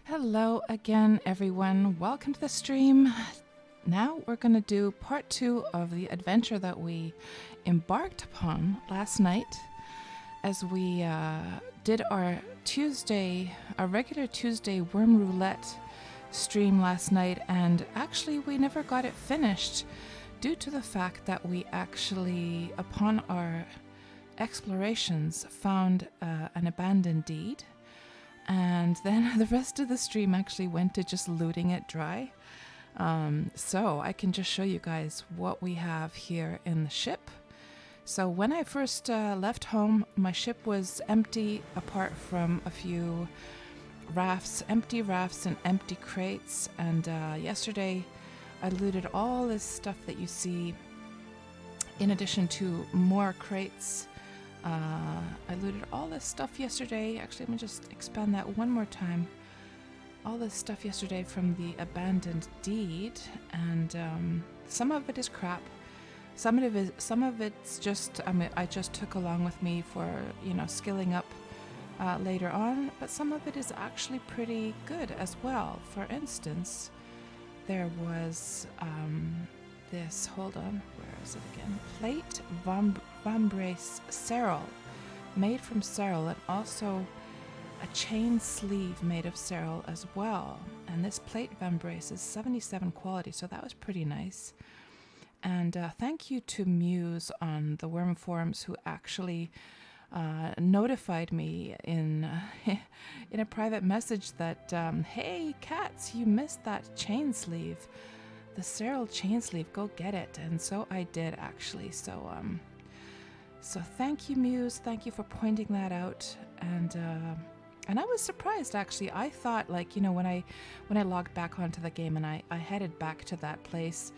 Hello again, everyone. Welcome to the stream. Now we're going to do part 2 of the adventure that we embarked upon last night as we did our regular Tuesday Wurm Roulette stream last night, and actually we never got it finished due to the fact that we actually, upon our explorations, found an abandoned deed. And then the rest of the stream actually went to just looting it dry. So I can just show you guys what we have here in the ship. So when I first left home, my ship was empty apart from a few empty rafts and empty crates. And yesterday I looted all this stuff that you see in addition to more crates. I looted all this stuff yesterday. Actually, let me just expand that one more time. All this stuff yesterday from the abandoned deed, and some of it is crap. Some of it's just I just took along with me for skilling up later on. But some of it is actually pretty good as well. For instance, there was this. Hold on, where is it again? Plate vambrace cerul, made from cerul, and also a chain sleeve made of cerul as well. And this plate vambrace is 77 quality, so that was pretty nice. And thank you to Muse on the Wurm forums, who actually notified me in in a private message that hey Cats, you missed that chain sleeve, the cerul chain sleeve, go get it. And so I did, actually. So thank you, Muse. Thank you for pointing that out. And I was surprised, actually. I thought, when I logged back onto the game and I headed back to that place,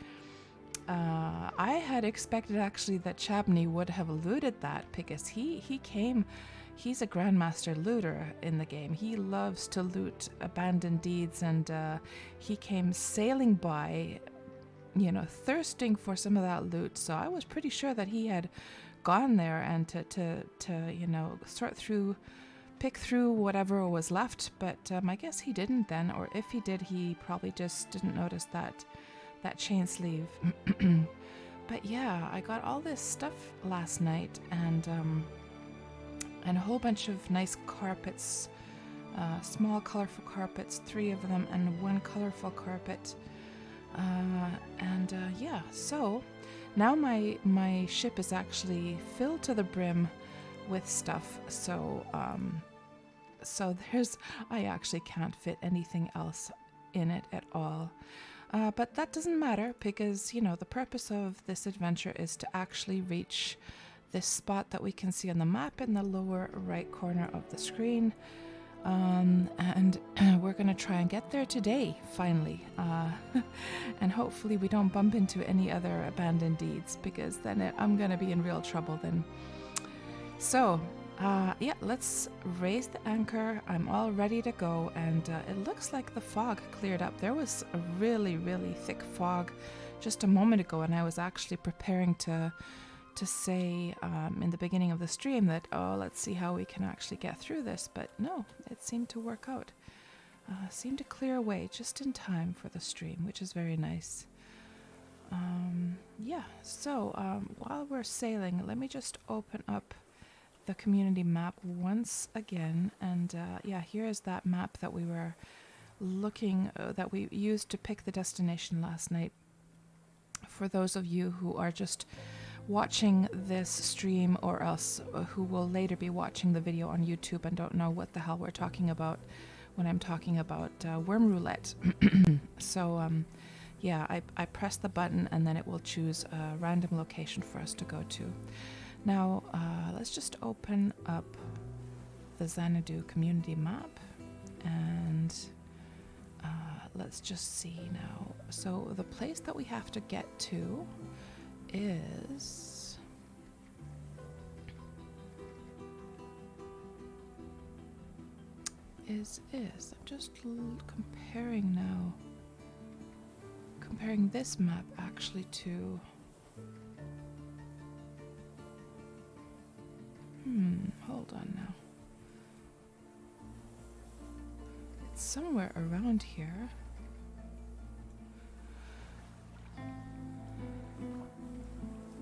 I had expected actually that Chabney would have looted that, because he's a grandmaster looter in the game. He loves to loot abandoned deeds, and he came sailing by, thirsting for some of that loot. So I was pretty sure that he had gone there and to pick through whatever was left. But I guess he didn't then, or if he did, he probably just didn't notice that chain sleeve. But yeah, I got all this stuff last night, and a whole bunch of nice carpets, small colorful carpets, 3 of them, and 1 colorful carpet. Yeah, so now my ship is actually filled to the brim with stuff. So I actually can't fit anything else in it at all. But that doesn't matter, because the purpose of this adventure is to actually reach this spot that we can see on the map in the lower right corner of the screen. And we're going to try and get there today, finally. And hopefully we don't bump into any other abandoned deeds, because then I'm going to be in real trouble then. So, yeah, let's raise the anchor. I'm all ready to go, and it looks like the fog cleared up. There was a really, really thick fog just a moment ago, and I was actually preparing to say in the beginning of the stream that, let's see how we can actually get through this. But no, it seemed to work out. Seemed to clear away just in time for the stream, which is very nice. Yeah, so while we're sailing, let me just open up the community map once again. And yeah, here is that map that we were looking, that we used to pick the destination last night. For those of you who are just watching this stream, or else who will later be watching the video on YouTube and don't know what the hell we're talking about when I'm talking about Wurm Roulette. So yeah, I press the button and then it will choose a random location for us to go to. Now let's just open up the Xanadu community map, and let's just see now. So the place that we have to get to is I'm just comparing now, comparing this map actually to hold on now. It's somewhere around here.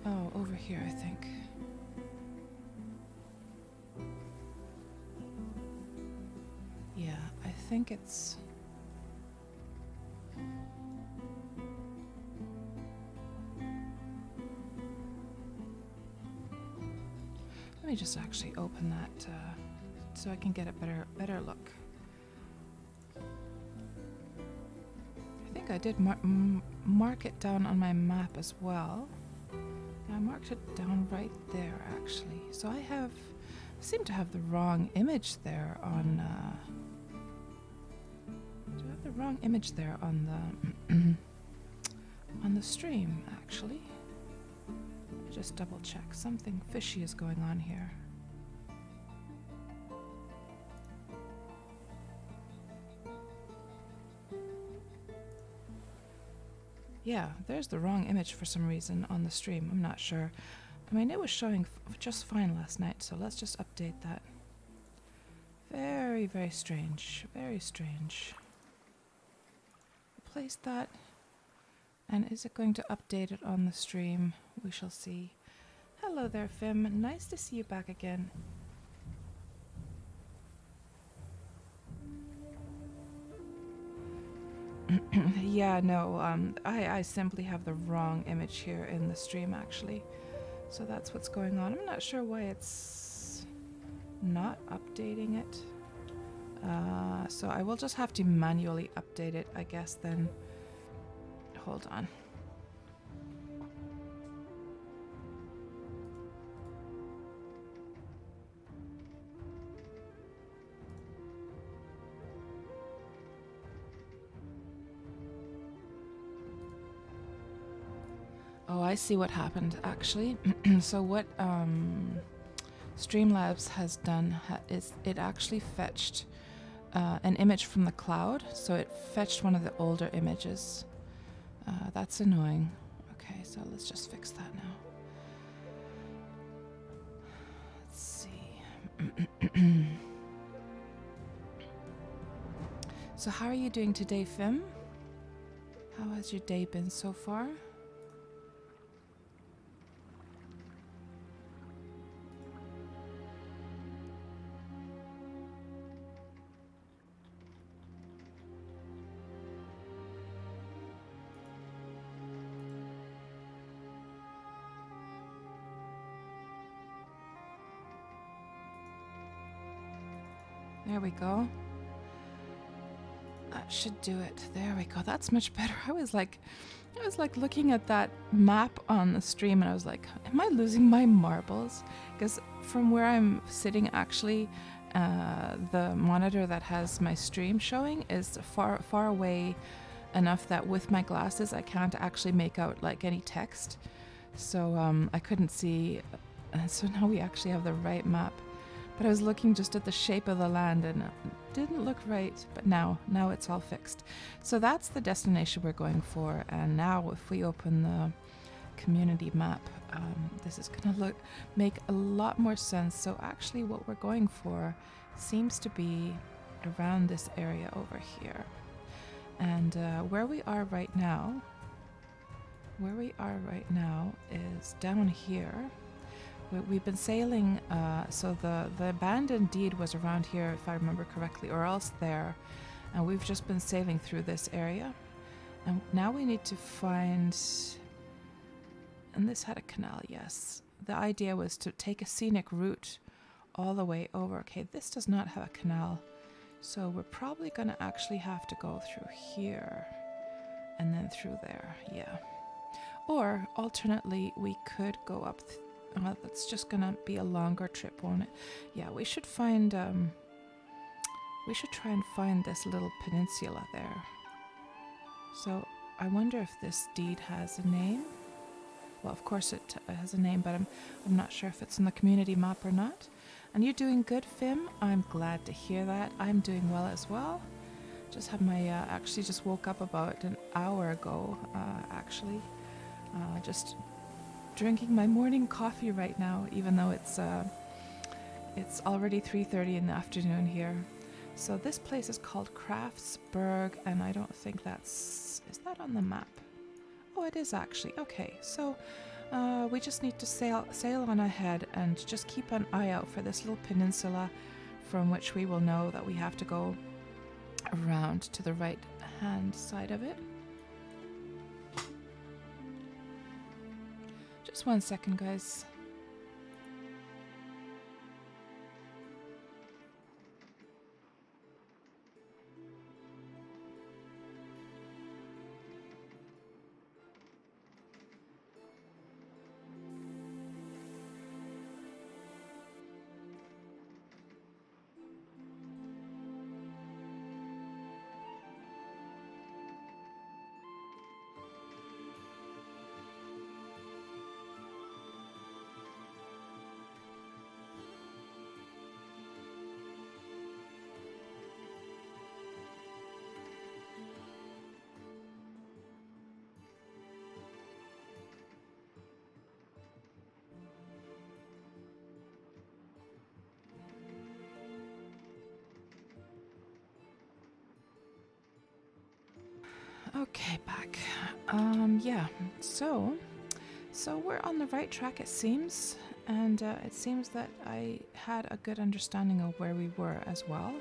Oh, over here, I think. Yeah, I think it's... Let me just actually open that so I can get a better look. I think I did mark it down on my map as well. I marked it down right there, actually. So I seem to have the wrong image there on... do I have the wrong image there on the on the stream, actually? Let me just double check. Something fishy is going on here. Yeah, there's the wrong image for some reason on the stream. I'm not sure. I mean, it was showing just fine last night, so let's just update that. Very, very strange. Very strange. Replace that. And is it going to update it on the stream? We shall see. Hello there, Fim. Nice to see you back again. Yeah, no, I simply have the wrong image here in the stream, actually. So that's what's going on. I'm not sure why it's not updating it. So I will just have to manually update it, I guess, then. Hold on. Oh, I see what happened, actually. So what Streamlabs has done is it actually fetched an image from the cloud. So it fetched one of the older images. That's annoying. Okay, so let's just fix that now. Let's see. So how are you doing today, Fim? How has your day been so far? There we go. That should do it. There we go. That's much better. I was like looking at that map on the stream and I was like, am I losing my marbles? Because from where I'm sitting, actually, the monitor that has my stream showing is far away enough that with my glasses I can't actually make out like any text. So I couldn't see. So now we actually have the right map. But I was looking just at the shape of the land and it didn't look right, but now it's all fixed. So that's the destination we're going for. And now if we open the community map, this is gonna make a lot more sense. So actually what we're going for seems to be around this area over here. And where we are right now is down here. We've been sailing, so the abandoned deed was around here, if I remember correctly, or else there. And we've just been sailing through this area. And now we need to find... And this had a canal, yes. The idea was to take a scenic route all the way over. Okay, this does not have a canal. So we're probably going to actually have to go through here. And then through there, yeah. Or, alternately, we could go up... that's just gonna be a longer trip, won't it? Yeah, we should find, we should try and find this little peninsula there. So, I wonder if this deed has a name. Well, of course it has a name, but I'm not sure if it's in the community map or not. And you're doing good, Fim. I'm glad to hear that. I'm doing well as well. Just had my, actually just woke up about an hour ago, actually. Just drinking my morning coffee right now, even though it's already 3:30 in the afternoon here. So this place is called KatsPurr, and I don't think that's... Is that on the map? Oh, it is actually. Okay, so we just need to sail on ahead and just keep an eye out for this little peninsula from which we will know that we have to go around to the right hand side of it. Just 1 second, guys. Okay, back. Yeah, so we're on the right track, it seems, and it seems that I had a good understanding of where we were as well.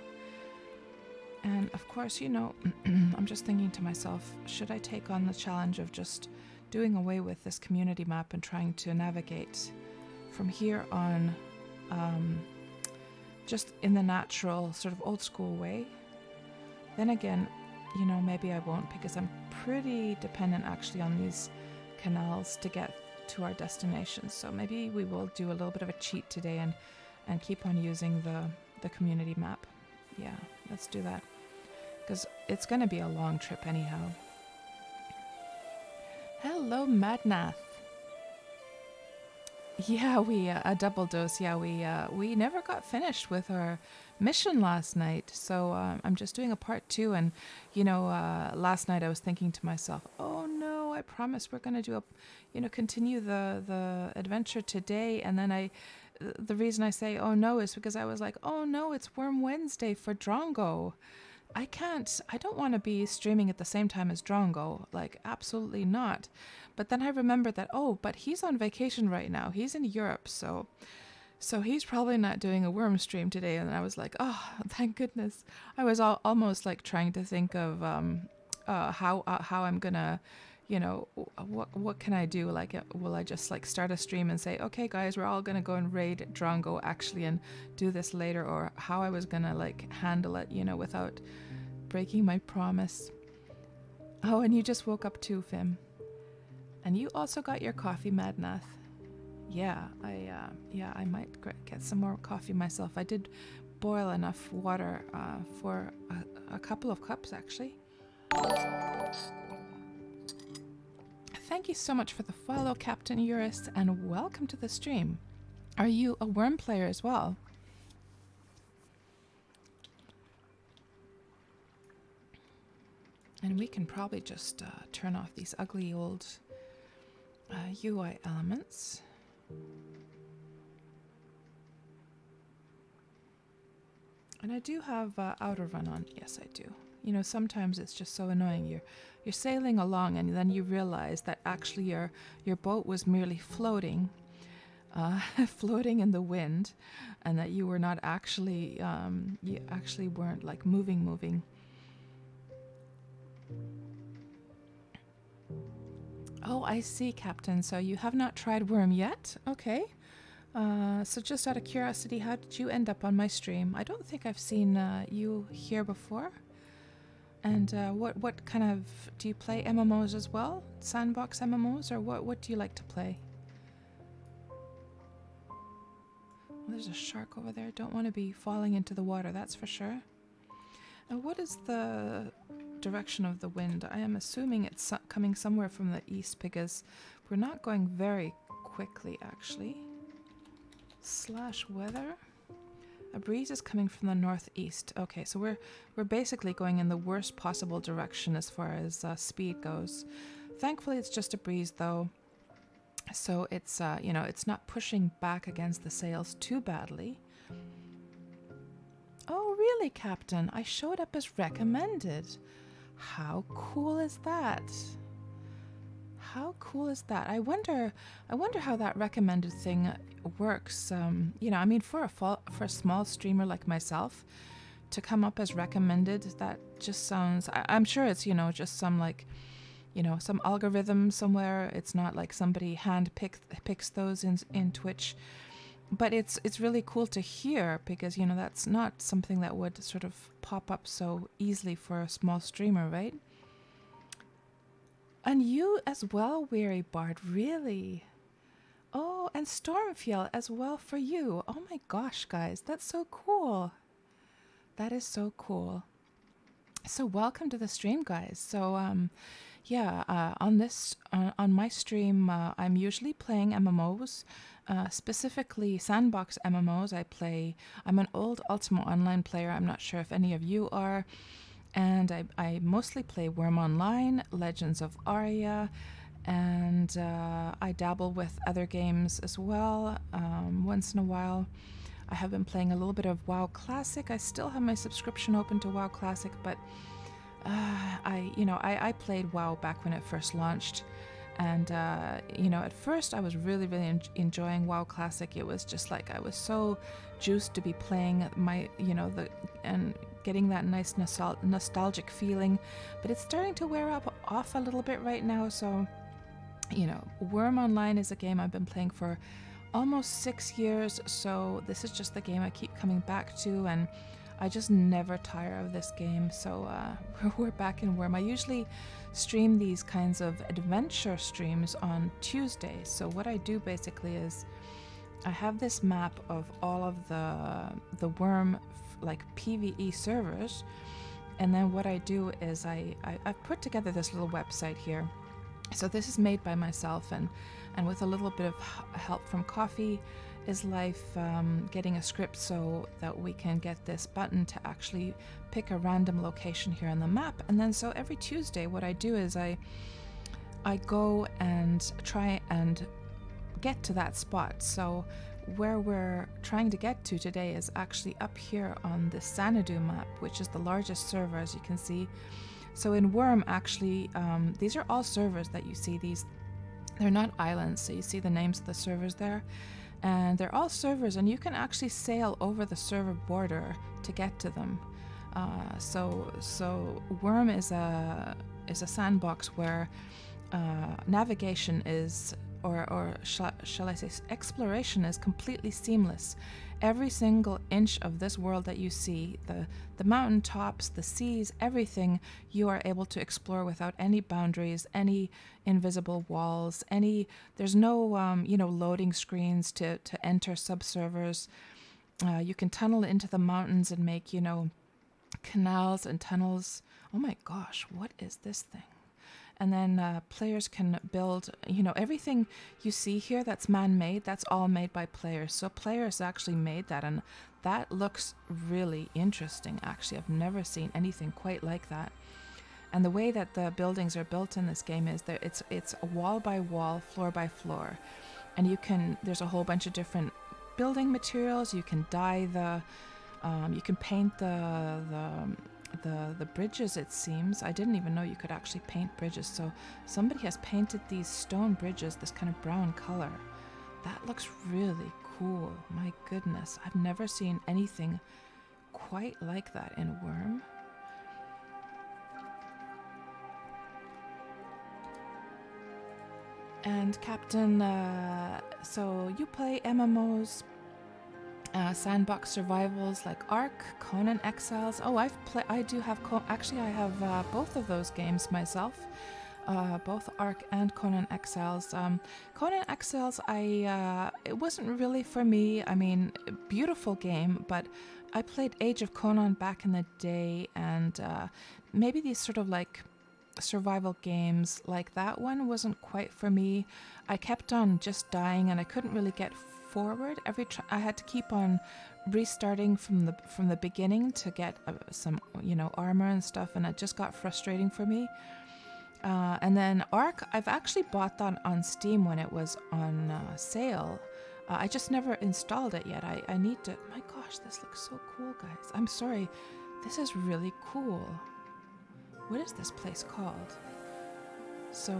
And of course, you know, I'm just thinking to myself, should I take on the challenge of just doing away with this community map and trying to navigate from here on, just in the natural, sort of old school way? Then again, you know, maybe I won't, because I'm pretty dependent actually on these canals to get to our destination. So maybe we will do a little bit of a cheat today and keep on using the community map. Yeah, let's do that, because it's going to be a long trip anyhow. Hello, Madnath. Yeah, we a double dose. Yeah, we never got finished with our mission last night, so I'm just doing a part 2. And you know, last night I was thinking to myself, oh no, I promised we're gonna do continue the adventure today. And then the reason I say oh no is because I was like, oh no, it's Wurm Wednesday for Drongo. I don't want to be streaming at the same time as Drongo, like absolutely not. But then I remembered that, oh, but he's on vacation right now. He's in Europe, so he's probably not doing a Wurm stream today. And I was like, oh, thank goodness. I was almost like trying to think of how I'm gonna, you know, what can I do? Like, will I just like start a stream and say, okay, guys, we're all gonna go and raid Drongo actually and do this later, or how I was gonna like handle it, you know, without breaking my promise. Oh, and you just woke up too, Fim. And you also got your coffee, Madnath. Yeah, I might get some more coffee myself. I did boil enough water for a couple of cups, actually. Thank you so much for the follow, Captain Eurus, and welcome to the stream. Are you a Wurm player as well? And we can probably just turn off these ugly old UI elements. And I do have outer run on. Yes, I do. You know, sometimes it's just so annoying. You're sailing along and then you realize that actually your boat was merely floating, floating in the wind, and that you were not actually you actually weren't like moving. Oh, I see, Captain. So you have not tried Wurm yet? Okay. So just out of curiosity, how did you end up on my stream? I don't think I've seen you here before. And what kind of... Do you play MMOs as well? Sandbox MMOs? Or what do you like to play? Well, there's a shark over there. Don't want to be falling into the water, that's for sure. And what is the direction of the wind? I am assuming it's coming somewhere from the east, because we're not going very quickly, actually. / weather. A breeze is coming from the northeast. Okay, so we're basically going in the worst possible direction as far as speed goes. Thankfully, it's just a breeze, though, so it's you know, it's not pushing back against the sails too badly. Oh, really, Captain? I showed up as recommended. How cool is that? How cool is that? I wonder how that recommended thing works. I mean, for a small streamer like myself, to come up as recommended, that just sounds. I'm sure it's just some some algorithm somewhere. It's not like somebody picks those in Twitch, but it's really cool to hear because that's not something that would sort of pop up so easily for a small streamer, right? And you as well, Weary Bard, really? Oh, and Stormfield as well for you. Oh my gosh, guys, that's so cool. That is so cool. So welcome to the stream, guys. So on my stream, I'm usually playing MMOs, specifically Sandbox MMOs. I'm an old Ultima Online player. I'm not sure if any of you are. And I mostly play Wurm Online, Legends of Aria, and I dabble with other games as well once in a while. I have been playing a little bit of WoW Classic. I still have my subscription open to WoW Classic, but I played WoW back when it first launched. And, at first I was really, really enjoying WoW Classic. It was just like I was so juiced to be playing and getting that nice nostalgic feeling. But it's starting to wear off a little bit right now. So, Wurm Online is a game I've been playing for almost 6 years. So this is just the game I keep coming back to. And I just never tire of this game. So we're back in Wurm. I usually stream these kinds of adventure streams on Tuesdays. So what I do basically is I have this map of all of the Wurm PvE servers, and then what I do is I've put together this little website here. So this is made by myself and with a little bit of help from Coffee is Life, getting a script so that we can get this button to actually pick a random location here on the map. And then so every Tuesday what I do is I go and try and get to that spot. So where we're trying to get to today is actually up here on the Xanadu map, which is the largest server, as you can see. So in Wurm, actually, these are all servers that you see. They're not islands, so you see the names of the servers there. And they're all servers, and you can actually sail over the server border to get to them. So Wurm is a sandbox where navigation is, or shall I say, exploration is completely seamless. Every single inch of this world that you see, the mountaintops, the seas, everything, you are able to explore without any boundaries, any invisible walls, there's no loading screens to enter subservers. You can tunnel into the mountains and make canals and tunnels. Oh my gosh, what is this thing? And then players can build, everything you see here that's man-made, that's all made by players. So players actually made that, and that looks really interesting, actually. I've never seen anything quite like that. And the way that the buildings are built in this game is that it's wall by wall, floor by floor. And there's a whole bunch of different building materials. You can dye you can paint the bridges, it seems. I didn't even know you could actually paint bridges. So somebody has painted these stone bridges this kind of brown color. That looks really cool. My goodness, I've never seen anything quite like that in Wurm. And Captain, so you play MMOs, sandbox survivals like Ark, Conan Exiles. Oh, I have both of those games myself, both Ark and Conan Exiles. Conan Exiles, it wasn't really for me. I mean, beautiful game, but I played Age of Conan back in the day, and maybe these sort of like survival games like that one wasn't quite for me. I kept on just dying, and I couldn't really get forward. I had to keep on restarting from the beginning to get some armor and stuff, and it just got frustrating for me. And then Ark, I've actually bought that on Steam when it was on sale I just never installed it yet. I need to. My gosh, this looks so cool, guys. I'm sorry. This is really cool. What is this place called? So,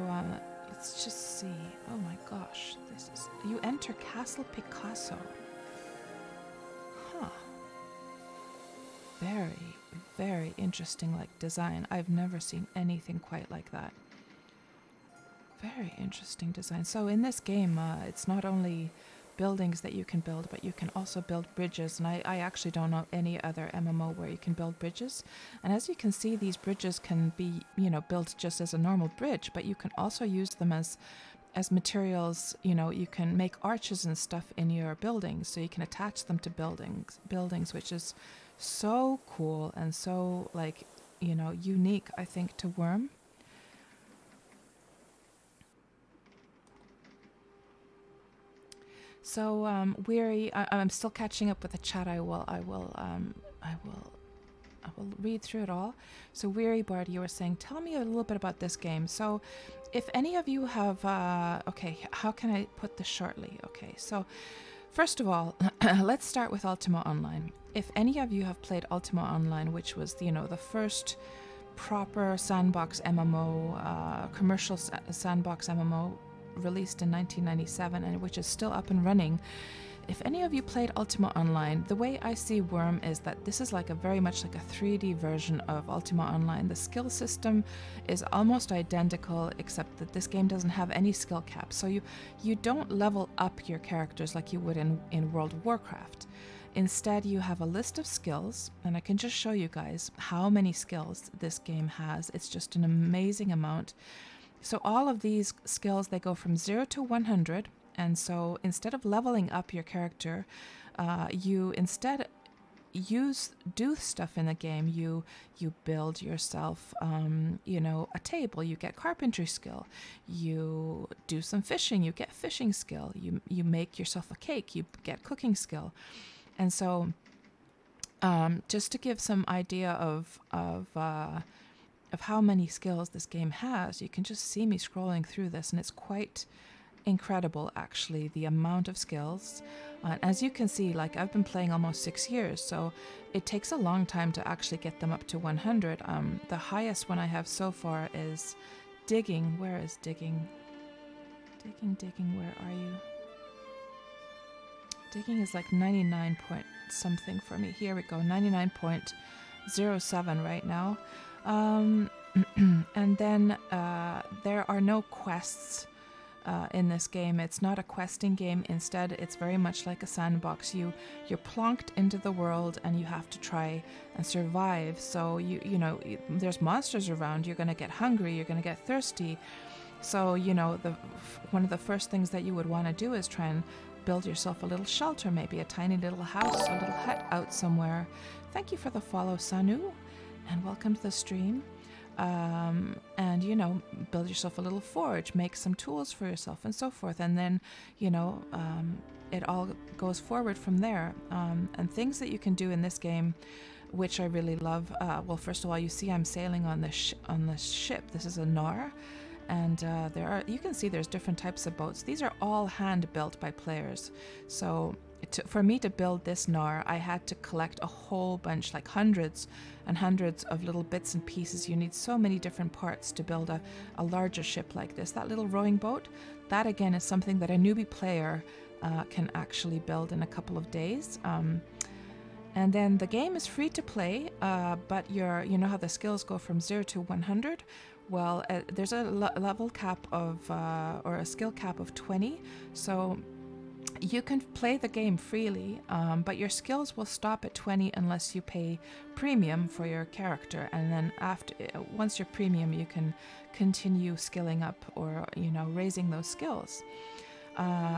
let's just see. Oh my gosh. This is. You enter Castle Picasso. Huh. Very, very interesting, like, design. I've never seen anything quite like that. Very interesting design. So in this game, it's not only buildings that you can build, but you can also build bridges. And I actually don't know any other MMO where you can build bridges. And as you can see, these bridges can be, you know, built just as a normal bridge, but you can also use them as materials. You know, you can make arches and stuff in your buildings, so you can attach them to buildings, which is so cool and so, like, you know, unique, I think, to Wurm. So, Weary, I'm still catching up with the chat. I will read through it all. So, Weary Bard, you were saying, tell me a little bit about this game. So, if any of you have, okay, how can I put this shortly? Okay, so first of all, let's start with Ultima Online. If any of you have played Ultima Online, which was, you know, the first proper sandbox MMO, commercial sandbox MMO released in 1997, and which is still up and running. If any of you played Ultima Online, the way I see Wurm is that this is like a very much like a 3D version of Ultima Online. The skill system is almost identical, except that this game doesn't have any skill cap. So you don't level up your characters like you would in World of Warcraft. Instead, you have a list of skills, and I can just show you guys how many skills this game has. It's just an amazing amount. So all of these skills, they go from 0 to 100. And so instead of leveling up your character, you instead do stuff in the game. You build yourself, you know, a table. You get carpentry skill. You do some fishing. You get fishing skill. You make yourself a cake. You get cooking skill. And so, just to give some idea of how many skills this game has, you can just see me scrolling through this, and it's quite incredible, actually, the amount of skills. As you can see, like, I've been playing almost 6 years, so it takes a long time to actually get them up to 100. The highest one I have so far is digging. Where is digging? Digging, where are you? Digging is like 99 point something for me. Here we go, 99.07 right now. And then there are no quests in this game. It's not a questing game. Instead, it's very much like a sandbox. You're plonked into the world, and you have to try and survive. So you know, there's monsters around. You're going to get hungry. You're going to get thirsty. So, you know, one of the first things that you would want to do is try and build yourself a little shelter, maybe a tiny little house, a little hut out somewhere. Thank you for the follow, Sanu, and welcome to the stream. And, you know, build yourself a little forge, make some tools for yourself, and so forth. And then, you know, it all goes forward from there. And things that you can do in this game, which I really love. Well, first of all, you see I'm sailing on this ship. This is a Nar. And you can see there's different types of boats. These are all hand built by players. So for me to build this Nar, I had to collect a whole bunch, like hundreds and hundreds of little bits and pieces. You need so many different parts to build a larger ship like this. That little rowing boat, that again is something that a newbie player can actually build in a couple of days. And then the game is free to play, but you know how the skills go from 0 to 100? Well, there's a level cap of, or a skill cap of 20, so you can play the game freely, but your skills will stop at 20 unless you pay premium for your character, and then once you're premium, you can continue skilling up or, you know, raising those skills.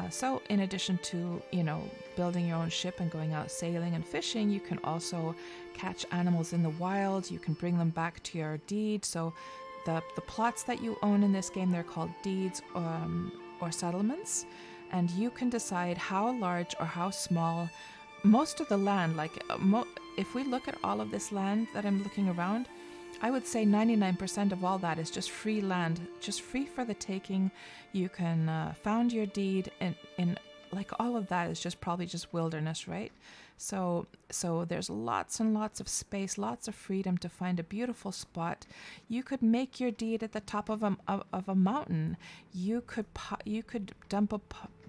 So in addition to, you know, building your own ship and going out sailing and fishing, you can also catch animals in the wild. You can bring them back to your deed. So the plots that you own in this game, they're called deeds or settlements, and you can decide how large or how small most of the land, like if we look at all of this land that I'm looking around, I would say 99% of all that is just free land, just free for the taking. You can found your deed in like all of that is just probably just wilderness, right? So there's lots and lots of space, lots of freedom to find a beautiful spot. You could make your deed at the top of a mountain. You could dump a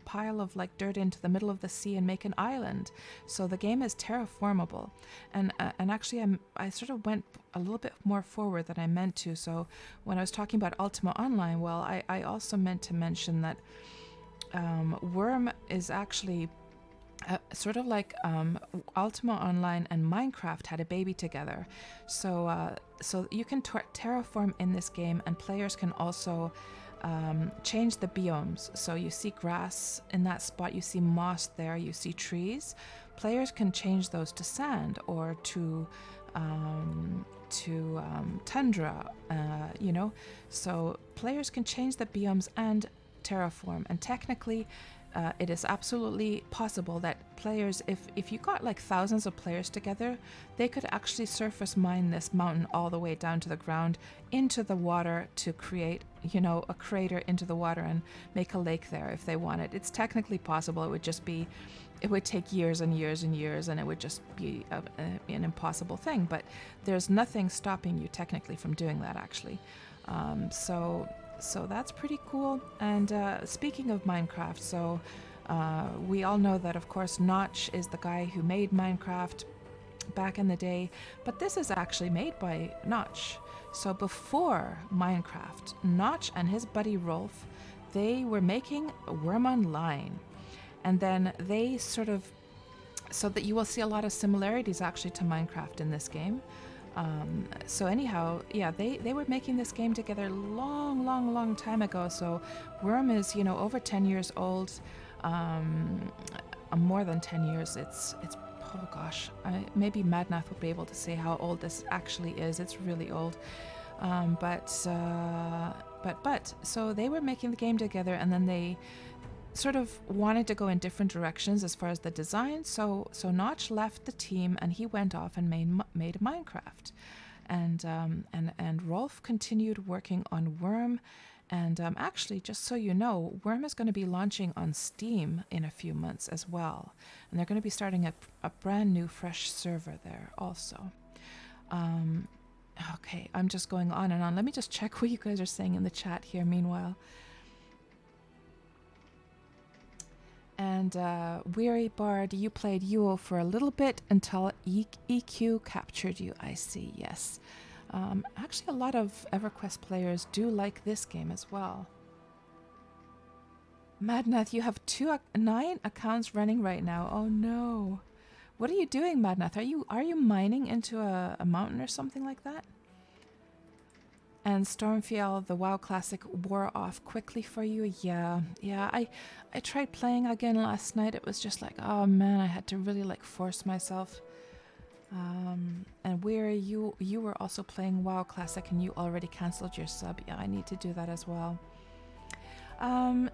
pile of like dirt into the middle of the sea and make an island. So the game is terraformable, and actually I sort of went a little bit more forward than I meant to. So when I was talking about Ultima Online, well, I also meant to mention that Wurm is actually sort of like Ultima Online and Minecraft had a baby together. So you can terraform in this game, and players can also change the biomes. So you see grass in that spot, you see moss there, you see trees. Players can change those to sand or to tundra, So players can change the biomes and terraform, and technically it is absolutely possible that players, if you got like thousands of players together, they could actually surface mine this mountain all the way down to the ground into the water to create, a crater into the water and make a lake there if they wanted. It's technically possible. It would take years and years and years, and it would just be an impossible thing. But there's nothing stopping you technically from doing that, actually. So that's pretty cool. And speaking of Minecraft, so we all know that, of course, Notch is the guy who made Minecraft back in the day, but this is actually made by Notch. So before Minecraft, Notch and his buddy Rolf, they were making Wurm Online. And then they so that you will see a lot of similarities actually to Minecraft in this game. So anyhow, yeah, they were making this game together long time ago. So Wurm is, over 10 years old, more than 10 years. It's oh gosh, maybe Madnath would be able to say how old this actually is. It's really old. But so they were making the game together, and then they sort of wanted to go in different directions as far as the design. So Notch left the team and he went off and made Minecraft, and Rolf continued working on Wurm. And actually, just so you know, Wurm is going to be launching on Steam in a few months as well, and they're going to be starting a brand new fresh server there also. Okay, I'm just going on and on. Let me just check what you guys are saying in the chat here meanwhile. And Weary Bard, you played Yule for a little bit until EQ captured you. I see, yes. Actually, a lot of EverQuest players do like this game as well. Madnath, you have 9 accounts running right now. Oh no. What are you doing, Madnath? Are you mining into a mountain or something like that? And Stormfiel, the WoW Classic, wore off quickly for you. Yeah. I tried playing again last night. It was just like, oh man, I had to really like force myself. And Weary, you were also playing WoW Classic and you already canceled your sub. Yeah, I need to do that as well.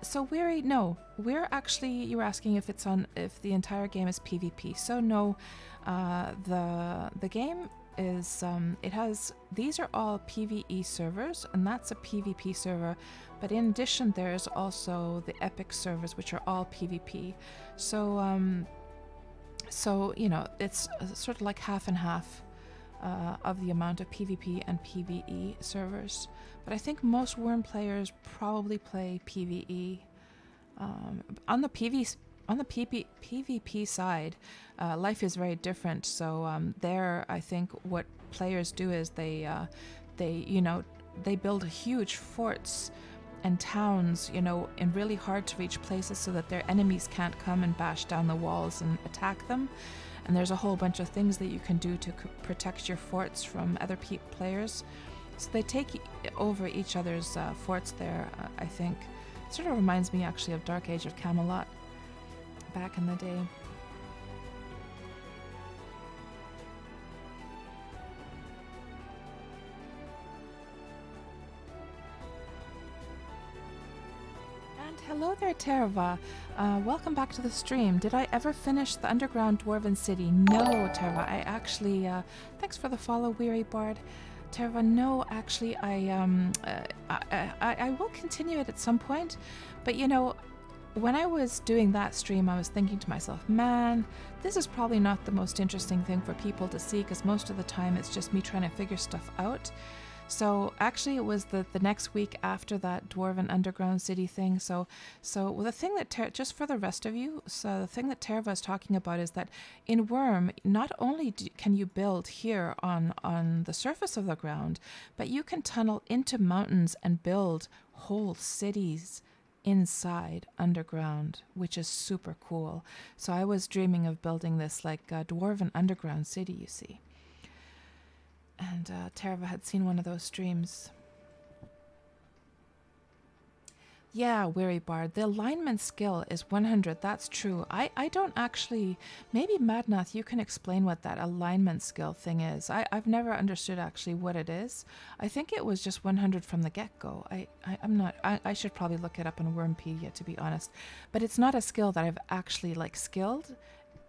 So Weary, no, you were asking if if the entire game is PvP. So no, the game is these are all PvE servers, and that's a PvP server, but in addition there's also the epic servers, which are all PvP. So it's sort of like half and half of the amount of PvP and PvE servers, but I think most Wurm players probably play PvE. On the PvP side, life is very different. So there, I think what players do is they build huge forts and towns, in really hard to reach places so that their enemies can't come and bash down the walls and attack them. And there's a whole bunch of things that you can do to protect your forts from other players. So they take over each other's forts there, I think. It sort of reminds me actually of Dark Age of Camelot back in the day. And hello there, Terva. Welcome back to the stream. Did I ever finish the underground dwarven city? No, Terva. I actually, thanks for the follow, Weary Bard. Terva, no, actually, I will continue it at some point, but when I was doing that stream, I was thinking to myself, man, this is probably not the most interesting thing for people to see, because most of the time it's just me trying to figure stuff out. So actually it was the next week after that Dwarven Underground City thing. So the thing that, just for the rest of you, so the thing that Terva is talking about is that in Wurm, not only can you build here on the surface of the ground, but you can tunnel into mountains and build whole cities inside underground, which is super cool. So I was dreaming of building this like Dwarven Underground City, you see. And Terva had seen one of those streams. Yeah, Weary Bard. The alignment skill is 100. That's true. I don't actually... Maybe Madnath, you can explain what that alignment skill thing is. I've never understood actually what it is. I think it was just 100 from the get-go. I'm not... I should probably look it up on Wurmpedia, to be honest. But it's not a skill that I've actually, like, skilled.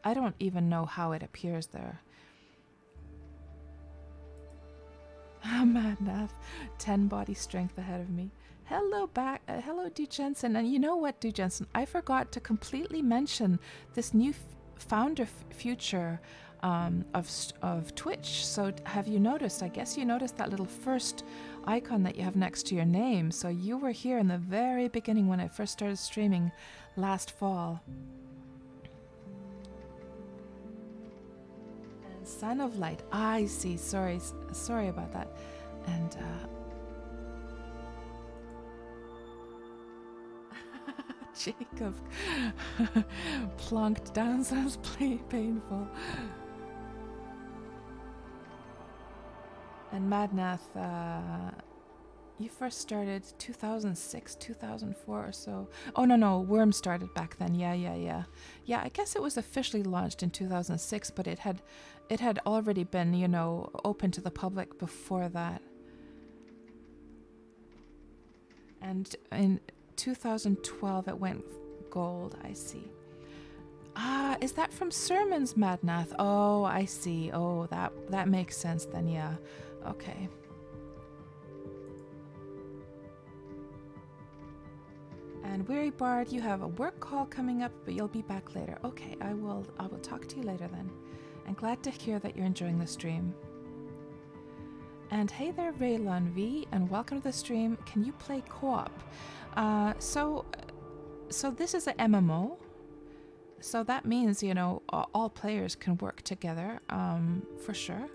I don't even know how it appears there. Madnath, 10 body strength ahead of me. Hello back, hello Du Jensen. And you know what, Du Jensen, I forgot to completely mention this new founder future of Twitch. So have you noticed? I guess you noticed that little first icon that you have next to your name. So you were here in the very beginning when I first started streaming last fall. Son of Light. I see. Sorry about that. And Jacob plonked down. Sounds painful. And Madnath, you first started 2006, 2004 or so. Oh, no, Wurm started back then. Yeah. Yeah, I guess it was officially launched in 2006, but it had already been, you know, open to the public before that. And in 2012 it went gold, I see. Ah, is that from Sermons, Madnath? Oh, I see. Oh, that makes sense then, yeah. Okay. And Weary Bard, you have a work call coming up, but you'll be back later. Okay, I will talk to you later then. And glad to hear that you're enjoying the stream. And hey there, Raylon V, and welcome to the stream. Can you play co-op? So this is an MMO. So that means, you know, all players can work together, for sure.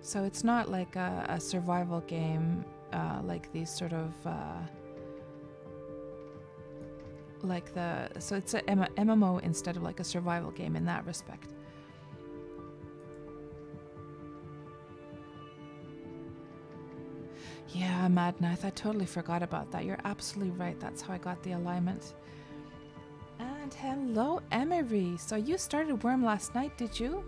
So it's not like a survival game, like these sort of... so it's an MMO instead of like a survival game in that respect. Yeah, Madnath, I totally forgot about that. You're absolutely right. That's how I got the alignment. And hello, Emery. So you started Wurm last night, did you?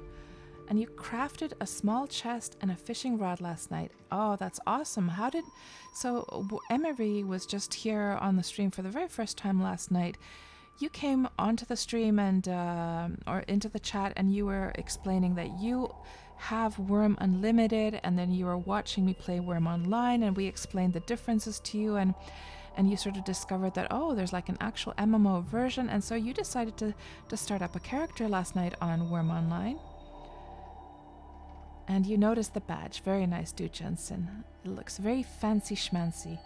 And you crafted a small chest and a fishing rod last night. Oh, that's awesome. So Emery was just here on the stream for the very first time last night. You came onto the stream and or into the chat, and you were explaining that you have Wurm Unlimited, and then you were watching me play Wurm Online, and we explained the differences to you, and you sort of discovered that, oh, there's like an actual MMO version, and so you decided to start up a character last night on Wurm Online. And you noticed the badge. Very nice, Du Jensen. It looks very fancy schmancy.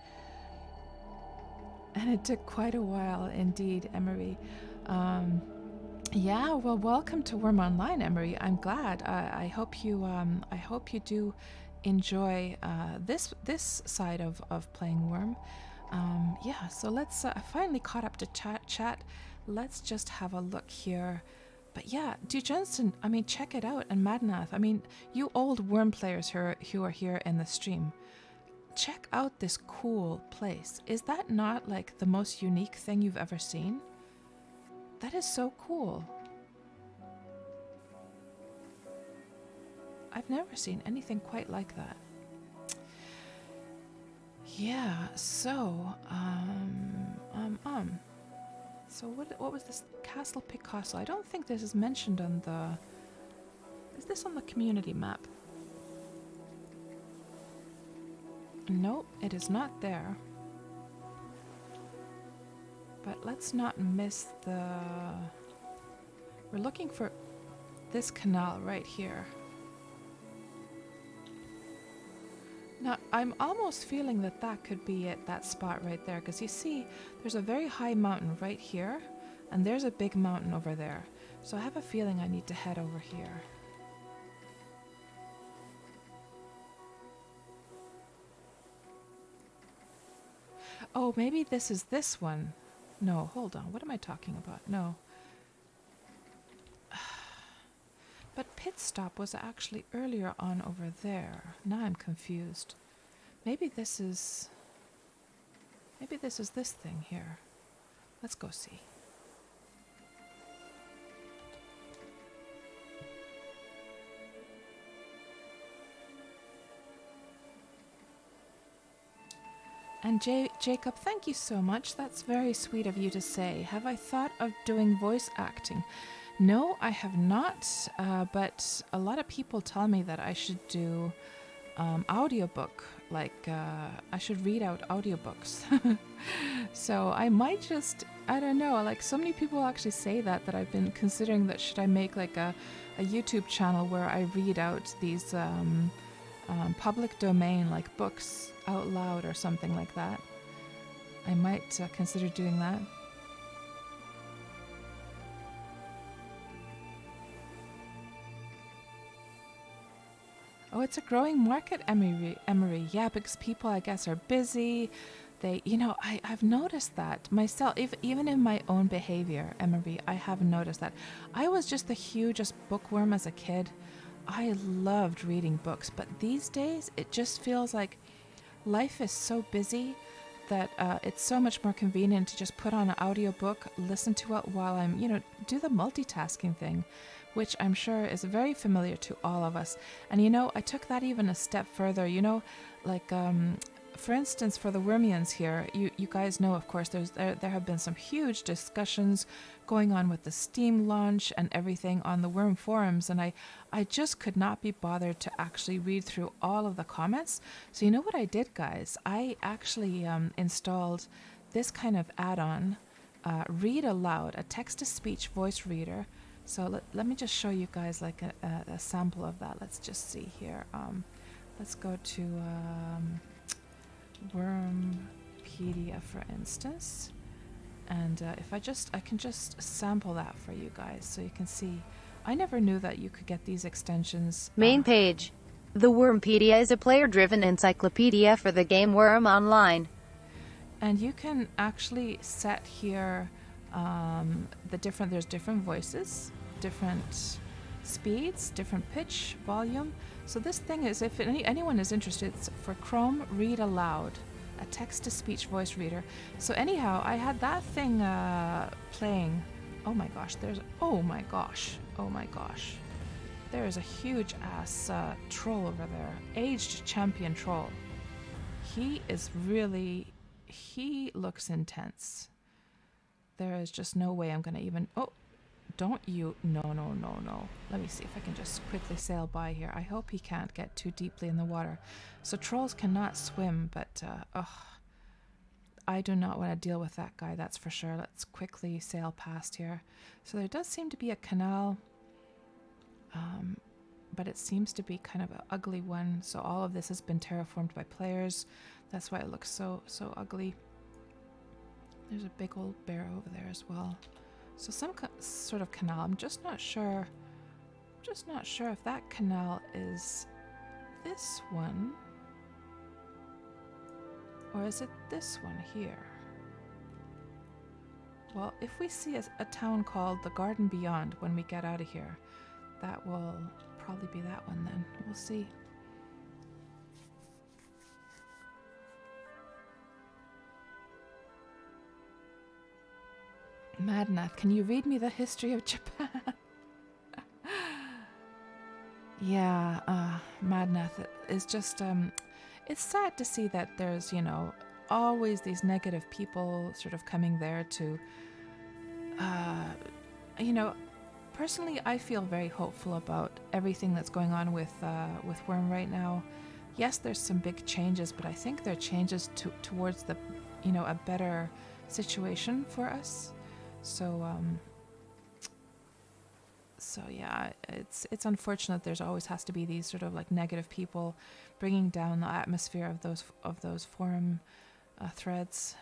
And it took quite a while indeed, Emery. Yeah, well, welcome to Wurm Online, Emery. I'm glad. I hope you do enjoy this side of playing Wurm. Yeah, so let's. I finally caught up to chat. Let's just have a look here. But yeah, Du Jensen, I mean, check it out. And Madnath, I mean, you old Wurm players who are here in the stream, check out this cool place. Is that not like the most unique thing you've ever seen? That is so cool. I've never seen anything quite like that. Yeah, so, so what was this? Castle Picasso. I don't think this is mentioned on the... Is this on the community map? Nope, it is not there. But let's not miss the... We're looking for this canal right here. Now, I'm almost feeling that that could be it, that spot right there. Because you see, there's a very high mountain right here. And there's a big mountain over there. So I have a feeling I need to head over here. Oh, maybe this is this one. No, hold on. What am I talking about? No. But pit stop was actually earlier on over there. Now I'm confused. Maybe this is this thing here. Let's go see. And Jacob, thank you so much. That's very sweet of you to say. Have I thought of doing voice acting? No, I have not, but a lot of people tell me that I should do audiobook, like I should read out audiobooks. So I might just, I don't know, like so many people actually say that I've been considering that should I make like a YouTube channel where I read out these public domain like books out loud or something like that. I might consider doing that. Oh, it's a growing market, Emery. Yeah, because people, I guess, are busy. They, you know, I've noticed that myself, even in my own behavior, Emery, I have noticed that. I was just the hugest bookworm as a kid. I loved reading books, but these days it just feels like life is so busy that it's so much more convenient to just put on an audiobook, listen to it while I'm, you know, do the multitasking thing, which I'm sure is very familiar to all of us. And, you know, I took that even a step further, you know, like, for instance, for the Wurmians here, you guys know, of course, there have been some huge discussions going on with the Steam launch and everything on the Wurm forums, and I just could not be bothered to actually read through all of the comments. So you know what I did, guys? I actually installed this kind of add-on, Read Aloud, a text-to-speech voice reader. So let me just show you guys like a sample of that. Let's just see here. Let's go to Wurmpedia, for instance. And if I can just sample that for you guys so you can see. I never knew that you could get these extensions. Main page. The Wurmpedia is a player-driven encyclopedia for the game Wurm Online. And you can actually set here there's different voices, different speeds, different pitch, volume. So this thing is, if anyone is interested, it's for Chrome Read Aloud, a text-to-speech voice reader. So anyhow, I had that thing playing. Oh my gosh, there is a huge ass troll over there, aged champion troll. He looks intense. There is just no way I'm gonna even, no. Let me see if I can just quickly sail by here. I hope he can't get too deeply in the water. So trolls cannot swim, but I do not want to deal with that guy, that's for sure. Let's quickly sail past here. So there does seem to be a canal, but it seems to be kind of an ugly one. So all of this has been terraformed by players. That's why it looks so ugly. There's a big old bear over there as well. So some sort of canal. I'm just not sure if that canal is this one or is it this one here. Well, if we see a town called the Garden Beyond when we get out of here, that will probably be that one then. We'll see. Madnath, can you read me the history of Japan? Yeah, Madnath is just, it's sad to see that there's, you know, always these negative people sort of coming there to, you know, personally I feel very hopeful about everything that's going on with Wurm right now. Yes, there's some big changes, but I think they're changes towards the, you know, a better situation for us. So yeah, it's unfortunate. There's always has to be these sort of like negative people bringing down the atmosphere of those forum threads.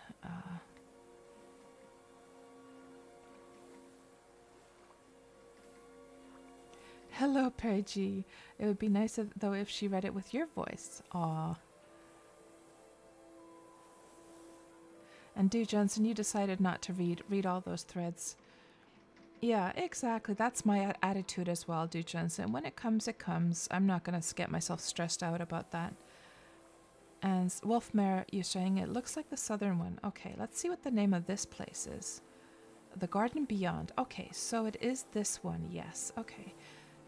Hello, Perry G. It would be nice though if she read it with your voice. Aw. And Do Johnson, you decided not to read all those threads. Yeah, exactly. That's my attitude as well, Do Johnson. When it comes, it comes. I'm not going to get myself stressed out about that. And Wolfmare, you're saying it looks like the southern one. Okay, let's see what the name of this place is. The Garden Beyond. Okay, so it is this one. Yes. Okay.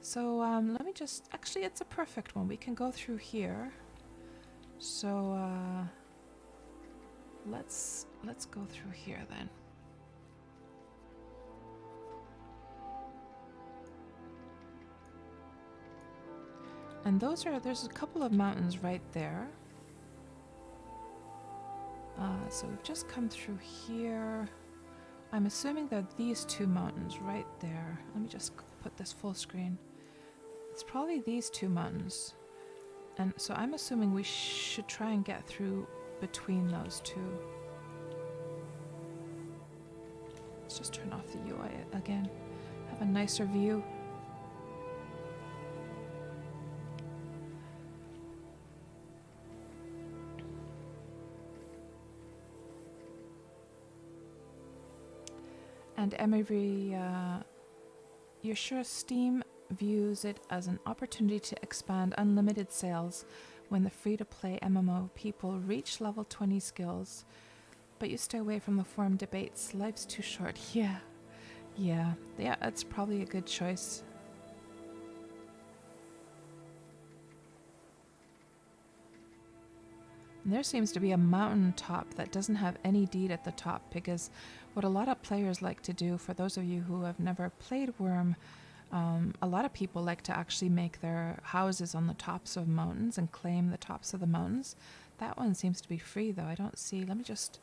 So let me just... Actually, it's a perfect one. We can go through here. So let's go through here then. And there's a couple of mountains right there. So we've just come through here. I'm assuming that these two mountains right there. Let me just put this full screen. It's probably these two mountains. And so I'm assuming we should try and get through between those two. Let's just turn off the UI again. Have a nicer view. And Emery, you're sure Steam views it as an opportunity to expand unlimited sales when the free-to-play MMO people reach level 20 skills, but you stay away from the forum debates. Life's too short. Yeah, that's probably a good choice. And there seems to be a mountain top that doesn't have any deed at the top, because what a lot of players like to do, for those of you who have never played Wurm, a lot of people like to actually make their houses on the tops of mountains and claim the tops of the mountains. That one seems to be free though. I don't see... Let me just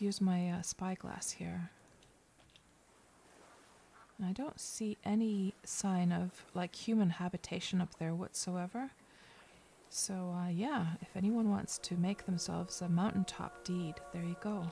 use my spyglass here. And I don't see any sign of like human habitation up there whatsoever. So yeah, if anyone wants to make themselves a mountaintop deed, there you go.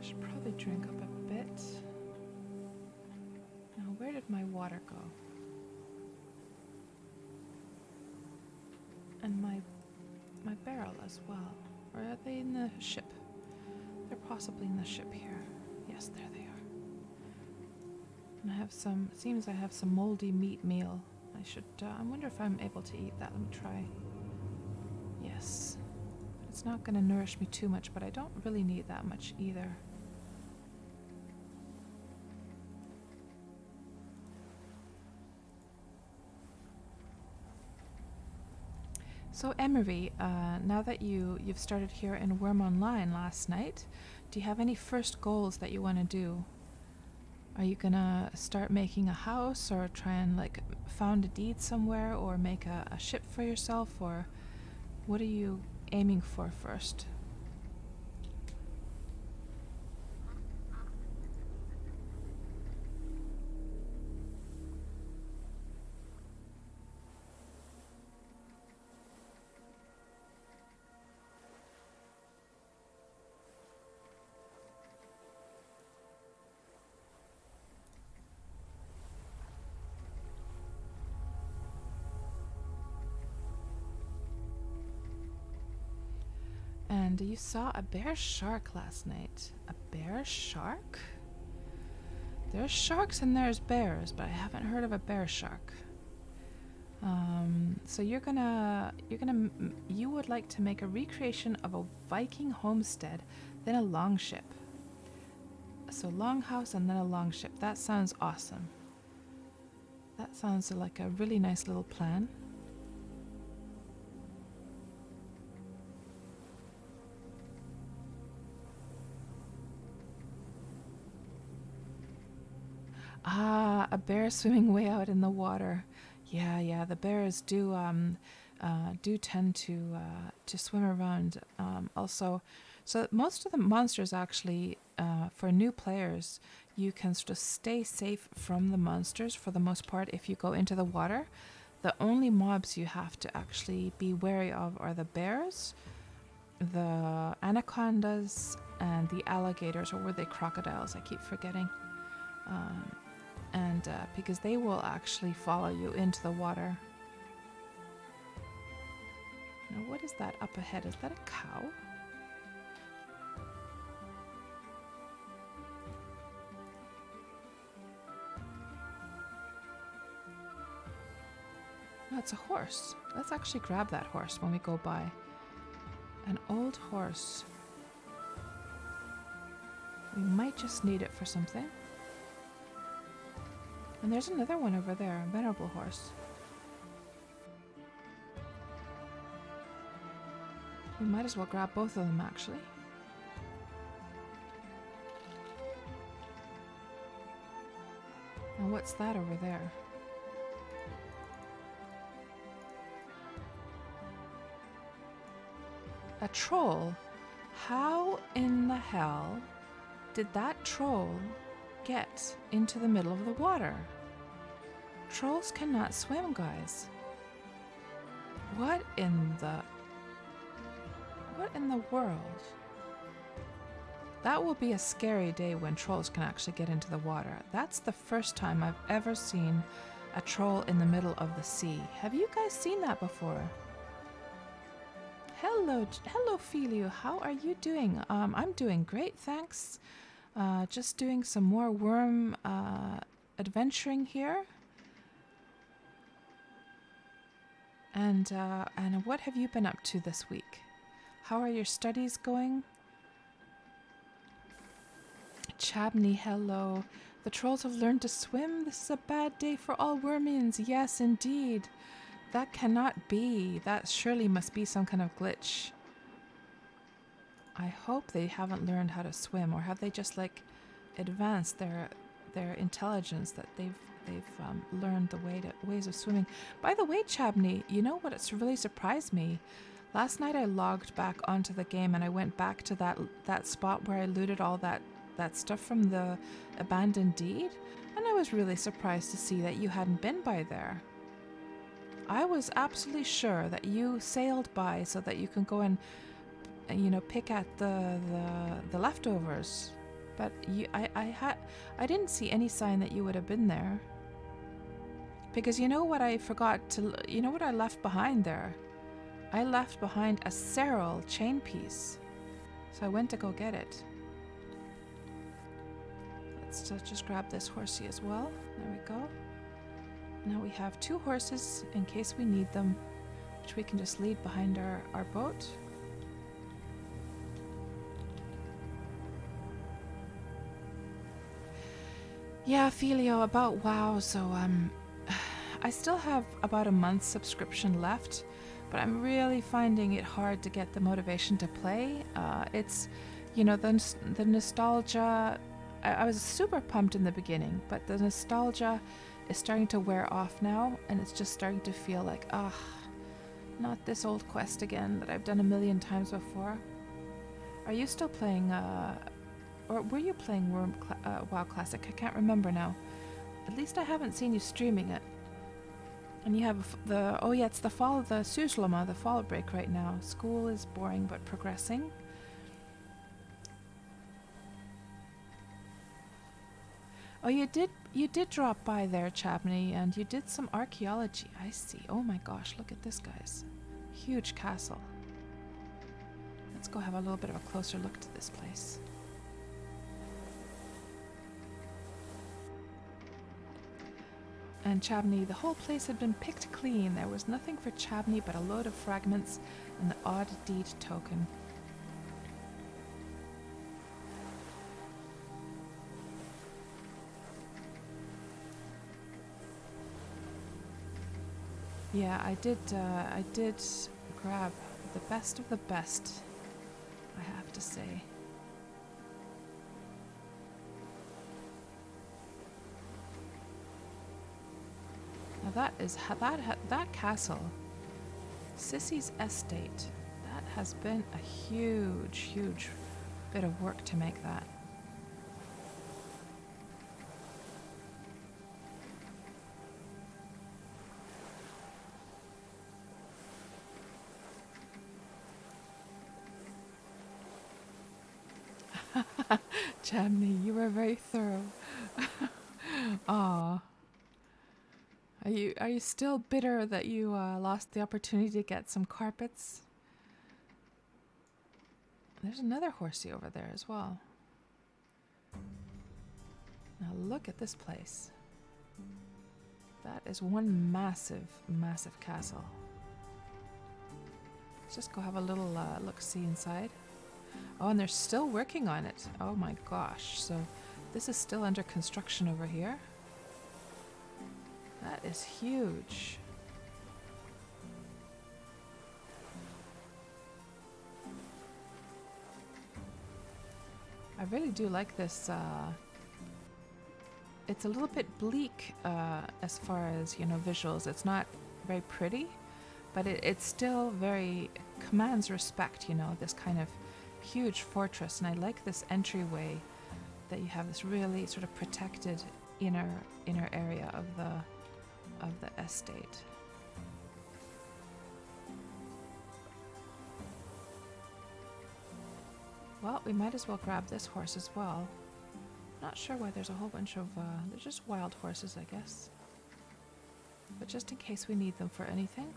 Should probably drink up a bit. Now, where did my water go? And my barrel as well. Or are they in the ship? They're possibly in the ship here. Yes, there they are. And I have some... It seems I have some moldy meat meal. I should... I wonder if I'm able to eat that. Let me try. Yes. It's not going to nourish me too much, but I don't really need that much either. So Emery, now that you've started here in Wurm Online last night, do you have any first goals that you want to do? Are you gonna start making a house, or try and like found a deed somewhere, or make a ship for yourself, or what are you aiming for first? And you saw a bear shark last night. A bear shark? There's sharks and there's bears, but I haven't heard of a bear shark. So you would like to make a recreation of a Viking homestead, then a longship. So longhouse and then a longship. That sounds awesome. That sounds like a really nice little plan. Ah, a bear swimming way out in the water. Yeah, the bears do tend to swim around. Also, so most of the monsters actually, for new players, you can sort of stay safe from the monsters for the most part if you go into the water. The only mobs you have to actually be wary of are the bears, the anacondas, and the alligators, or were they crocodiles? I keep forgetting. Because they will actually follow you into the water. Now, what is that up ahead? Is that a cow? No, it's a horse. Let's actually grab that horse when we go by. An old horse. We might just need it for something. And there's another one over there, a venerable horse. We might as well grab both of them, actually. And what's that over there? A troll? How in the hell did that troll get into the middle of the water? Trolls cannot swim, guys. What in the world? That will be a scary day when trolls can actually get into the water. That's the first time I've ever seen a troll in the middle of the sea. Have you guys seen that before? Hello, Filio. How are you doing? I'm doing great, thanks. Just doing some more worm adventuring here. And what have you been up to this week? How are your studies going? Chabney, hello. The trolls have learned to swim. This is a bad day for all wormians. Yes, indeed. That cannot be. That surely must be some kind of glitch. I hope they haven't learned how to swim, or have they just like advanced their intelligence that they've learned the ways of swimming. By the way, Chabney, you know what? It's really surprised me. Last night I logged back onto the game and I went back to that spot where I looted all that stuff from the abandoned deed, and I was really surprised to see that you hadn't been by there. I was absolutely sure that you sailed by so that you can go and pick at the leftovers, but I didn't see any sign that you would have been there. Because you know what I left behind there? I left behind a Serral chain piece, so I went to go get it. Let's just grab this horsey as well. There we go. Now we have 2 horses in case we need them, which we can just lead behind our boat. Yeah, Filio, about WoW, so I still have about a month's subscription left, but I'm really finding it hard to get the motivation to play. It's, the nostalgia. I was super pumped in the beginning, but the nostalgia is starting to wear off now, and it's just starting to feel like, not this old quest again that I've done a million times before. Are you still playing, or were you playing WoW Classic? I can't remember now. At least I haven't seen you streaming it. And you have it's the fall of the Suslama, the fall break right now. School is boring but progressing. Oh, you did drop by there, Chabney, and you did some archaeology. I see. Oh my gosh, look at this, guys. Huge castle. Let's go have a little bit of a closer look to this place. And Chabney, the whole place had been picked clean. There was nothing for Chabney but a load of fragments and the odd deed token. Yeah, I did grab the best of the best, I have to say. Now that castle, Sissy's estate, that has been a huge bit of work to make that. Jamney, you were very thorough. Aw. Are you still bitter that you lost the opportunity to get some carpets? There's another horsey over there as well. Now look at this place. That is one massive castle. Let's just go have a little look-see inside. Oh, and they're still working on it. Oh my gosh. So this is still under construction over here. That is huge. I really do like this. It's a little bit bleak as far as, you know, visuals. It's not very pretty, but it's still very commands respect, you know, this kind of huge fortress. And I like this entryway that you have, this really sort of protected inner area of the estate. Well, we might as well grab this horse as well. Not sure why there's a whole bunch of they're just wild horses, I guess, but just in case we need them for anything.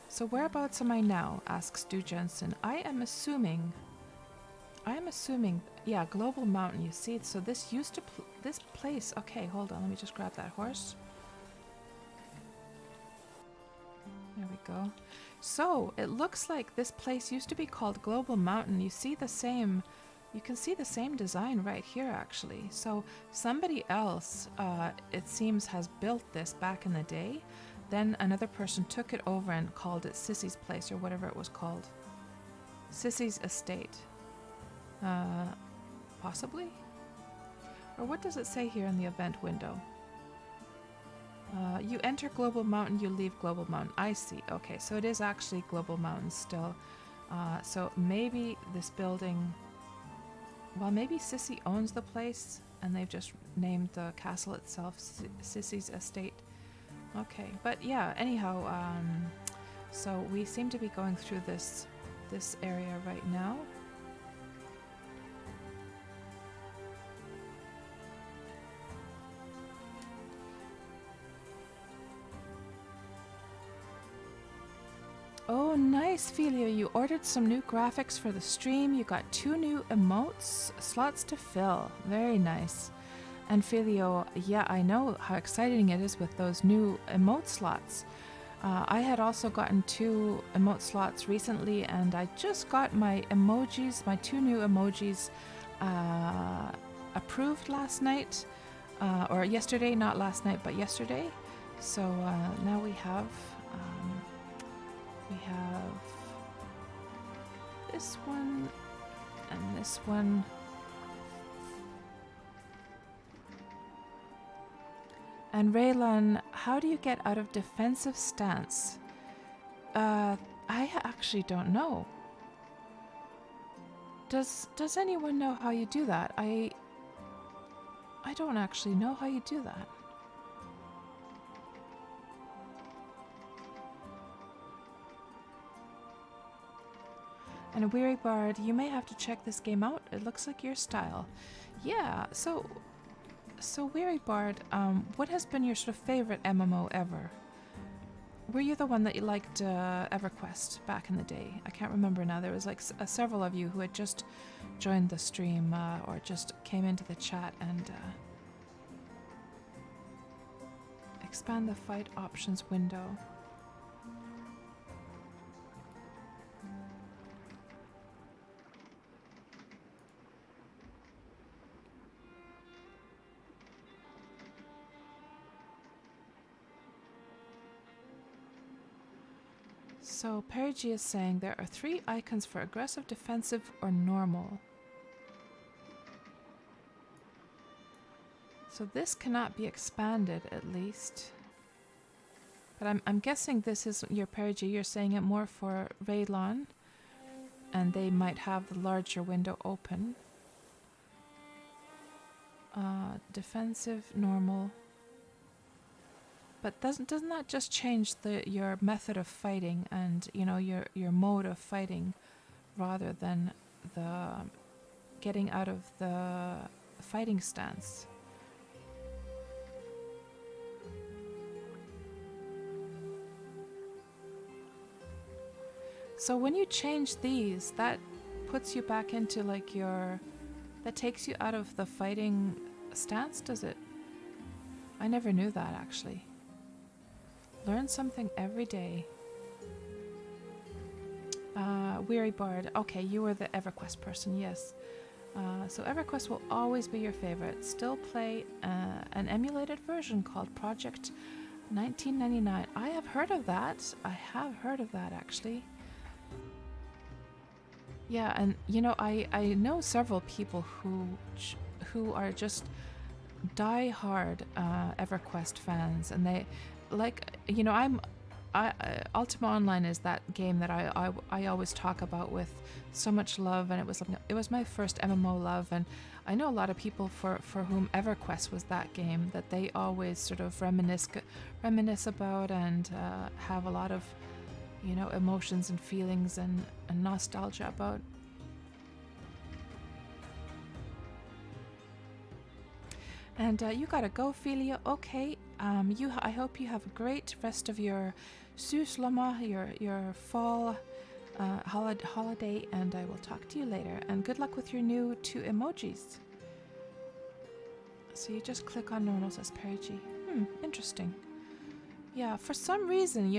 So whereabouts am I now? Asks Stu Jensen. I am assuming, yeah, Global Mountain, you see. So this used to, this place, okay, hold on, let me just grab that horse. There we go. So it looks like this place used to be called Global Mountain. You see the same, you can see the same design right here actually. So somebody else, it seems, has built this back in the day. Then another person took it over and called it Sissy's Place, or whatever it was called. Sissy's Estate. Possibly? Or what does it say here in the event window? You enter Global Mountain, you leave Global Mountain. I see. Okay, so it is actually Global Mountain still. So maybe this building... Well, maybe Sissy owns the place, and they've just named the castle itself Sissy's Estate. Okay, but yeah, anyhow, so we seem to be going through this area right now. Oh, nice, Filio. You ordered some new graphics for the stream. You got 2 new emotes slots to fill. Very nice. And Filio, yeah, I know how exciting it is with those new emote slots. I had also gotten 2 emote slots recently, and I just got my emojis, my 2 new emojis, approved last night, or yesterday, not last night, but yesterday. So now we have this one and this one. And Raylan, how do you get out of defensive stance? I actually don't know. Does anyone know how you do that? I don't actually know how you do that. And a Weary Bard, you may have to check this game out. It looks like your style. Yeah, so Weary Bard, what has been your sort of favorite MMO ever? Were you the one that you liked EverQuest back in the day? I can't remember now. There was like several of you who had just joined the stream or just came into the chat, and expand the fight options window. So Perigi is saying there are 3 icons for aggressive, defensive, or normal. So this cannot be expanded, at least. But I'm guessing this is your Perigi. You're saying it more for Raylon, and they might have the larger window open. Defensive, normal. But doesn't that just change your method of fighting and your mode of fighting, rather than the getting out of the fighting stance? So when you change these, that puts you back into like that takes you out of the fighting stance, does it? I never knew that, actually. Learn something every day. Weary Bard. Okay, you were the EverQuest person, yes. So EverQuest will always be your favorite. Still play an emulated version called Project 1999. I have heard of that. Actually. Yeah, and I know several people who are just die-hard EverQuest fans, and they Ultima Online is that game that I always talk about with so much love, and it was my first MMO love, and I know a lot of people for whom EverQuest was that game that they always sort of reminisce about and have a lot of emotions and feelings and nostalgia about. And you gotta go, Philia. Okay. I hope you have a great rest of your Suslama, your fall holiday, and I will talk to you later. And good luck with your new 2 emojis. So you just click on normal, says Perigi. Interesting. Yeah, for some reason,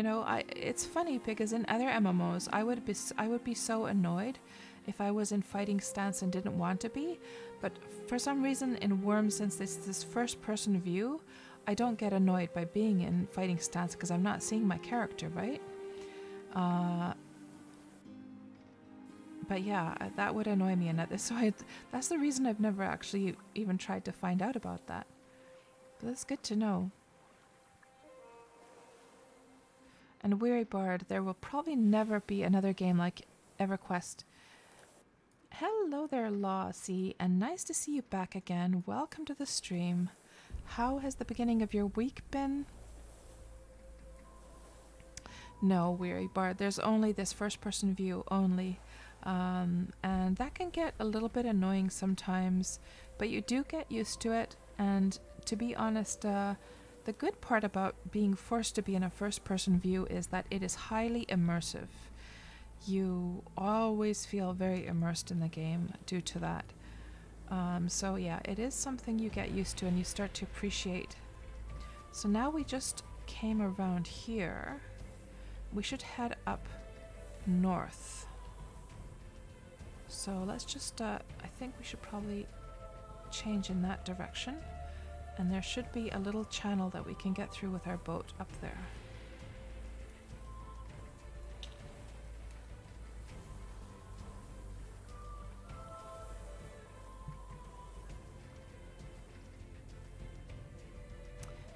it's funny because in other MMOs, I would be so annoyed if I was in fighting stance and didn't want to be, but for some reason in Wurm, since this first-person view, I don't get annoyed by being in fighting stance because I'm not seeing my character, right? But yeah, that would annoy me in that. So that's the reason I've never actually even tried to find out about that. But that's good to know. And Weary Bard, there will probably never be another game like EverQuest. Hello there, Lawsy, and nice to see you back again. Welcome to the stream. How has the beginning of your week been? No, Weary Bard, there's only this first-person view only. And that can get a little bit annoying sometimes, but you do get used to it, and to be honest, the good part about being forced to be in a first-person view is that it is highly immersive. You always feel very immersed in the game due to that. So yeah, it is something you get used to and you start to appreciate. So now we just came around here. We should head up north. So let's just, I think we should probably change in that direction. And there should be a little channel that we can get through with our boat up there.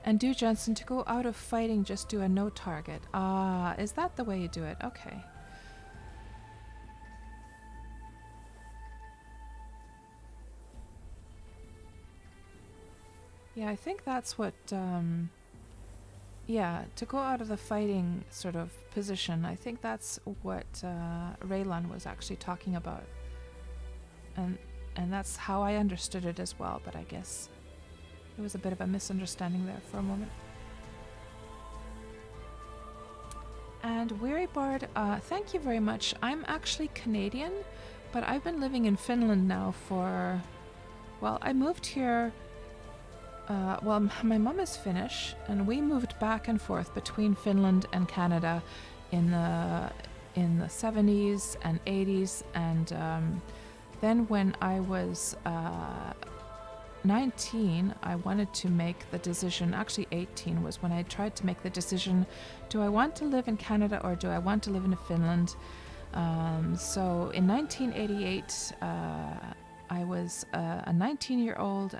And do, Jensen, to go out of fighting, just do a no target. Ah, is that the way you do it? Okay. Yeah, I think that's what, yeah, to go out of the fighting sort of position, I think that's what Raylon was actually talking about. And that's how I understood it as well, but I guess it was a bit of a misunderstanding there for a moment. And Weary Bard, thank you very much. I'm actually Canadian, but I've been living in Finland now for, well, I moved here. Well, my mum is Finnish, and we moved back and forth between Finland and Canada in the 70s and 80s, and then when I was 19, I wanted to make the decision, actually 18 was when I tried to make the decision, do I want to live in Canada or do I want to live in Finland? So in 1988, I was a 19-year-old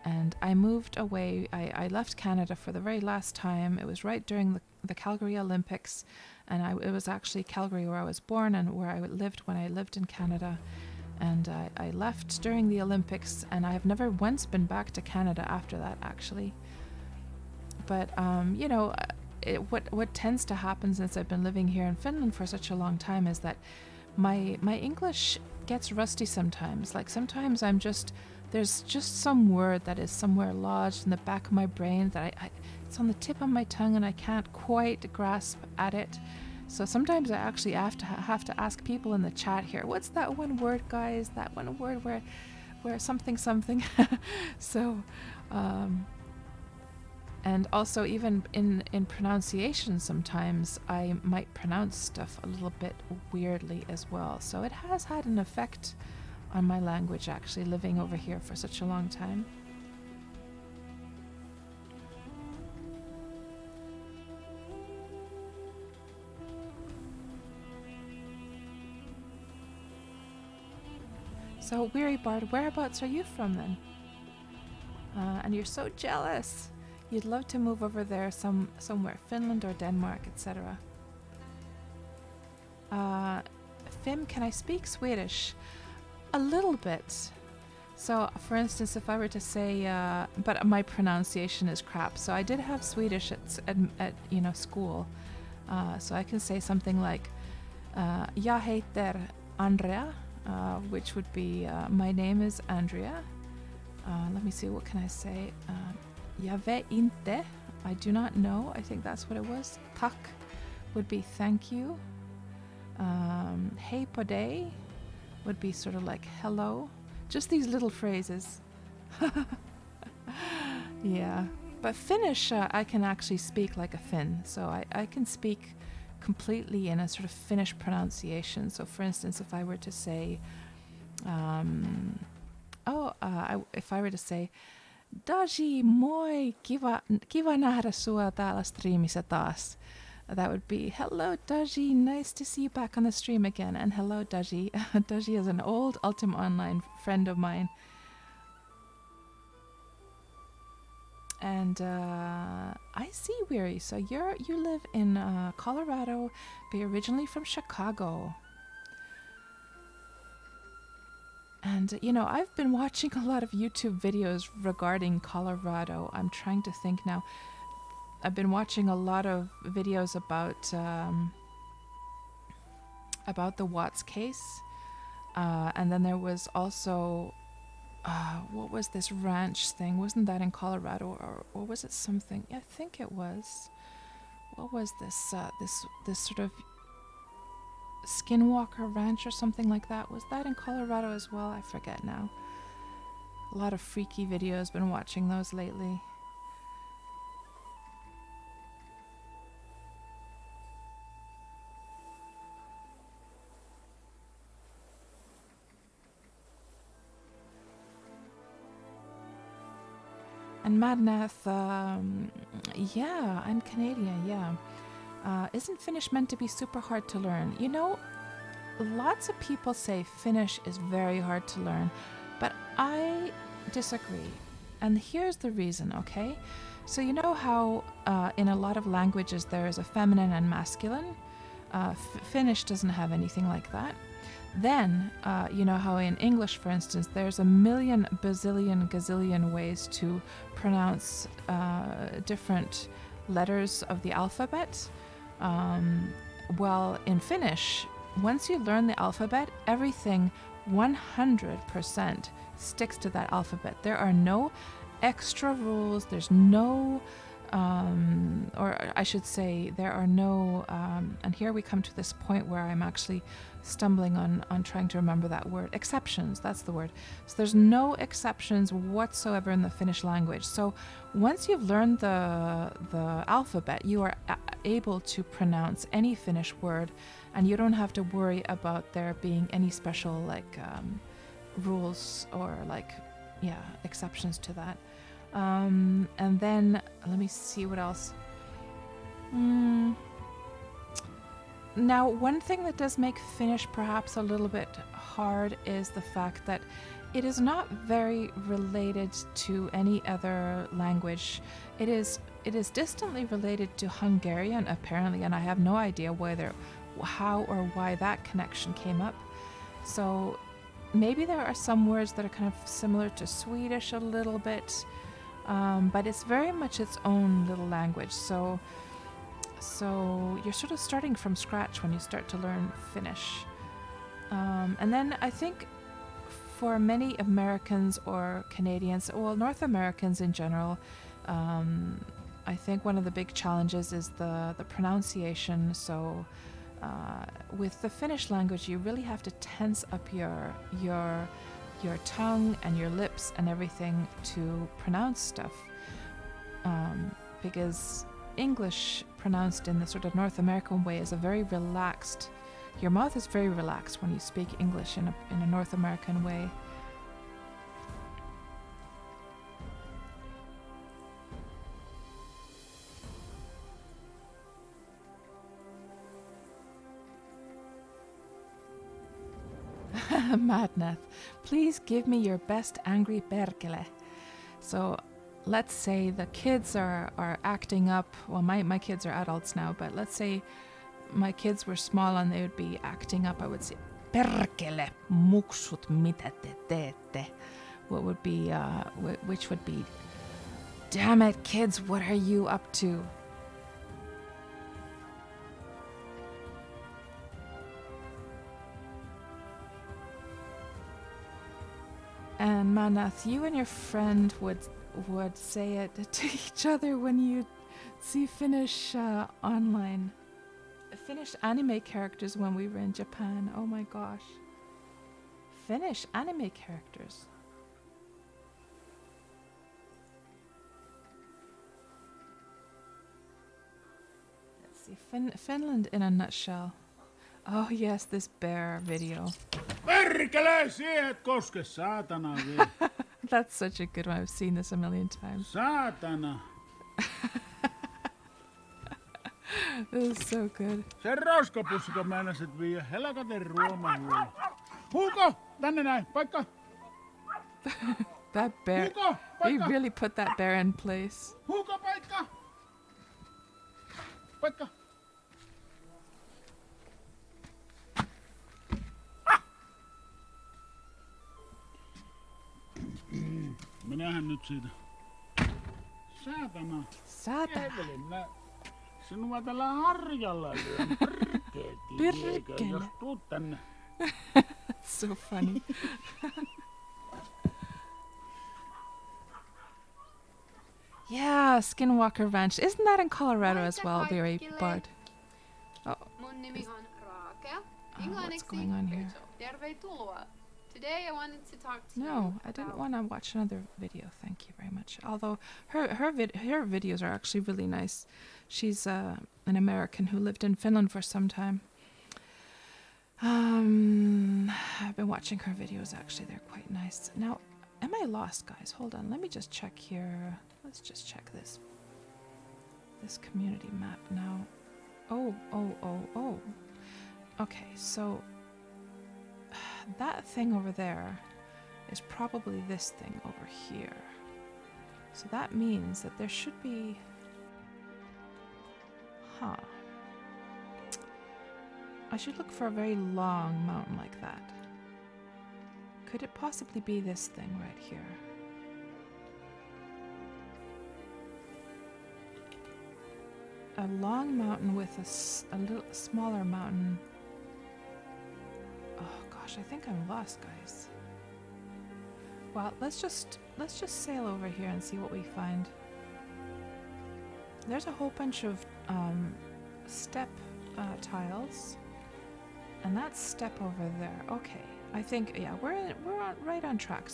and I moved away. I left Canada for the very last time. It was right during the Calgary Olympics, and it was actually Calgary where I was born and where I lived when I lived in Canada. And I left during the Olympics, and I have never once been back to Canada after that, actually. But, what tends to happen since I've been living here in Finland for such a long time is that my English gets rusty sometimes. Like sometimes there's just some word that is somewhere lodged in the back of my brain that it's on the tip of my tongue and I can't quite grasp at it. So sometimes I actually have to ask people in the chat here, what's that one word, guys? That one word where something. So, and also even in pronunciation, sometimes I might pronounce stuff a little bit weirdly as well. So it has had an effect on my language, actually, living over here for such a long time. So, Weary Bard, whereabouts are you from then? And you're so jealous. You'd love to move over there somewhere, Finland or Denmark, etc. Fim, can I speak Swedish? A little bit. So, for instance, if I were to say, but my pronunciation is crap. So I did have Swedish at school. So I can say something like, Jag heter Andrea. Which would be, my name is Andrea. Let me see, what can I say? Jag vet inte. I do not know. I think that's what it was. Tack would be thank you. Hej på dig would be sort of like hello. Just these little phrases. Yeah. But Finnish, I can actually speak like a Finn. So I can speak completely in a sort of Finnish pronunciation. So for instance, if I were to say, if I were to say, Daji, moi, kiva nähdä sua täällä streamissa taas. That would be, hello Daji, nice to see you back on the stream again. And hello Daji. Daji is an old Ultima Online friend of mine. And I see, Weary. So you live in Colorado, but you're originally from Chicago. And I've been watching a lot of YouTube videos regarding Colorado. I'm trying to think now. I've been watching a lot of videos about the Watts case, and then there was also. What was this ranch thing? Wasn't that in Colorado, or was it something? I think it was. What was this? This sort of Skinwalker Ranch or something like that. Was that in Colorado as well? I forget now. A lot of freaky videos. Been watching those lately. And Madnath, yeah, I'm Canadian, yeah. Isn't Finnish meant to be super hard to learn? Lots of people say Finnish is very hard to learn, but I disagree. And here's the reason, okay? So you know how in a lot of languages there is a feminine and masculine? Finnish doesn't have anything like that. Then, you know how in English, for instance, there's a million, bazillion, gazillion ways to pronounce different letters of the alphabet. Well, in Finnish, once you learn the alphabet, everything 100% sticks to that alphabet. There are no extra rules. There's no, or I should say, there are no, and here we come to this point where I'm actually stumbling on trying to remember that word. Exceptions, that's the word. So there's no exceptions whatsoever in the Finnish language. So once you've learned the alphabet, you are able to pronounce any Finnish word, and you don't have to worry about there being any special rules or yeah, exceptions to that. And then let me see what else. Now, one thing that does make Finnish perhaps a little bit hard is the fact that it is not very related to any other language. It is distantly related to Hungarian apparently, and I have no idea how or why that connection came up. So maybe there are some words that are kind of similar to Swedish a little bit, but it's very much its own little language. So you're sort of starting from scratch when you start to learn Finnish. And then I think for many Americans or Canadians, well, North Americans in general, I think one of the big challenges is the pronunciation. So with the Finnish language, you really have to tense up your tongue and your lips and everything to pronounce stuff, because English pronounced in the sort of North American way is a very relaxed. Your mouth is very relaxed when you speak English in a North American way. Madnath, please give me your best angry perkele. So let's say the kids are acting up. Well, my kids are adults now, but let's say my kids were small and they would be acting up. I would say, perkele, muksut, mitä te teette? What would be, which would be, damn it, kids, what are you up to? And Manath, you and your friend would say it to each other when you see Finnish online. Finnish anime characters when we were in Japan. Oh my gosh. Finnish anime characters. Let's see. Finland in a nutshell. Oh yes, this bear video. Perkele, siihen et koske, saatana vielä. That's such a good one. I've seen this a million times. Saatana. This is so good. Se roskapussiko meinasit viiä helkaten ruoman. Huuko, tänne näin, paikka. That bear. Huuko, He paikka. really put that bear in place. Huuko, paikka. Paikka. Minähän nyt siitä. Saatana. Saatana. Sinua tällä harjalla lyön. Perkele. Jos tuut tänne. That's so funny. Yeah, Skinwalker Ranch. Isn't that in Colorado as well, Very Bard? Oh. Mun nimi on Raakel. What's going on here? Tervetuloa. Today I wanted to talk to you. No, I didn't want to watch another video. Thank you very much. Although her videos are actually really nice. She's an American who lived in Finland for some time. I've been watching her videos. Actually, they're quite nice. Now, am I lost, guys? Hold on. Let me just check here. Let's just check this community map now. Oh. Okay, so that thing over there is probably this thing over here. So that means that there should be... Huh. I should look for a very long mountain like that. Could it possibly be this thing right here? A long mountain with a little smaller mountain. Oh gosh, I think I'm lost, guys. Well, let's just sail over here and see what we find. There's a whole bunch of step tiles, and that's step over there. Okay, I think we're right on track.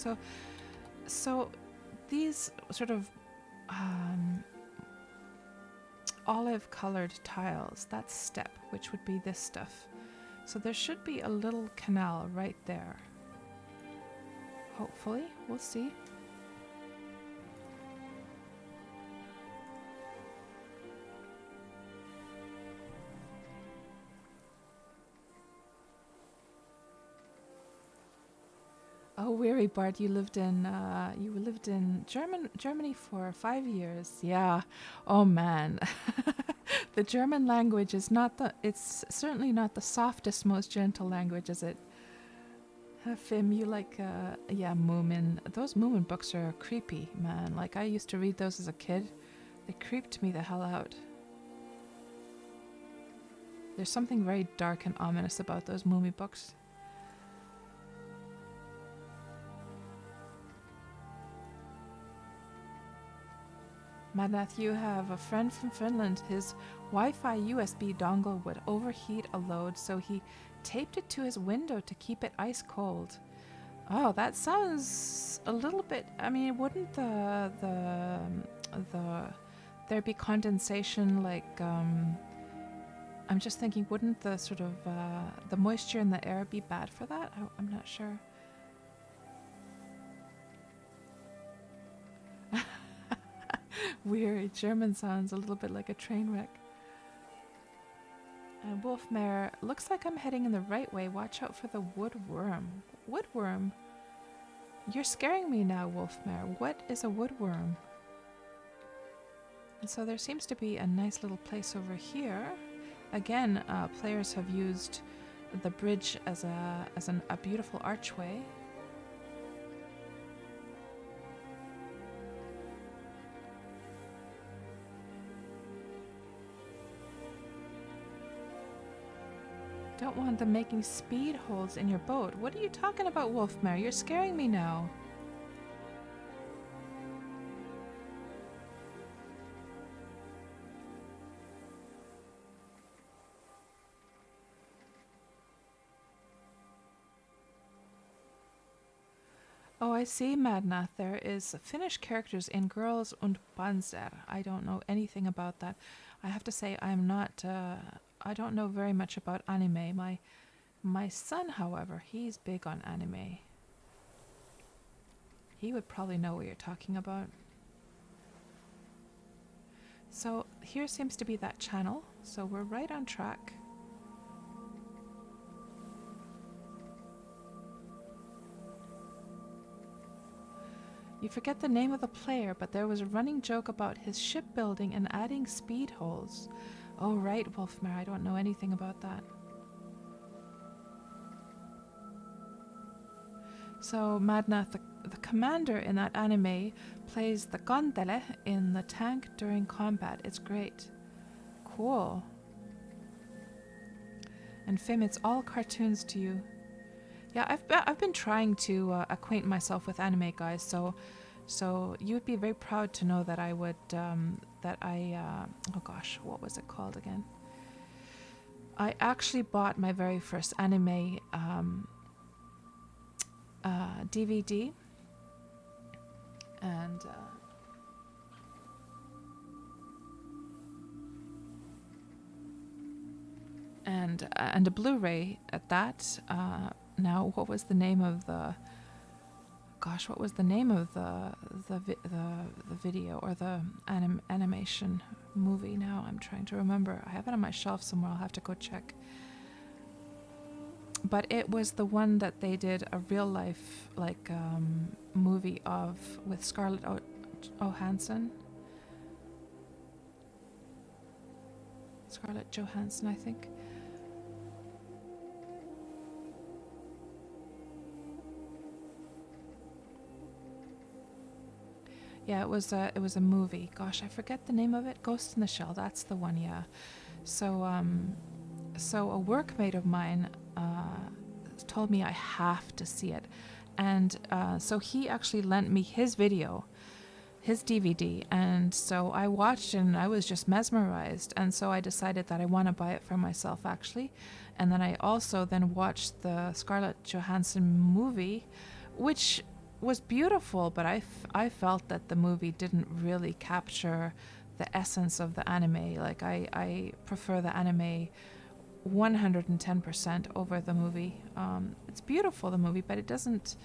So these sort of olive-colored tiles, that's step, which would be this stuff. So there should be a little canal right there. Hopefully, we'll see. Weary Bart, you lived in Germany for 5 years. Yeah. Oh man. The German language is it's certainly not the softest, most gentle language, is it? Fim, you like yeah, Moomin. Those Moomin books are creepy, man. Like I used to read those as a kid. They creeped me the hell out. There's something very dark and ominous about those Moomin books. Madnath, you have a friend from Finland. His Wi-Fi USB dongle would overheat a load, so he taped it to his window to keep it ice cold. Oh, that sounds a little bit. I mean, wouldn't the there be condensation? Like, I'm just thinking, wouldn't the sort of the moisture in the air be bad for that? I'm not sure. Weird. German sounds a little bit like a train wreck. And Wolfmare, looks like I'm heading in the right way. Watch out for the woodworm. Woodworm? You're scaring me now, Wolfmare. What is a woodworm? And so there seems to be a nice little place over here. Again, players have used the bridge as a beautiful archway. Don't want them making speed holes in your boat. What are you talking about, Wolfmare? You're scaring me now. Oh, I see, Madnath. There is Finnish characters in Girls und Panzer. I don't know anything about that. I have to say I'm not... I don't know very much about anime. My son, however, he's big on anime. He would probably know what you're talking about. So here seems to be that channel. So we're right on track. You forget the name of the player, but there was a running joke about his shipbuilding and adding speed holes. Oh, right, Wolfmare. I don't know anything about that. So, Madnath, the commander in that anime plays the Gondele in the tank during combat. It's great. Cool. And Fim, it's all cartoons to you. Yeah, I've been trying to acquaint myself with anime, guys. So you would be very proud to know that I would oh gosh, what was it called again? I actually bought my very first anime DVD, and a Blu-ray at that. Now, what was the name of the? Gosh, what was the name of the video or the animation movie? Now I'm trying to remember. I have it on my shelf somewhere. I'll have to go check. But it was the one that they did a real life movie of with Scarlett Johansson. Scarlett Johansson, I think. Yeah, it was a movie. Gosh, I forget the name of it. Ghost in the Shell. That's the one. Yeah. So a workmate of mine told me I have to see it, and so he actually lent me his video, his DVD, and so I watched it and I was just mesmerized, and so I decided that I want to buy it for myself actually, and then I also watched the Scarlett Johansson movie, which was beautiful, but I felt that the movie didn't really capture the essence of the anime. Like I prefer the anime 110% over the movie. It's beautiful, the movie, but it doesn't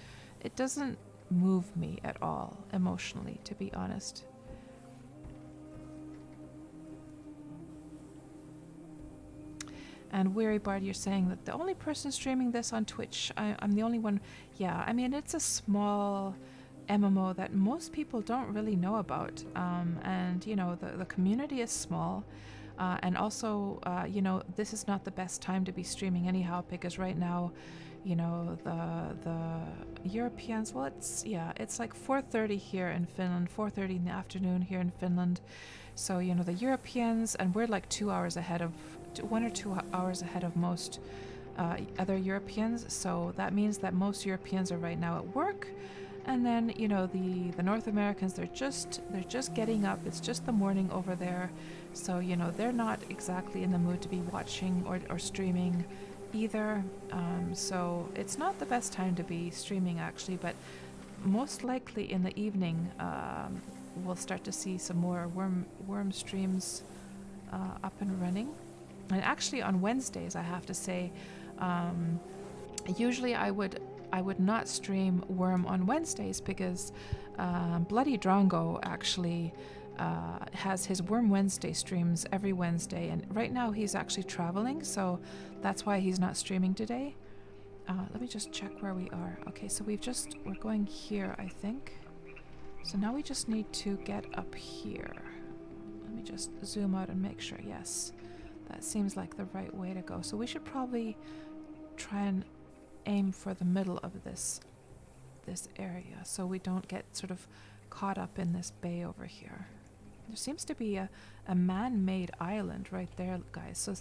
move me at all emotionally, to be honest. And Weary Bard, you're saying that the only person streaming this on Twitch, I'm the only one. Yeah, I mean, it's a small MMO that most people don't really know about. And, you know, the community is small. And also, you know, this is not the best time to be streaming anyhow, because right now, you know, the Europeans, well, it's like 4:30 here in Finland, 4:30 in the afternoon here in Finland. So, you know, the Europeans, and we're like 2 hours ahead of, 1 or 2 hours ahead of most other Europeans. So that means that most Europeans are right now at work. And then, you know, the North Americans, they're just getting up. It's just the morning over there. So, you know, they're not exactly in the mood to be watching or streaming either. So it's not the best time to be streaming, actually, but most likely in the evening, we'll start to see some more worm streams up and running. And actually on Wednesdays, I have to say, usually I would not stream Wurm on Wednesdays because Bloody Drongo actually has his Wurm Wednesday streams every Wednesday, and right now he's actually traveling, so that's why he's not streaming today. Let me just check where we are. Okay, so we're going here, I think. So now we just need to get up here. Let me just zoom out and make sure. Yes, that seems like the right way to go. So we should probably try and aim for the middle of this area so we don't get sort of caught up in this bay over here. There seems to be a man-made island right there, guys. So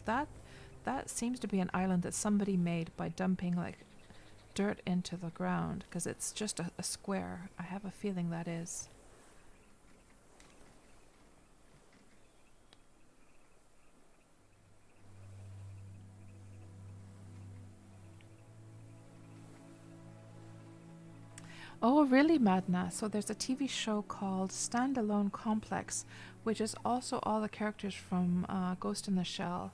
that seems to be an island that somebody made by dumping like dirt into the ground, because it's just a square. I have a feeling that is. Oh, really, Madna? So there's a TV show called Standalone Complex, which is also all the characters from Ghost in the Shell.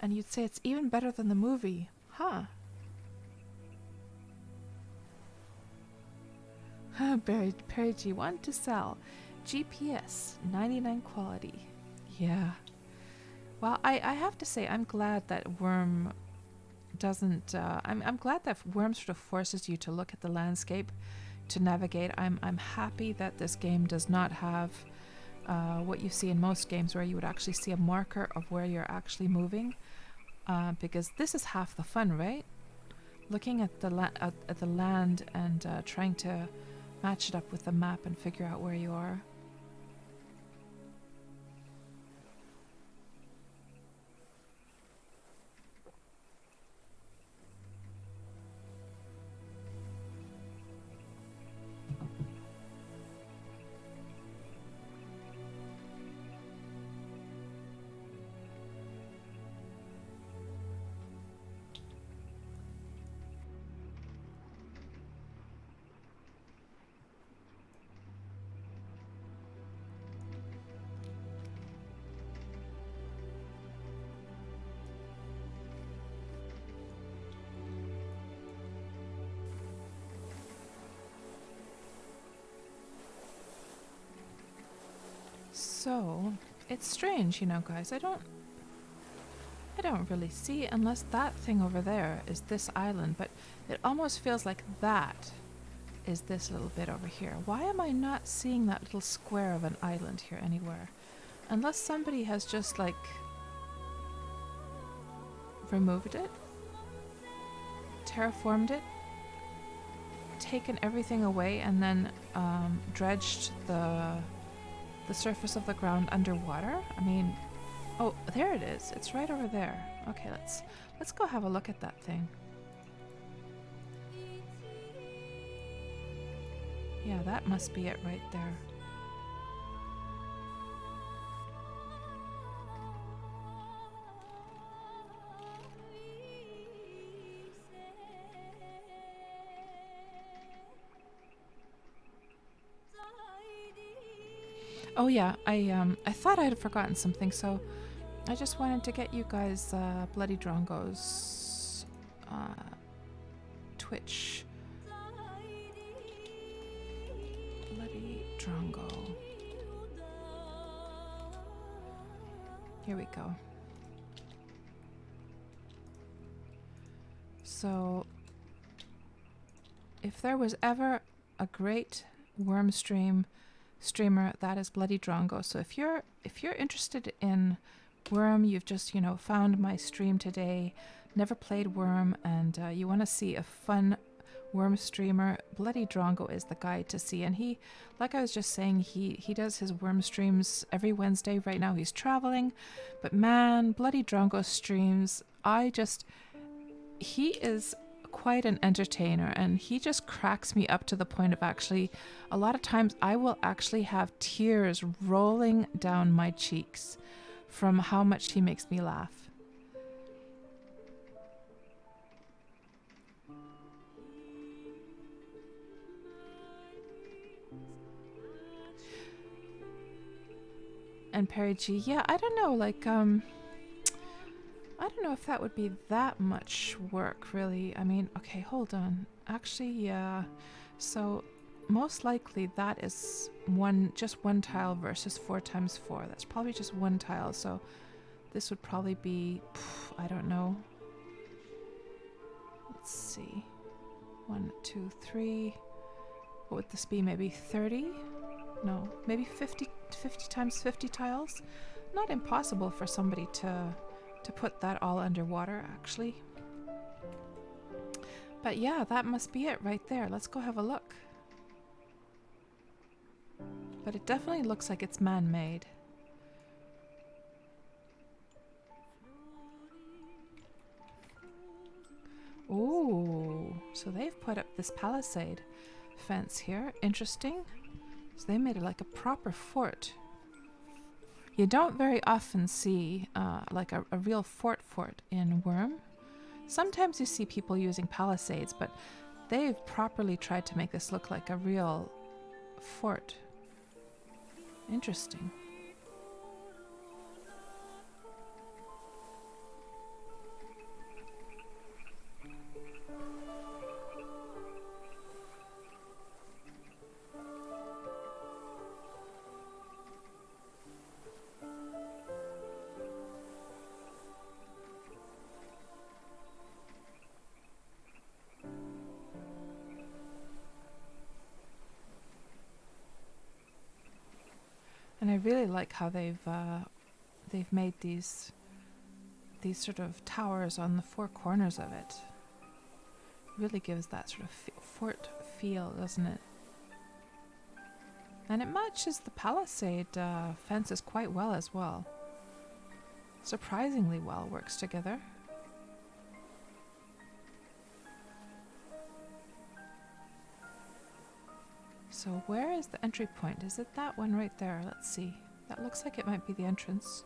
And you'd say it's even better than the movie. Huh. Perry G, want to sell. GPS, 99 quality. Yeah. Well, I have to say, I'm glad that Wurm doesn't... I'm glad that Wurm sort of forces you to look at the landscape to navigate. I'm happy that this game does not have what you see in most games where you would actually see a marker of where you're actually moving, because this is half the fun, right? Looking at the land and trying to match it up with the map and figure out where you are. So, it's strange, you know, guys. I don't really see, unless that thing over there is this island, but it almost feels like that is this little bit over here. Why am I not seeing that little square of an island here anywhere? Unless somebody has just, like, removed it, terraformed it, taken everything away, and then dredged the surface of the ground underwater. I mean, oh, there it is. It's right over there. Okay, let's go have a look at that thing. Yeah, that must be it right there. Oh yeah, I thought I had forgotten something, so I just wanted to get you guys Bloody Drongo's Twitch. Bloody Drongo. Here we go. So, if there was ever a great worm streamer, that is Bloody Drongo. So if you're interested in Wurm, you've just found my stream today, never played Wurm, and you want to see a fun Wurm streamer, Bloody Drongo is the guy to see. And he, like I was just saying, he does his Wurm streams every Wednesday. Right now he's traveling, but man, Bloody Drongo streams, he is quite an entertainer, and he just cracks me up to the point of actually, a lot of times I will actually have tears rolling down my cheeks from how much he makes me laugh. And Perry G, yeah, I don't know, like, I don't know if that would be that much work, really. I mean, okay, hold on. Actually, yeah. So, most likely that is just one tile versus 4 times 4. That's probably just one tile, so this would probably be, I don't know. Let's see. 1, 2, 3. What would this be? Maybe 30? No, maybe 50 times 50 tiles? Not impossible for somebody to put that all underwater, actually. But yeah, that must be it right there. Let's go have a look. But it definitely looks like it's man-made. Ooh, so they've put up this palisade fence here. Interesting. So they made it like a proper fort. You don't very often see like a real fort in Wurm. Sometimes you see people using palisades, but they've properly tried to make this look like a real fort. Interesting. And I really like how they've made these sort of towers on the 4 corners of it. Really gives that sort of fort feel, doesn't it? And it matches the palisade fences quite well as well. Surprisingly well, works together. So where is the entry point? Is it that one right there? Let's see. That looks like it might be the entrance.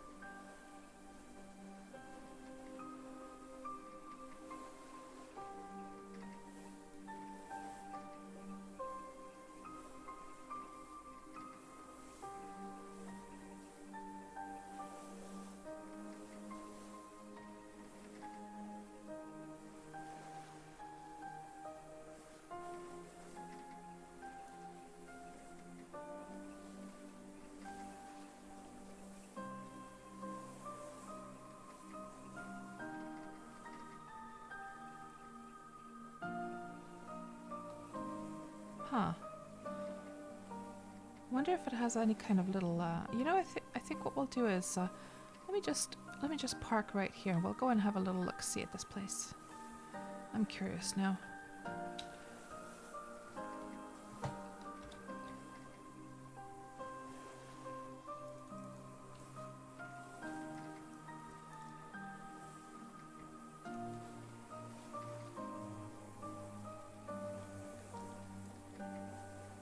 Huh. Wonder if it has any kind of little, you know, I think what we'll do is, let me just park right here. We'll go and have a little look-see at this place. I'm curious now.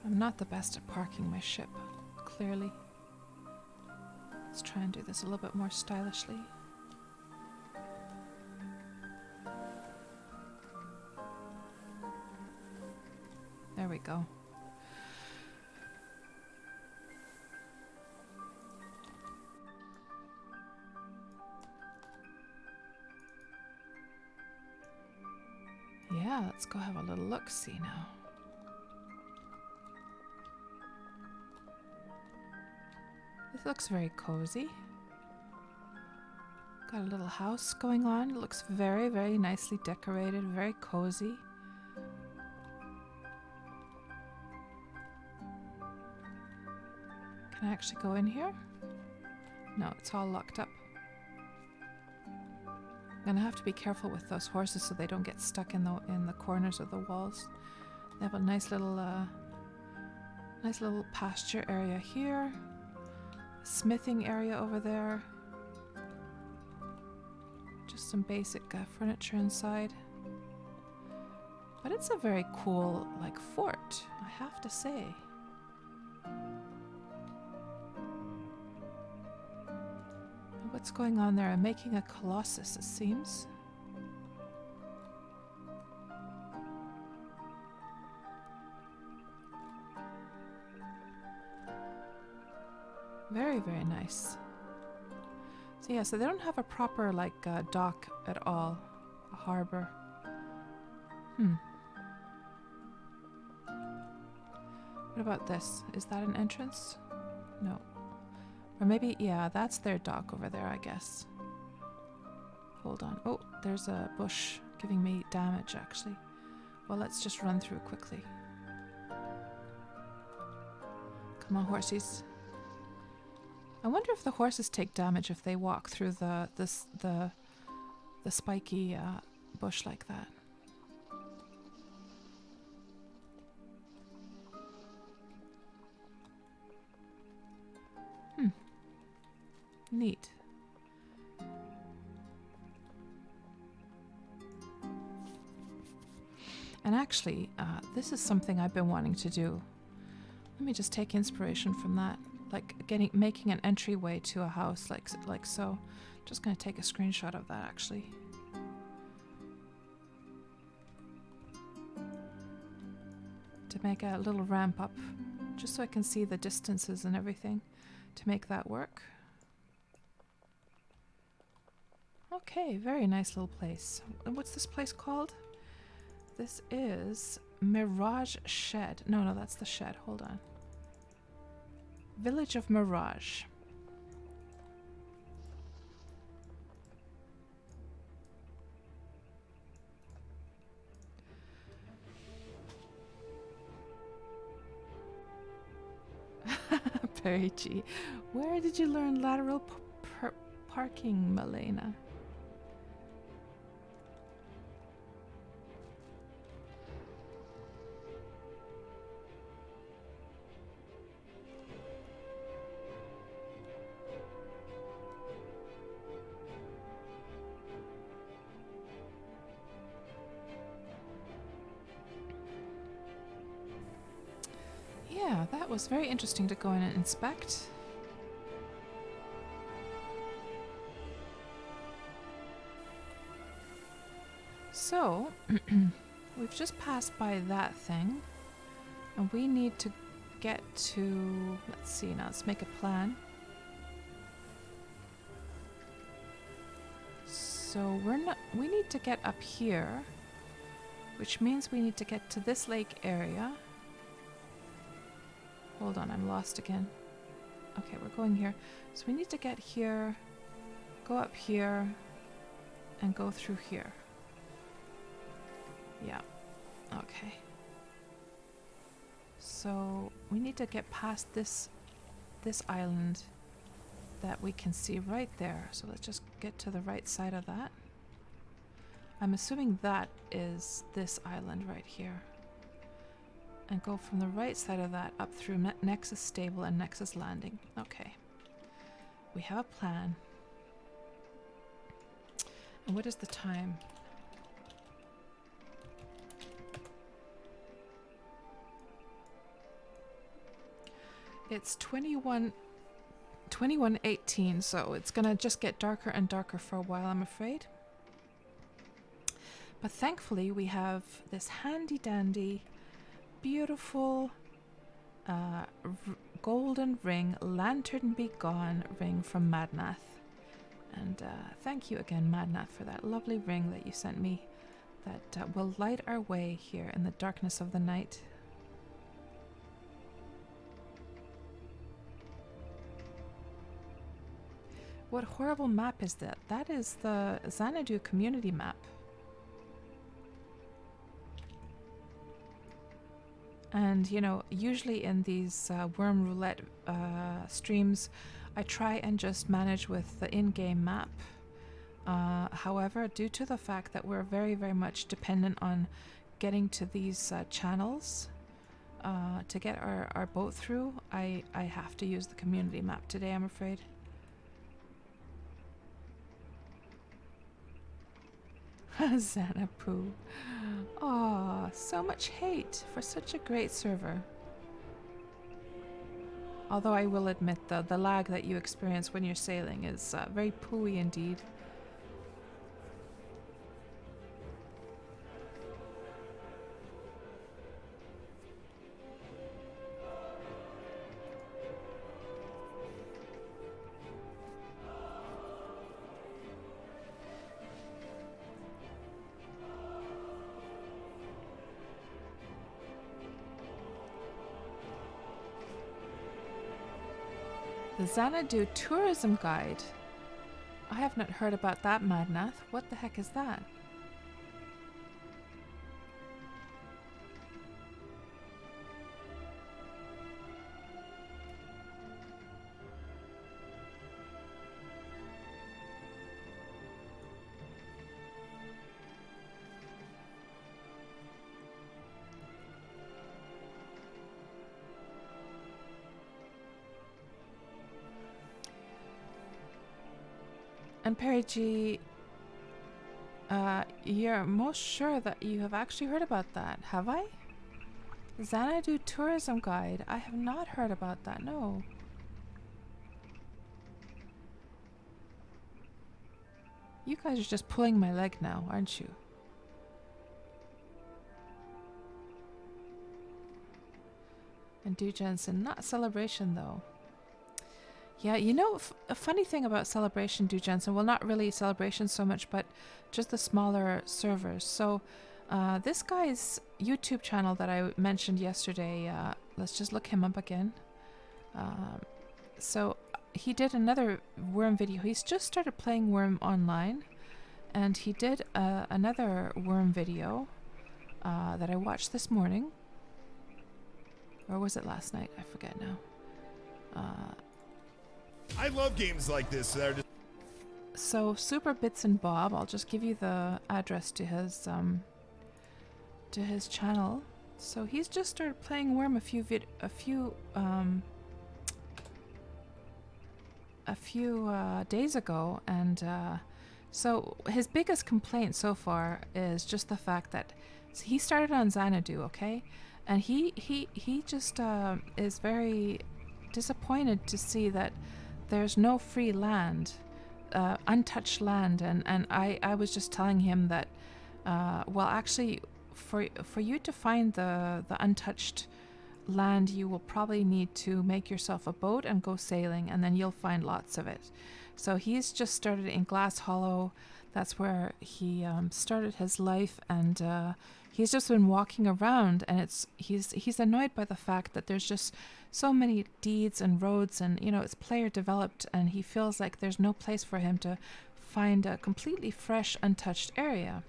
I'm not the best at parking my ship, clearly. Let's try and do this a little bit more stylishly. There we go. Yeah, let's go have a little look-see now. This looks very cozy. Got a little house going on. It looks very, very nicely decorated, very cozy. Can I actually go in here? No, it's all locked up. I'm gonna have to be careful with those horses so they don't get stuck in the corners of the walls. They have a nice little pasture area here. A smithing area over there. Just some basic furniture inside. But it's a very cool, like, fort, I have to say. What's going on there? I'm making a colossus, it seems. Very, very nice. So yeah, so they don't have a proper, like, dock at all. A harbor. What about this? Is that an entrance? No. Or maybe, yeah, that's their dock over there, I guess. Hold on. Oh, there's a bush giving me damage, actually. Well, let's just run through quickly. Come on, horsies. I wonder if the horses take damage if they walk through the spiky bush like that. Neat. And actually, this is something I've been wanting to do. Let me just take inspiration from that. Like making an entryway to a house like so. Just gonna take a screenshot of that actually. To make a little ramp up, just so I can see the distances and everything to make that work. Okay, very nice little place. What's this place called? This is Mirage Shed. No, that's the shed. Hold on. Village of Mirage. Perry G. Where did you learn lateral parking, Malena? Yeah, that was very interesting to go in and inspect. So, we've just passed by that thing, and we need to get to, let's see now, let's make a plan. So we need to get up here, which means we need to get to this lake area. Hold on, I'm lost again. Okay, we're going here. So we need to get here, go up here, and go through here. Yeah, okay. So we need to get past this island that we can see right there. So let's just get to the right side of that. I'm assuming that is this island right here. And go from the right side of that up through Nexus Stable and Nexus Landing. Okay. We have a plan. And what is the time? It's 21:18, so it's gonna just get darker and darker for a while, I'm afraid. But thankfully we have this handy dandy beautiful golden ring, lantern be gone ring from Madnath. And thank you again, Madnath, for that lovely ring that you sent me that will light our way here in the darkness of the night. What horrible map is that? That is the Xanadu community map. And, you know, usually in these Wurm Roulette streams, I try and just manage with the in-game map. However, due to the fact that we're very, very much dependent on getting to these channels to get our boat through, I have to use the community map today, I'm afraid. Xanadu. Aw, so much hate for such a great server. Although I will admit, though, the lag that you experience when you're sailing is very pooey indeed. The Xanadu Tourism Guide. I have not heard about that, Madnath. What the heck is that? And Perry G, you're most sure that you have actually heard about that, have I? Xanadu Tourism Guide. I have not heard about that, no. You guys are just pulling my leg now, aren't you? And Do Jensen, not Celebration though. Yeah, you know, a funny thing about Celebration, Do Jensen, well, not really Celebration so much, but just the smaller servers. So this guy's YouTube channel that I mentioned yesterday, let's just look him up again. So he did another Wurm video. He's just started playing Wurm Online, and he did another Wurm video that I watched this morning. Or was it last night? I forget now. I love games like this that are just So Super Bits and Bob, I'll just give you the address to his channel. So he's just started playing Wurm a few days ago, and so his biggest complaint so far is just the fact that he started on Xanadu, okay, and he just is very disappointed to see that there's no free land, untouched land, and I was just telling him that, well, actually, for you to find the untouched land, you will probably need to make yourself a boat and go sailing, and then you'll find lots of it. So he's just started in Glass Hollow. That's where he started his life, and he's just been walking around, and he's annoyed by the fact that there's just so many deeds and roads, and you know, it's player developed, and he feels like there's no place for him to find a completely fresh, untouched area.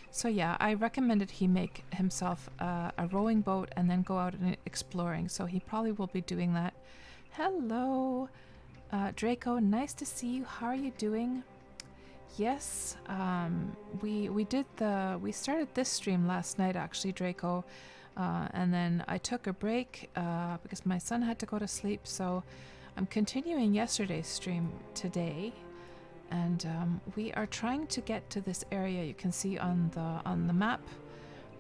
So yeah, I recommended he make himself a rowing boat and then go out and exploring. So he probably will be doing that. Hello, Draco. Nice to see you. How are you doing? Yes, we started this stream last night actually, Draco, and then I took a break because my son had to go to sleep. So I'm continuing yesterday's stream today. And we are trying to get to this area you can see on the map,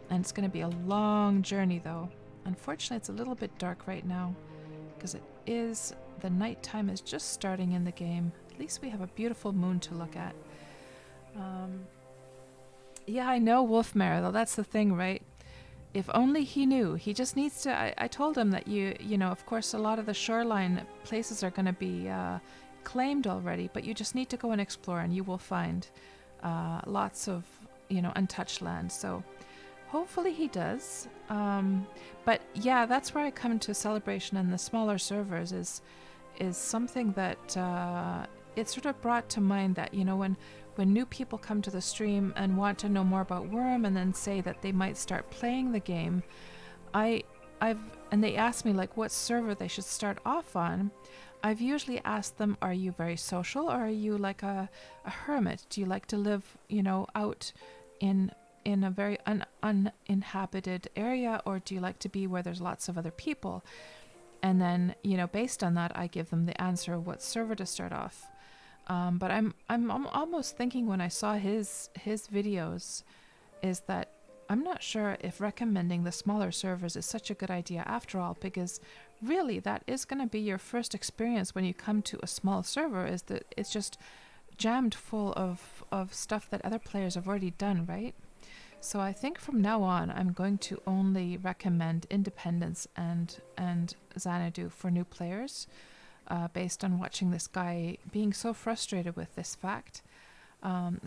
and it's going to be a long journey though. Unfortunately, it's a little bit dark right now because the nighttime is just starting in the game. At least we have a beautiful moon to look at. Yeah, I know, Wolfmare, though. That's the thing, right? If only he knew. He just needs to. I told him that you know, of course, a lot of the shoreline places are going to be claimed already, but you just need to go and explore, and you will find lots of, you know, untouched land. So hopefully he does. But yeah, that's where I come to Celebration, and the smaller servers is something that it sort of brought to mind that, you know, when new people come to the stream and want to know more about Wurm and then say that they might start playing the game, and they ask me like what server they should start off on. I've usually asked them, are you very social, or are you like a hermit? Do you like to live, you know, out in a very uninhabited area, or do you like to be where there's lots of other people? And then, you know, based on that, I give them the answer of what server to start off. But I'm almost thinking when I saw his videos is that I'm not sure if recommending the smaller servers is such a good idea after all, because really that is going to be your first experience when you come to a small server, is that it's just jammed full of stuff that other players have already done, right? So I think from now on I'm going to only recommend Independence and Xanadu for new players, based on watching this guy being so frustrated with this fact.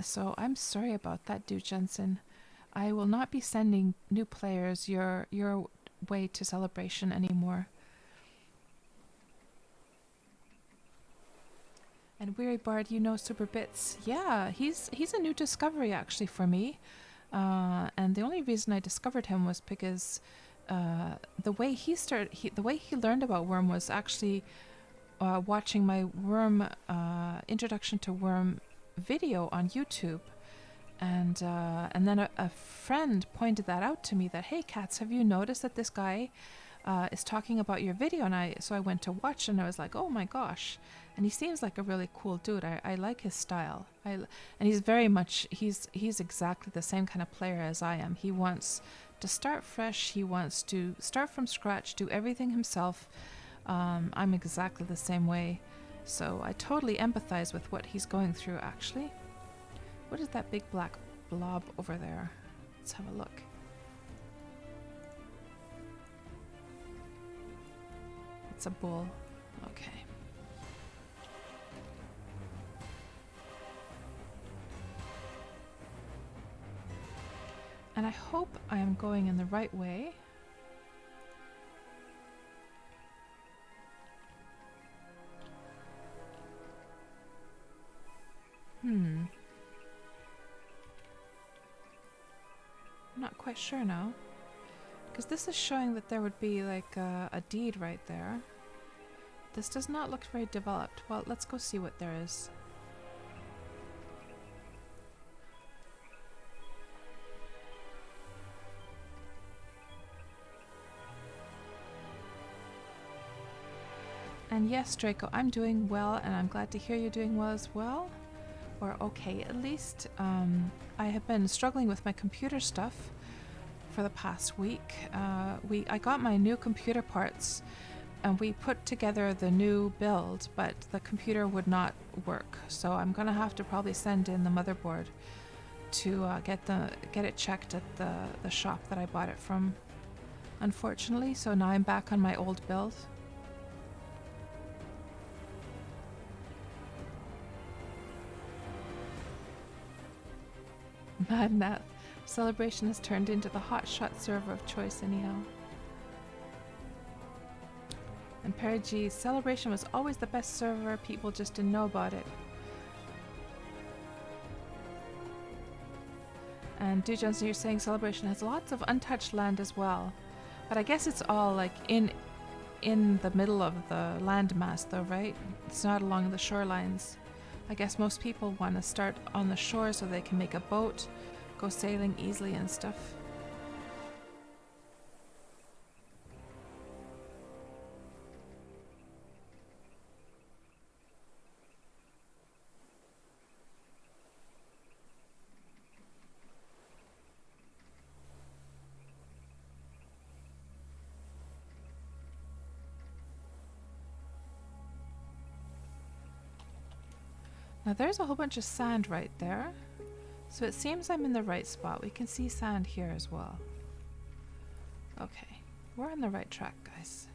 So I'm sorry about that, dude Jensen. I will not be sending new players your way to Celebration anymore. And Weary Bard, you know Super Bits. Yeah, he's a new discovery actually for me. And the only reason I discovered him was because the way he learned about Wurm was actually watching my Wurm introduction to Wurm video on YouTube. And then a friend pointed that out to me, that, hey, Kats, have you noticed that this guy is talking about your video? And so I went to watch, and I was like, oh my gosh. And he seems like a really cool dude. I like his style. And he's very much, he's exactly the same kind of player as I am. He wants to start fresh. He wants to start from scratch, do everything himself. I'm exactly the same way. So I totally empathize with what he's going through, actually. What is that big black blob over there? Let's have a look. It's a bull. Okay. And I hope I am going in the right way. I'm not quite sure now, because this is showing that there would be like a deed right there. This does not look very developed. Well, let's go see what there is. And yes, Draco, I'm doing well, and I'm glad to hear you're doing well as well. Or okay, at least. I have been struggling with my computer stuff for the past week. I got my new computer parts, and we put together the new build, but the computer would not work. So I'm gonna have to probably send in the motherboard to get it checked at the shop that I bought it from, unfortunately. So now I'm back on my old build. Mad math. Celebration has turned into the hotshot server of choice anyhow. And Perigi, Celebration was always the best server, people just didn't know about it. And Du Johnson, you're saying Celebration has lots of untouched land as well. But I guess it's all like in the middle of the landmass though, right? It's not along the shorelines. I guess most people want to start on the shore so they can make a boat, go sailing easily and stuff. Now there's a whole bunch of sand right there. So it seems I'm in the right spot. We can see sand here as well. Okay, we're on the right track, guys.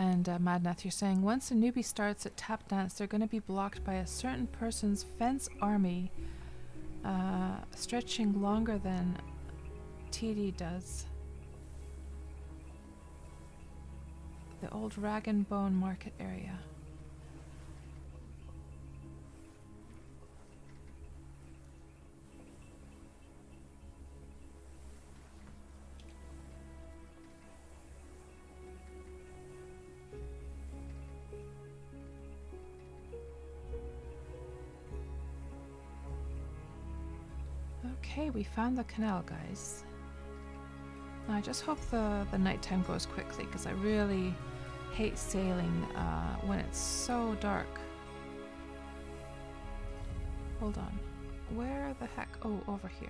And Madnath, you're saying once a newbie starts at tap dance, they're going to be blocked by a certain person's fence army, stretching longer than TD does. The old Rag and Bone Market area. Okay, we found the canal, guys. Now, I just hope the nighttime goes quickly, because I really hate sailing when it's so dark. Hold on. Where the heck? Oh, over here.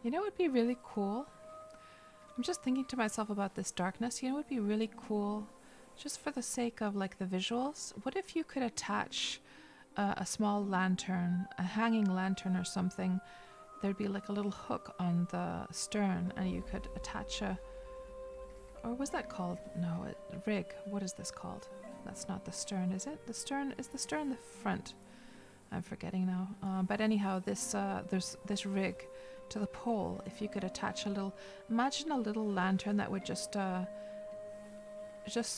You know what would be really cool? I'm just thinking to myself about this darkness. You know what would be really cool? Just for the sake of like the visuals. What if you could attach a small lantern, a hanging lantern or something? There'd be like a little hook on the stern and you could attach a... Or was that called? No, rig. What is this called? That's not the stern, is it? The stern... Is the stern the front? I'm forgetting now. But anyhow, there's this rig to the pole. If you could attach a little, imagine a little lantern that would just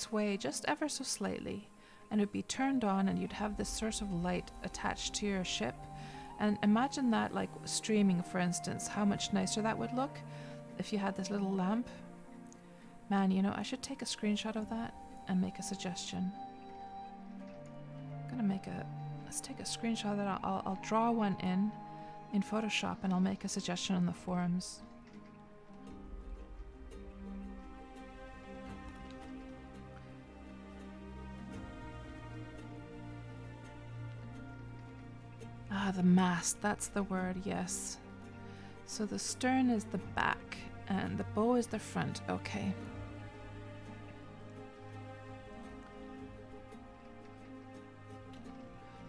sway just ever so slightly, and it would be turned on, and you'd have this source of light attached to your ship. And imagine that like streaming, for instance, how much nicer that would look if you had this little lamp. Man, you know, I should take a screenshot of that and make a suggestion. I'm gonna let's take a screenshot of that. I'll draw one in Photoshop, and I'll make a suggestion on the forums. Ah, the mast, that's the word, yes. So the stern is the back, and the bow is the front, okay.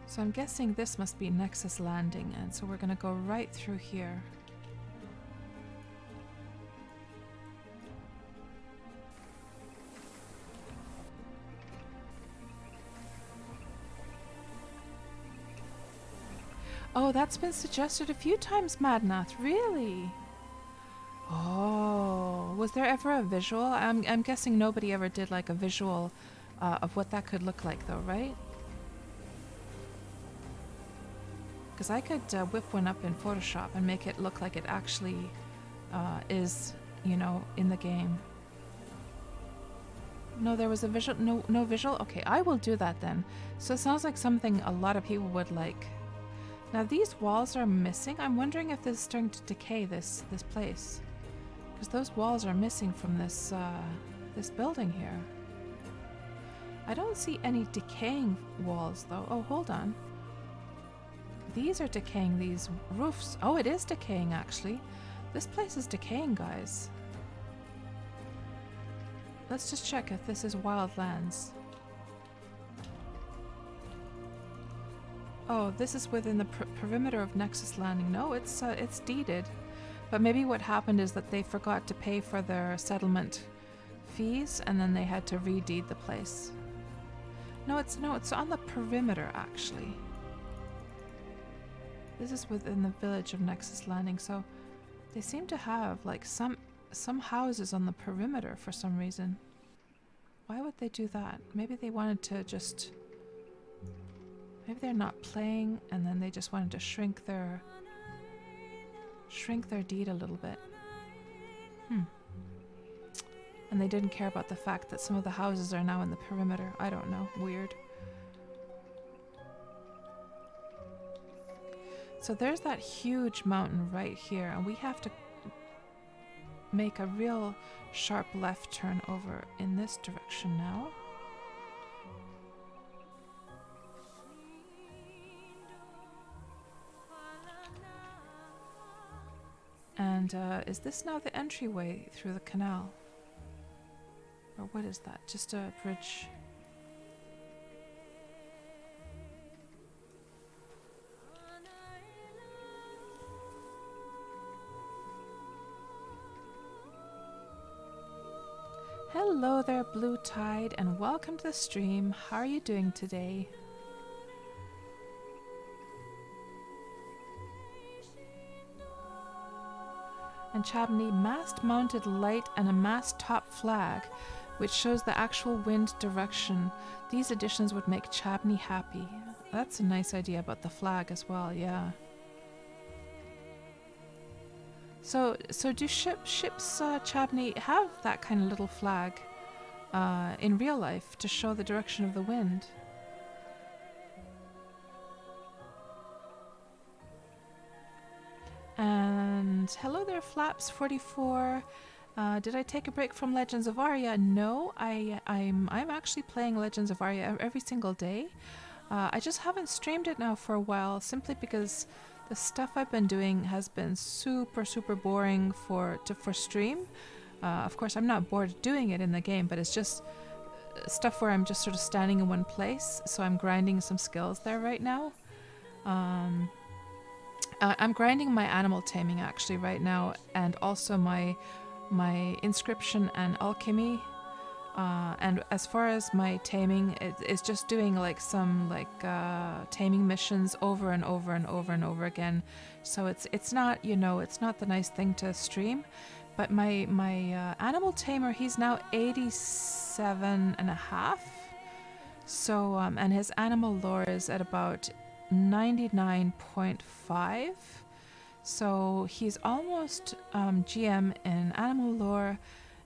So I'm guessing this must be Nexus Landing, and so we're going to go right through here. Oh, that's been suggested a few times, Madnath. Really? Oh, was there ever a visual? I'm guessing nobody ever did like a visual of what that could look like, though, right? Because I could whip one up in Photoshop and make it look like it actually is, you know, in the game. No, there was a visual. No visual? Okay, I will do that then. So it sounds like something a lot of people would like. Now these walls are missing. I'm wondering if this is starting to decay, this place. Because those walls are missing from this this building here. I don't see any decaying walls though. Oh, hold on. These are decaying, these roofs. Oh, it is decaying, actually. This place is decaying, guys. Let's just check if this is wildlands. Oh, this is within the perimeter of Nexus Landing. No, it's deeded. But maybe what happened is that they forgot to pay for their settlement fees, and then they had to re-deed the place. No, it's on the perimeter, actually. This is within the village of Nexus Landing, so they seem to have like some houses on the perimeter for some reason. Why would they do that? Maybe they wanted to just... Maybe they're not playing and then they just wanted to shrink their deed a little bit. And they didn't care about the fact that some of the houses are now in the perimeter. I don't know. Weird. So there's that huge mountain right here, and we have to make a real sharp left turn over in this direction now. And is this now the entryway through the canal? Or what is that? Just a bridge? Hello there, Blue Tide, and welcome to the stream. How are you doing today? And Chabney, mast-mounted light and a mast-top flag, which shows the actual wind direction. These additions would make Chabney happy. That's a nice idea about the flag as well, yeah. So do ships, Chabney, have that kind of little flag in real life to show the direction of the wind? And hello there, Flaps44. Did I take a break from Legends of Arya? No, I'm actually playing Legends of Arya every single day. I just haven't streamed it now for a while, simply because the stuff I've been doing has been super boring for stream. Of course, I'm not bored doing it in the game, but it's just stuff where I'm just sort of standing in one place. So I'm grinding some skills there right now. I'm grinding my animal taming actually right now, and also my inscription and alchemy. And as far as my taming, it's just doing like some taming missions over and over and over and over again. So it's not, you know, it's not the nice thing to stream. But my animal tamer, he's now 87 and a half. So and his animal lore is at about 99.5. So he's almost GM in animal lore.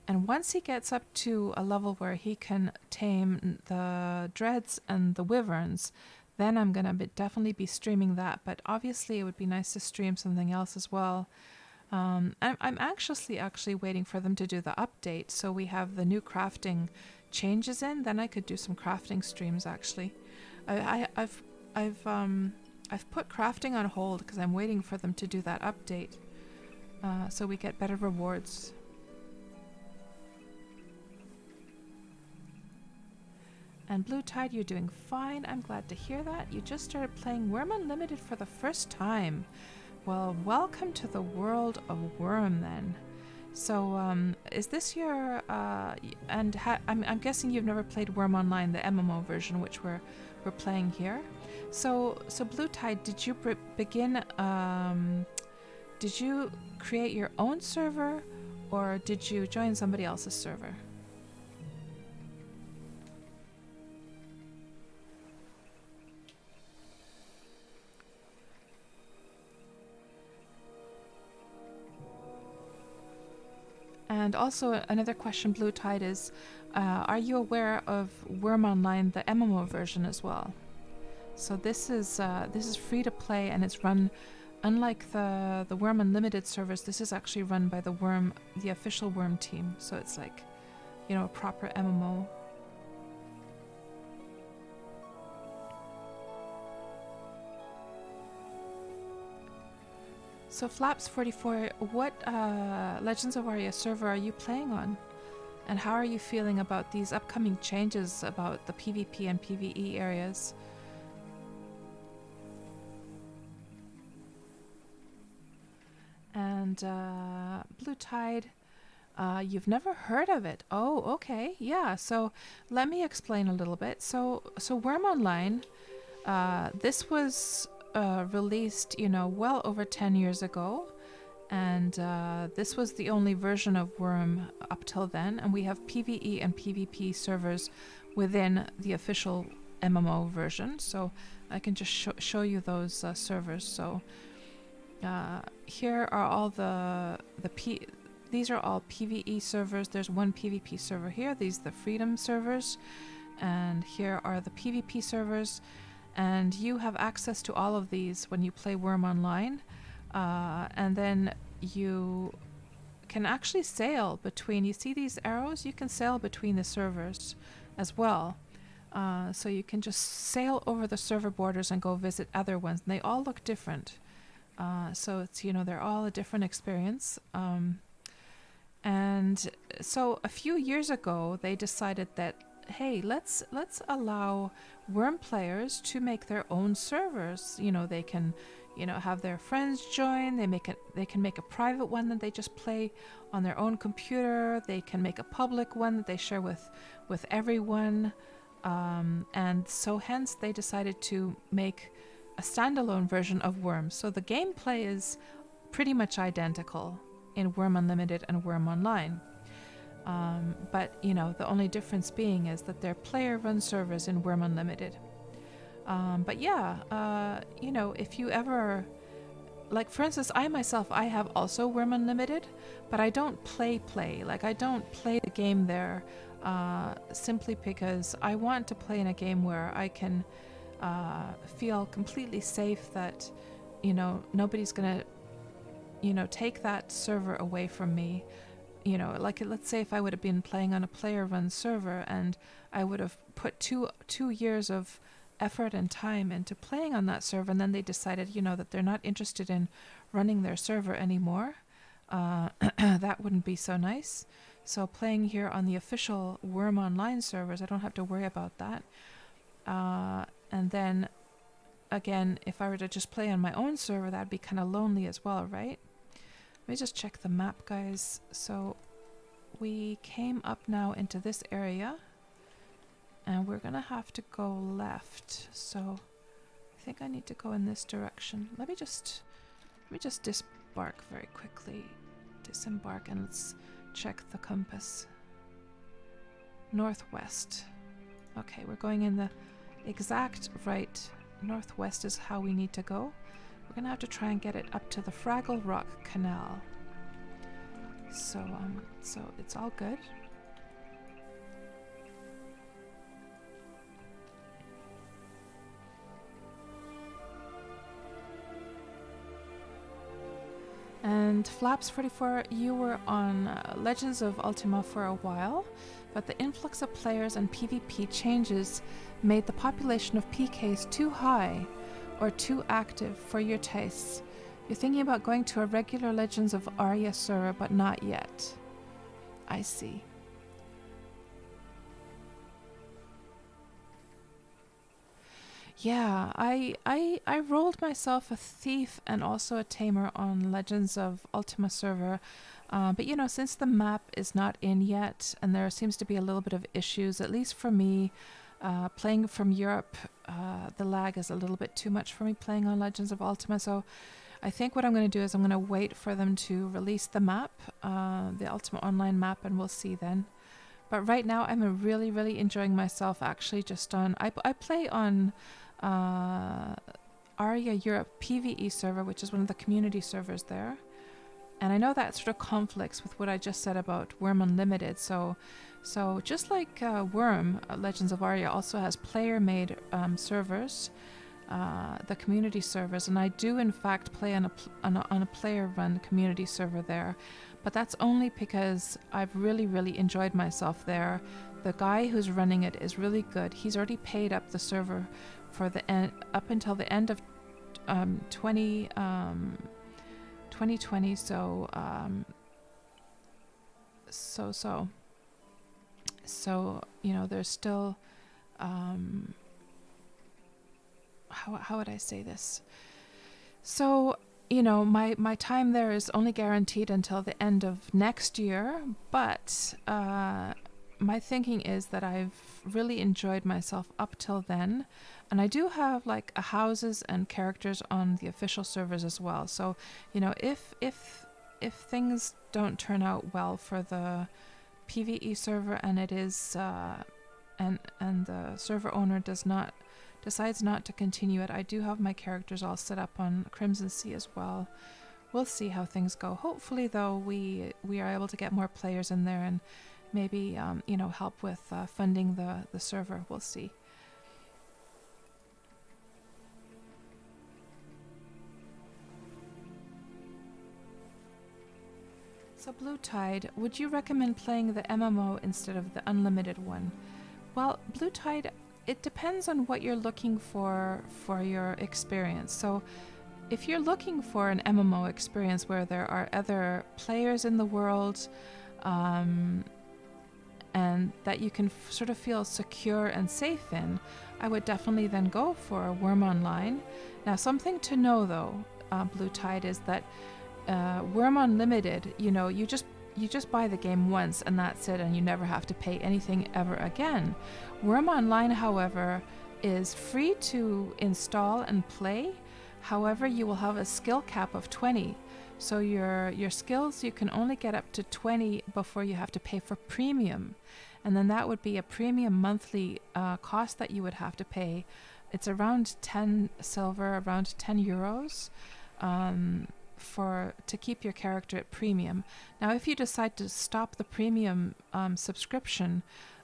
And once he gets up to a level where he can tame the dreads and the wyverns, then I'm going to definitely be streaming that. But obviously it would be nice to stream something else as well. I'm actually waiting for them to do the update, so we have the new crafting changes in. Then I could do some crafting streams actually. I've put crafting on hold because I'm waiting for them to do that update, so we get better rewards. And Blue Tide, you're doing fine. I'm glad to hear that. You just started playing Wurm Unlimited for the first time. Well, welcome to the world of Wurm then. So, is this your, I'm guessing you've never played Wurm Online, the MMO version, which we're playing here. So Blue Tide, did you did you create your own server, or did you join somebody else's server? And also another question, Blue Tide, is are you aware of Wurm Online, the MMO version as well? So this is free to play, and it's run, unlike the Wurm Unlimited servers, this is actually run by the official Wurm team. So it's like, you know, a proper MMO. So Flaps44, what Legends of Arya server are you playing on? And how are you feeling about these upcoming changes about the PvP and PvE areas? And Blue Tide, you've never heard of it. Oh, okay. Yeah, so let me explain a little bit. So Wurm Online, this was released, you know, well over 10 years ago, and this was the only version of Wurm up till then, and we have PvE and PvP servers within the official MMO version. So I can just show you those servers. So here are all these are all PvE servers. There's one PvP server here. These are the Freedom servers, and here are the PvP servers. And you have access to all of these when you play Wurm Online. And then you can actually sail between, you see these arrows? You can sail between the servers as well. So you can just sail over the server borders and go visit other ones. And they all look different. So it's, they're all a different experience. And so a few years ago, they decided that, hey, let's allow Wurm players to make their own servers. They can, have their friends join. They can make a private one that they just play on their own computer. They can make a public one that they share with everyone. And so hence they decided to make a standalone version of Wurm. So the gameplay is pretty much identical in Wurm Unlimited and Wurm Online. But, the only difference being is that they're player-run servers in Wurm Unlimited. But yeah, if you ever... Like, for instance, I have also Wurm Unlimited, but I don't play. Like, I don't play the game there simply because I want to play in a game where I can feel completely safe that, nobody's going to, take that server away from me. Like, let's say if I would have been playing on a player-run server and I would have put two years of effort and time into playing on that server, and then they decided, that they're not interested in running their server anymore, that wouldn't be so nice. So playing here on the official Wurm Online servers, I don't have to worry about that. And then, again, if I were to just play on my own server, that'd be kind of lonely as well, right? Let me just check the map, guys. So we came up now into this area, and we're gonna have to go left. So I think I need to go in this direction. Let me just disembark very quickly. Disembark, and let's check the compass. Northwest. Okay, we're going in the exact right. Northwest is how we need to go. We're gonna have to try and get it up to the Fraggle Rock Canal. So it's all good. And Flaps44, you were on Legends of Ultima for a while, but the influx of players and PvP changes made the population of PKs too high or too active for your tastes. You're thinking about going to a regular Legends of Arya server, but not yet. I see. Yeah, I rolled myself a thief and also a tamer on Legends of Ultima server, but since the map is not in yet and there seems to be a little bit of issues, at least for me, playing from Europe, the lag is a little bit too much for me playing on Legends of Ultima, so I think what I'm going to do is I'm going to wait for them to release the map, the Ultima Online map, and we'll see then. But right now I'm really, really enjoying myself actually just on... I play on Arya Europe PvE server, which is one of the community servers there. And I know that sort of conflicts with what I just said about Wurm Unlimited. So just like Wurm, Legends of Arya also has player-made servers, the community servers, and I do in fact play on a player-run community server there. But that's only because I've really, really enjoyed myself there. The guy who's running it is really good. He's already paid up the server for the up until the end of 2020. So there's still how would I say this? So my time there is only guaranteed until the end of next year, but my thinking is that I've really enjoyed myself up till then, and I do have like houses and characters on the official servers as well. So if things don't turn out well for the PvE server and it is and the server owner decides not to continue it, I do have my characters all set up on Crimson Sea as well. We'll see how things go. Hopefully though we are able to get more players in there and maybe help with funding the server. We'll see. So Blue Tide, would you recommend playing the MMO instead of the unlimited one? Well, Blue Tide, it depends on what you're looking for your experience. So if you're looking for an MMO experience where there are other players in the world, and that you can sort of feel secure and safe in, I would definitely then go for Wurm Online. Now, something to know though, Blue Tide, is that Wurm Unlimited, you just buy the game once and that's it, and you never have to pay anything ever again. Wurm Online, however, is free to install and play. However, you will have a skill cap of 20. So your skills, you can only get up to 20 before you have to pay for premium. And then that would be a premium monthly cost that you would have to pay. It's around 10 silver, around 10 euros to keep your character at premium. Now, if you decide to stop the premium subscription,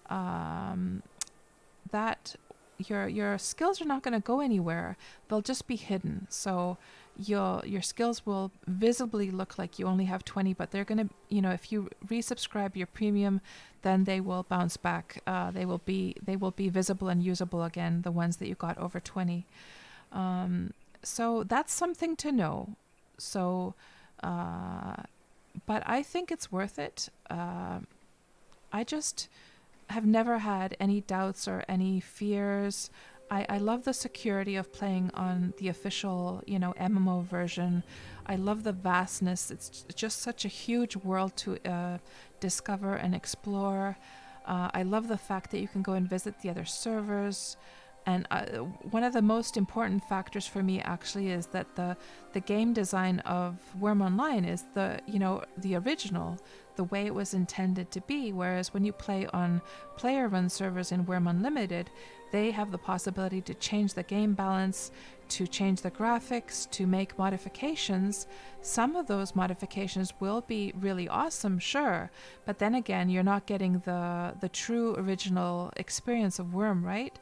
that your skills are not going to go anywhere. They'll just be hidden. So your skills will visibly look like you only have 20, but they're going to, if you resubscribe your premium, then they will bounce back. They will be visible and usable again, the ones that you got over 20. So that's something to know. So, but I think it's worth it. I just have never had any doubts or any fears. I love the security of playing on the official, MMO version. I love the vastness. It's just such a huge world to discover and explore. I love the fact that you can go and visit the other servers. And one of the most important factors for me actually is that the game design of Wurm Online is the original, the way it was intended to be. Whereas when you play on player-run servers in Wurm Unlimited, they have the possibility to change the game balance, to change the graphics, to make modifications. Some of those modifications will be really awesome, sure, but then again, you're not getting the true original experience of Wurm, right?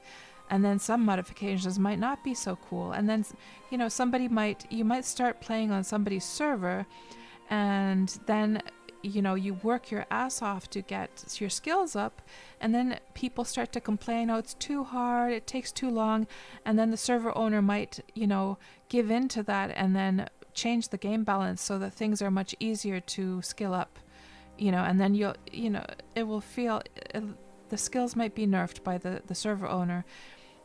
And then some modifications might not be so cool. And then, you might start playing on somebody's server, and then, you work your ass off to get your skills up, and then people start to complain, oh, it's too hard, it takes too long, and then the server owner might, give in to that and then change the game balance so that things are much easier to skill up, and then it will feel, the skills might be nerfed by the server owner.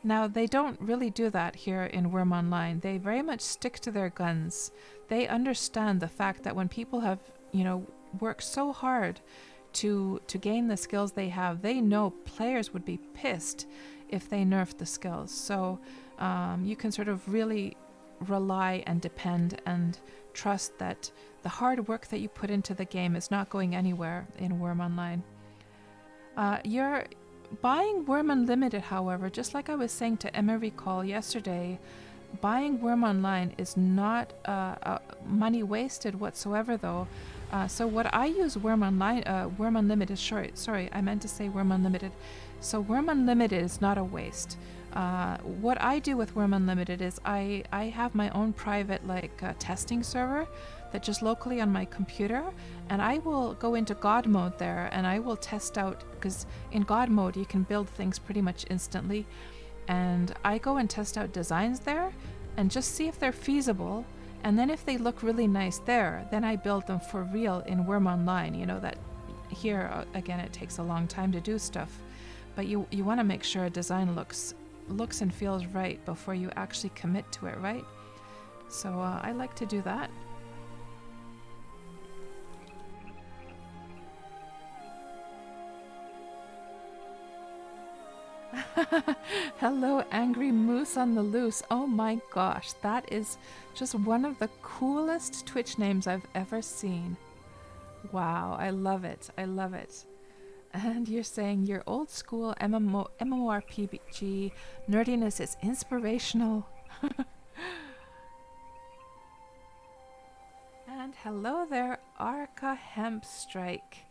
Now, they don't really do that here in Wurm Online. They very much stick to their guns. They understand the fact that when people have, worked so hard to gain the skills they have, they know players would be pissed if they nerfed the skills. So you can sort of really rely and depend and trust that the hard work that you put into the game is not going anywhere in Wurm Online. You're buying Wurm Unlimited, however, just like I was saying to Emma Recall yesterday, buying Wurm Online is not money wasted whatsoever, though. So what I use Wurm Unlimited, sorry, I meant to say Wurm Unlimited. So Wurm Unlimited is not a waste. What I do with Wurm Unlimited is I have my own private testing server that just locally on my computer, and I will go into God mode there and I will test out, because in God mode you can build things pretty much instantly, and I go and test out designs there and just see if they're feasible, and then if they look really nice there, then I build them for real in Wurm Online. That here again it takes a long time to do stuff, but you want to make sure a design looks and feels right before you actually commit to it, right? So I like to do that. Hello, Angry Moose on the Loose. Oh my gosh, that is just one of the coolest Twitch names I've ever seen. Wow, I love it. I love it. And you're saying your old school MMORPG nerdiness is inspirational. And hello there, Arca Hemp Strike.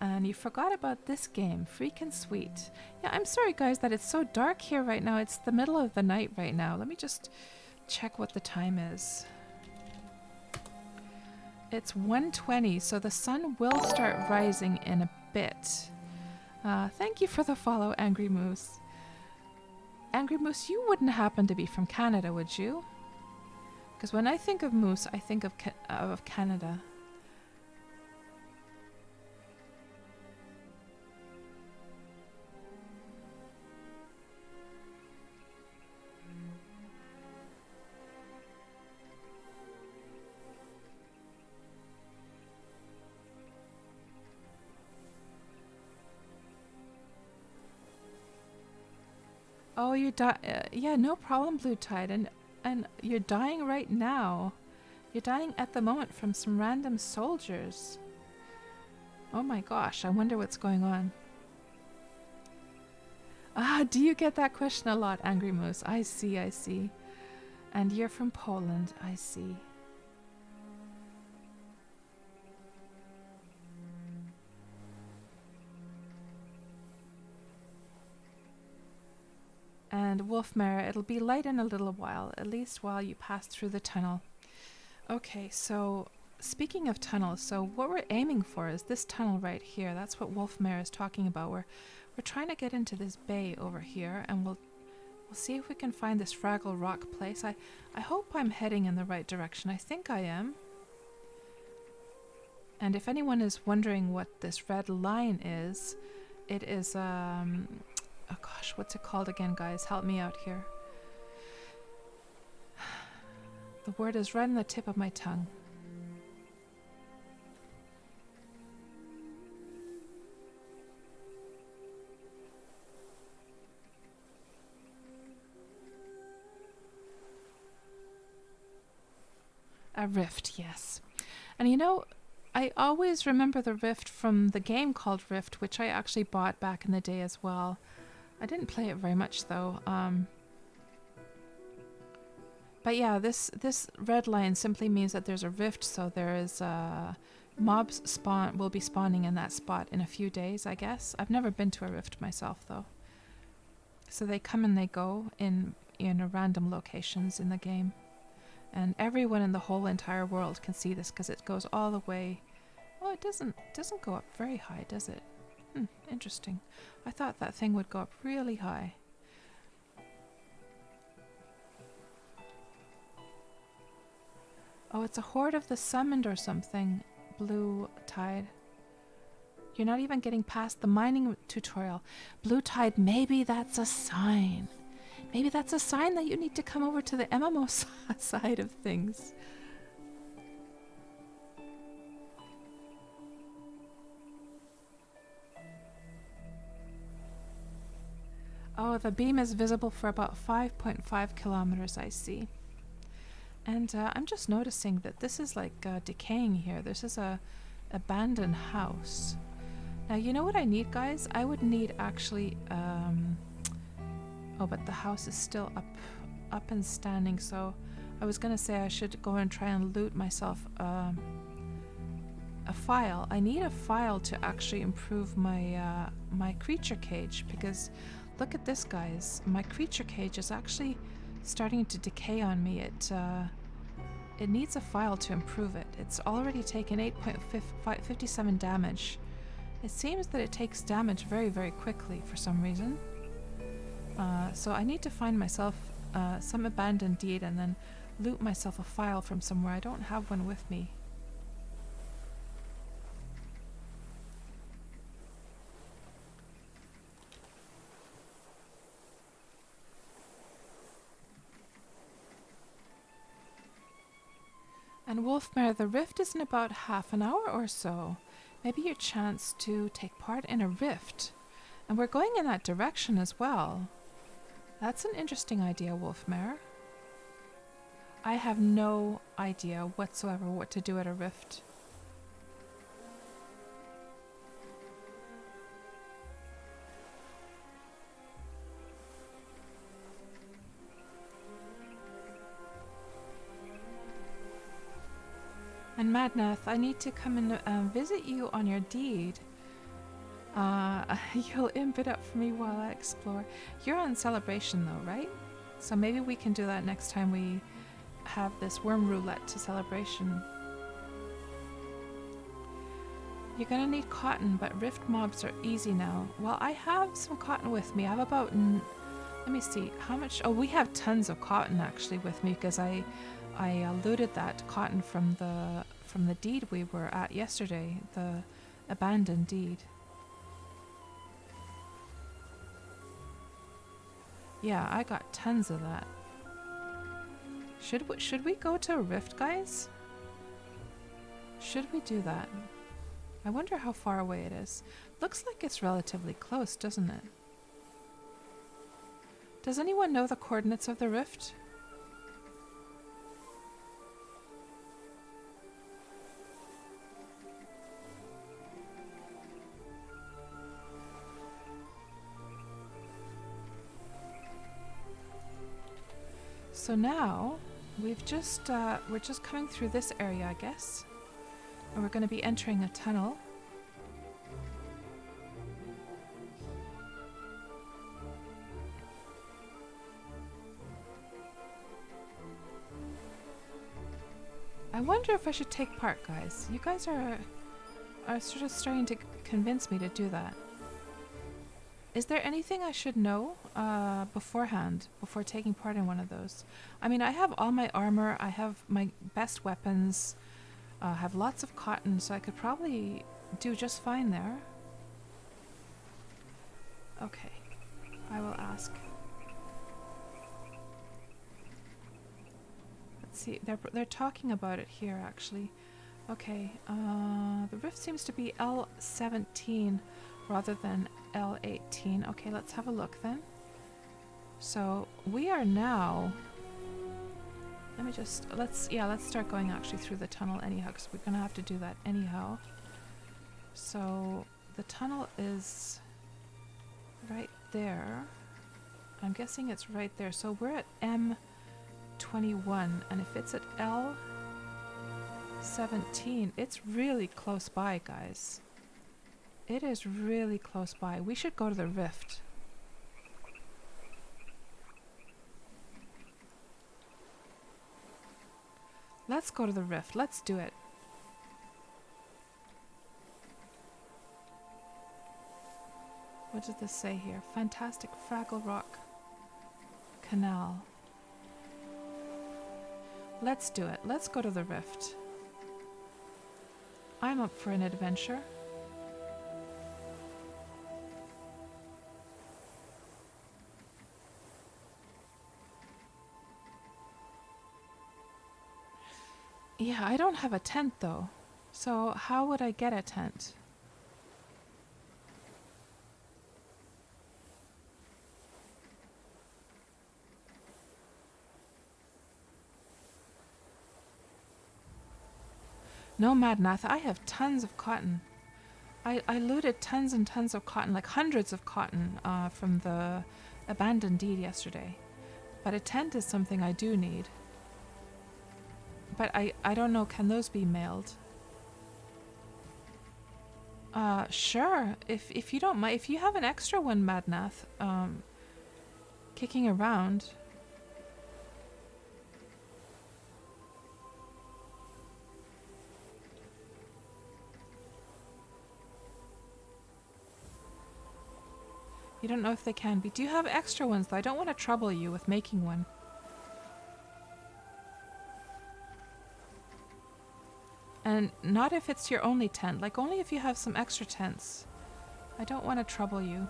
And you forgot about this game, freaking sweet. Yeah, I'm sorry guys that it's so dark here right now. It's the middle of the night right now. Let me just check what the time is. It's 1:20, so the sun will start rising in a bit. Thank you for the follow, Angry Moose. Angry Moose, you wouldn't happen to be from Canada, would you? Because when I think of moose, I think of Canada. Oh, yeah, no problem, Blue Tide, and you're dying right now. You're dying at the moment from some random soldiers. Oh my gosh, I wonder what's going on. Ah, do you get that question a lot, Angry Moose? I see, I see. And you're from Poland, I see. And Wolfmare, it'll be light in a little while, at least while you pass through the tunnel. Okay, so speaking of tunnels, so what we're aiming for is this tunnel right here. That's what Wolfmare is talking about. We're trying to get into this bay over here, and we'll see if we can find this Fraggle Rock place. I hope I'm heading in the right direction. I think I am. And if anyone is wondering what this red line is, it is oh gosh, what's it called again, guys? Help me out here. The word is right on the tip of my tongue. A rift, yes. And you know, I always remember the rift from the game called Rift, which I actually bought back in the day as well. I didn't play it very much though. But yeah, this red line simply means that there's a rift, so there is mobs will be spawning in that spot in a few days, I guess. I've never been to a rift myself though. So they come and they go in random locations in the game. And everyone in the whole entire world can see this because it goes all the way. Oh, it doesn't go up very high, does it? Interesting. I thought that thing would go up really high. Oh, it's a horde of the summoned or something, Blue Tide. You're not even getting past the mining tutorial. Blue Tide, maybe that's a sign. Maybe that's a sign that you need to come over to the MMO side of things. Oh, the beam is visible for about 5.5 kilometers, I see. And I'm just noticing that this is like decaying here. This is a abandoned house. Now, you know what I need, guys? I would need actually... oh, but the house is still up and standing, so I was going to say I should go and try and loot myself a file. I need a file to actually improve my my creature cage, because look at this, guys. My creature cage is actually starting to decay on me. It needs a file to improve it. It's already taken 8.57 damage. It seems that it takes damage very, very quickly for some reason. So I need to find myself some abandoned deed and then loot myself a file from somewhere. I don't have one with me. And Wolfmare, the rift is in about half an hour or so. Maybe your chance to take part in a rift. And we're going in that direction as well. That's an interesting idea, Wolfmare. I have no idea whatsoever what to do at a rift. And Madnath, I need to come and visit you on your deed. You'll imp it up for me while I explore. You're on celebration though, right? So maybe we can do that next time we have this Wurm Roulette to celebration. You're gonna need cotton, but rift mobs are easy now. Well, I have some cotton with me. I have about, let me see, how much? Oh, we have tons of cotton actually with me because I I looted that cotton from the deed we were at yesterday, the abandoned deed. Yeah, I got tons of that. Should we go to a rift, guys? Should we do that? I wonder how far away it is. Looks like it's relatively close, doesn't it? Does anyone know the coordinates of the rift? So now we're just coming through this area, I guess, and we're going to be entering a tunnel. I wonder if I should take part, guys. You guys are sort of starting to convince me to do that. Is there anything I should know beforehand, before taking part in one of those? I mean, I have all my armor, I have my best weapons, I have lots of cotton, so I could probably do just fine there. Okay, I will ask. Let's see, they're talking about it here, actually. Okay, the rift seems to be L17 rather than L18. Okay, let's have a look then. So we are now, let's start going actually through the tunnel anyhow, because we're gonna have to do that anyhow. So the tunnel is right there. I'm guessing it's right there. So we're at M21, and if it's at L17, it's really close by, guys. It is really close by. We should go to the rift. Let's go to the rift. Let's do it. What does this say here? Fantastic Fraggle Rock Canal. Let's do it. Let's go to the rift. I'm up for an adventure. Yeah, I don't have a tent though. So how would I get a tent? No, Madnath, I have tons of cotton. I looted tons and tons of cotton, like hundreds of cotton from the abandoned deed yesterday. But a tent is something I do need. But I don't know, can those be mailed? Sure. If you don't mind, if you have an extra one, Madnath, kicking around. You don't know if they can be. Do you have extra ones though? I don't want to trouble you with making one. And not if it's your only tent, like only if you have some extra tents. I don't want to trouble you.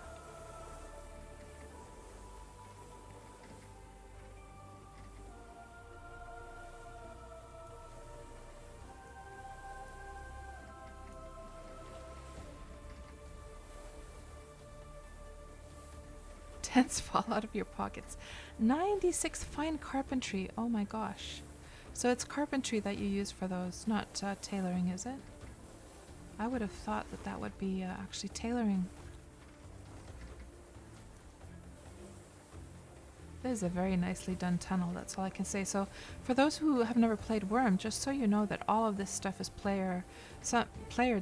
Tents fall out of your pockets. 96 fine carpentry. Oh my gosh. So it's carpentry that you use for those, not tailoring, is it? I would have thought that that would be actually tailoring. This is a very nicely done tunnel, that's all I can say. So for those who have never played Wurm, just so you know that all of this stuff is player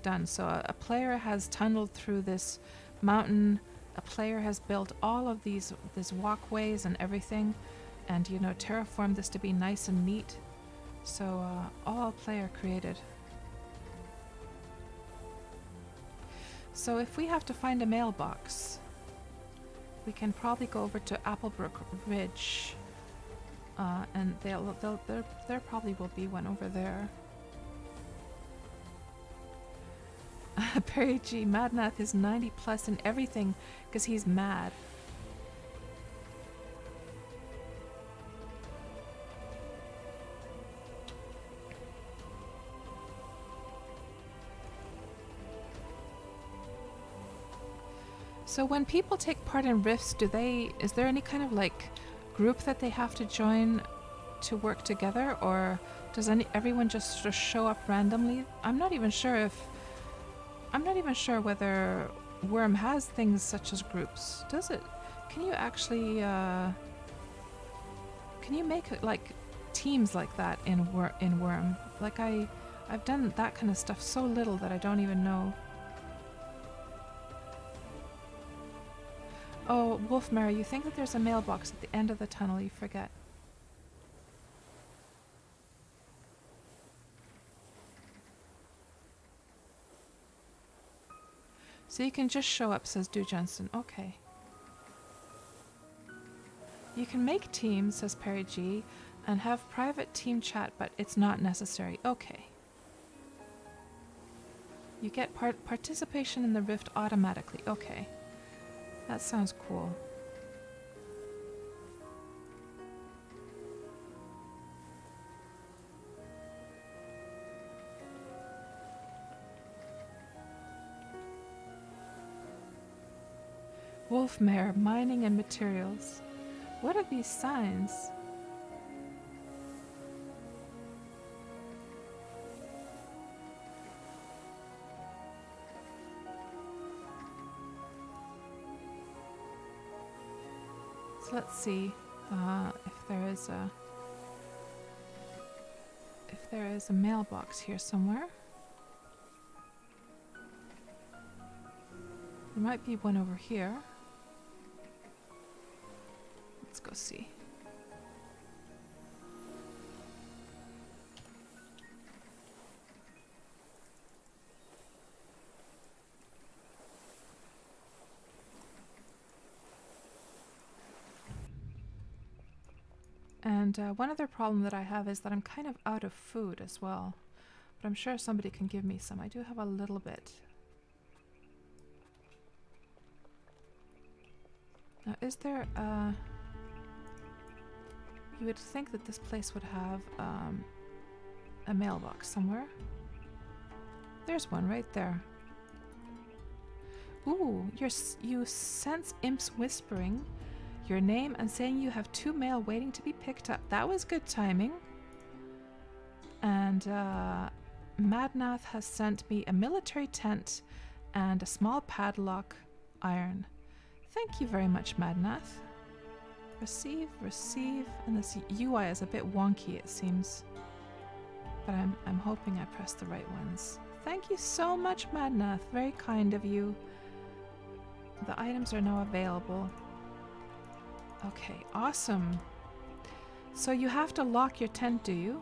done. So a player has tunneled through this mountain, a player has built all of these walkways and everything, and you know, terraformed this to be nice and neat. So all player created. So if we have to find a mailbox, we can probably go over to Applebrook Ridge. and there probably will be one over there. Perry G. Madnath is 90 plus in everything because he's mad. So when people take part in rifts, is there any kind of like group that they have to join to work together, or does everyone just sort of show up randomly? I'm not even sure whether Wurm has things such as groups. Does it? Can you actually can you make like teams like that in Wurm? Like I've done that kind of stuff so little that I don't even know. Oh, Wolfmare, you think that there's a mailbox at the end of the tunnel, you forget. So you can just show up, says Du Johnson. Okay. You can make teams, says Perry G, and have private team chat, but it's not necessary. Okay. You get participation in the rift automatically. Okay. That sounds cool. Wolfmare, mining and materials. What are these signs? So let's see if there is a mailbox here somewhere. There might be one over here. Let's go see. And one other problem that I have is that I'm kind of out of food as well. But I'm sure somebody can give me some. I do have a little bit. Now, is there you would think that this place would have a mailbox somewhere. There's one right there. Ooh, you sense imps whispering your name and saying you have 2 mail waiting to be picked up. That was good timing. And Madnath has sent me a military tent and a small padlock iron. Thank you very much, Madnath. Receive, and this UI is a bit wonky, it seems. But I'm hoping I pressed the right ones. Thank you so much, Madnath. Very kind of you. The items are now available. Okay, awesome. So you have to lock your tent, do you?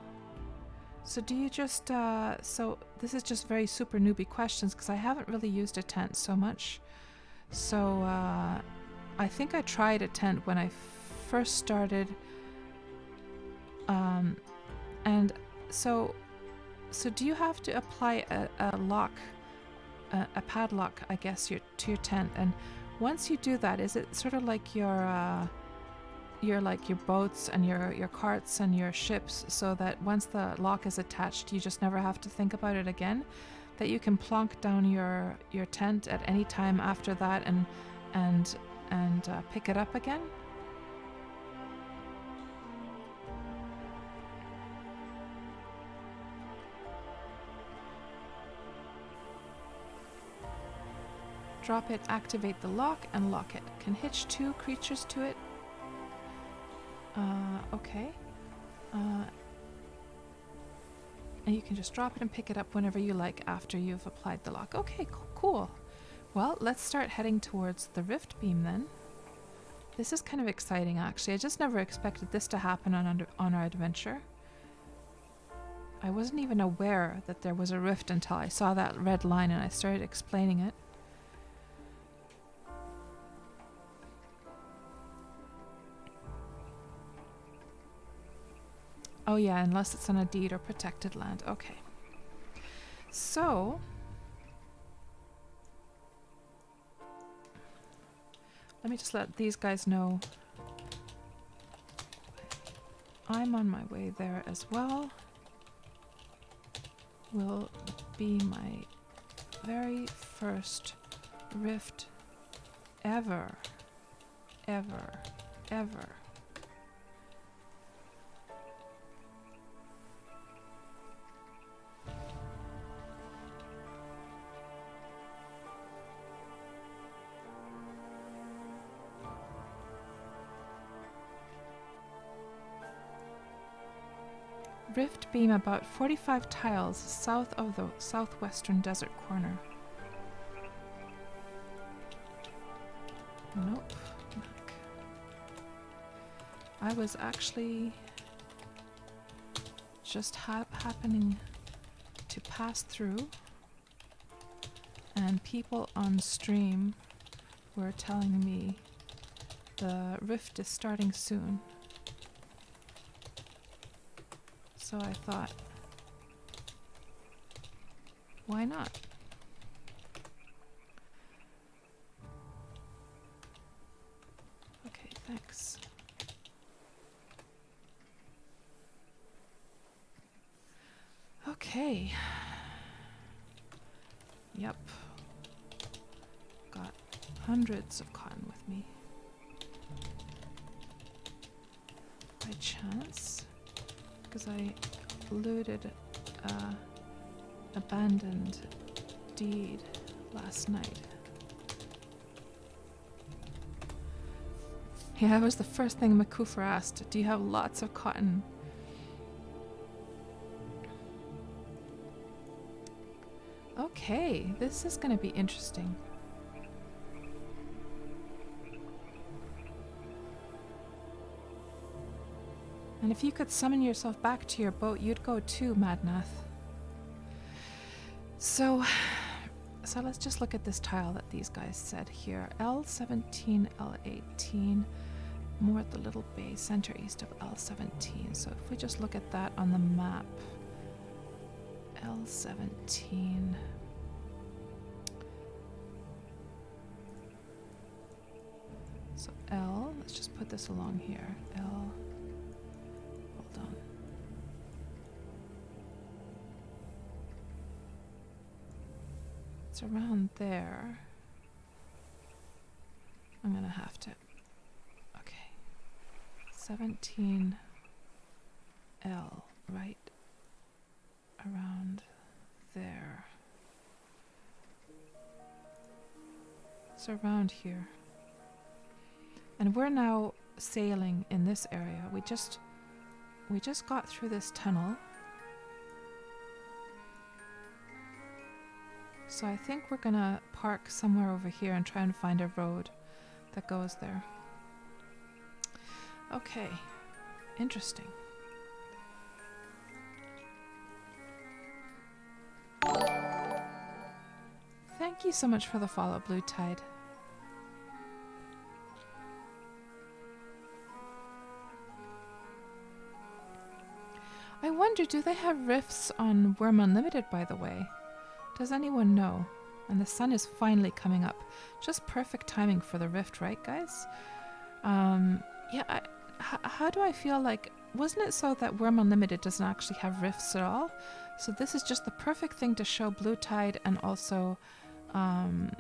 So do you just, so this is just very super newbie questions because I haven't really used a tent so much. So I think I tried a tent when I first started. And so do you have to apply a lock, a padlock, I guess, to your tent? And once you do that, is it sort of like your boats and your carts and your ships, so that once the lock is attached, you just never have to think about it again? That you can plonk down your tent at any time after that and pick it up again? Drop it, activate the lock, and lock it. Can hitch 2 creatures to it. Okay. And you can just drop it and pick it up whenever you like after you've applied the lock. Okay, cool. Well, let's start heading towards the rift beam then. This is kind of exciting, actually. I just never expected this to happen on our adventure. I wasn't even aware that there was a rift until I saw that red line and I started explaining it. Oh yeah, unless it's on a deed or protected land. Okay. So let me just let these guys know I'm on my way there as well. Will be my very first rift ever. Rift beam about 45 tiles south of the southwestern desert corner. Nope. Back. I was actually just happening to pass through, and people on stream were telling me the rift is starting soon. So I thought, why not? Okay, thanks. Okay. Yep. Got hundreds of cotton with me. By chance. Because I looted abandoned deed last night. Yeah, that was the first thing Makufer asked. Do you have lots of cotton? Okay, this is going to be interesting. And if you could summon yourself back to your boat, you'd go too, Madnath. So let's just look at this tile that these guys said here. L17, L18, more at the little bay, center east of L17. So if we just look at that on the map, L17. So L, let's just put this along here. L. Hold on. It's around there. I'm gonna have to. Okay. 17L, right around there. It's around here. And we're now sailing in this area. We just got through this tunnel. So I think we're gonna park somewhere over here and try and find a road that goes there. Okay, interesting. Thank you so much for the follow, Blue Tide. I wonder, do they have rifts on Wurm Unlimited, by the way? Does anyone know? And the sun is finally coming up. Just perfect timing for the rift, right, guys? Yeah, how do I feel like... Wasn't it so that Wurm Unlimited doesn't actually have rifts at all? So this is just the perfect thing to show Blue Tide and also... hold on.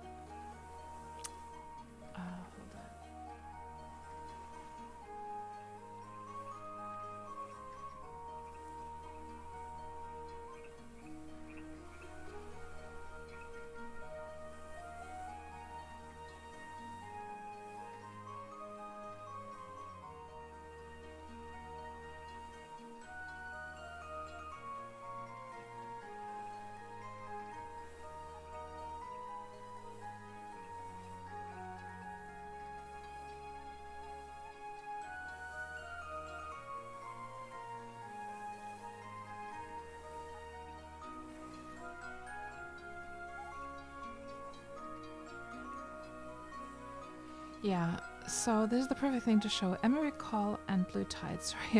Yeah, So this is the perfect thing to show. Emery Call and Blue Tide. Sorry,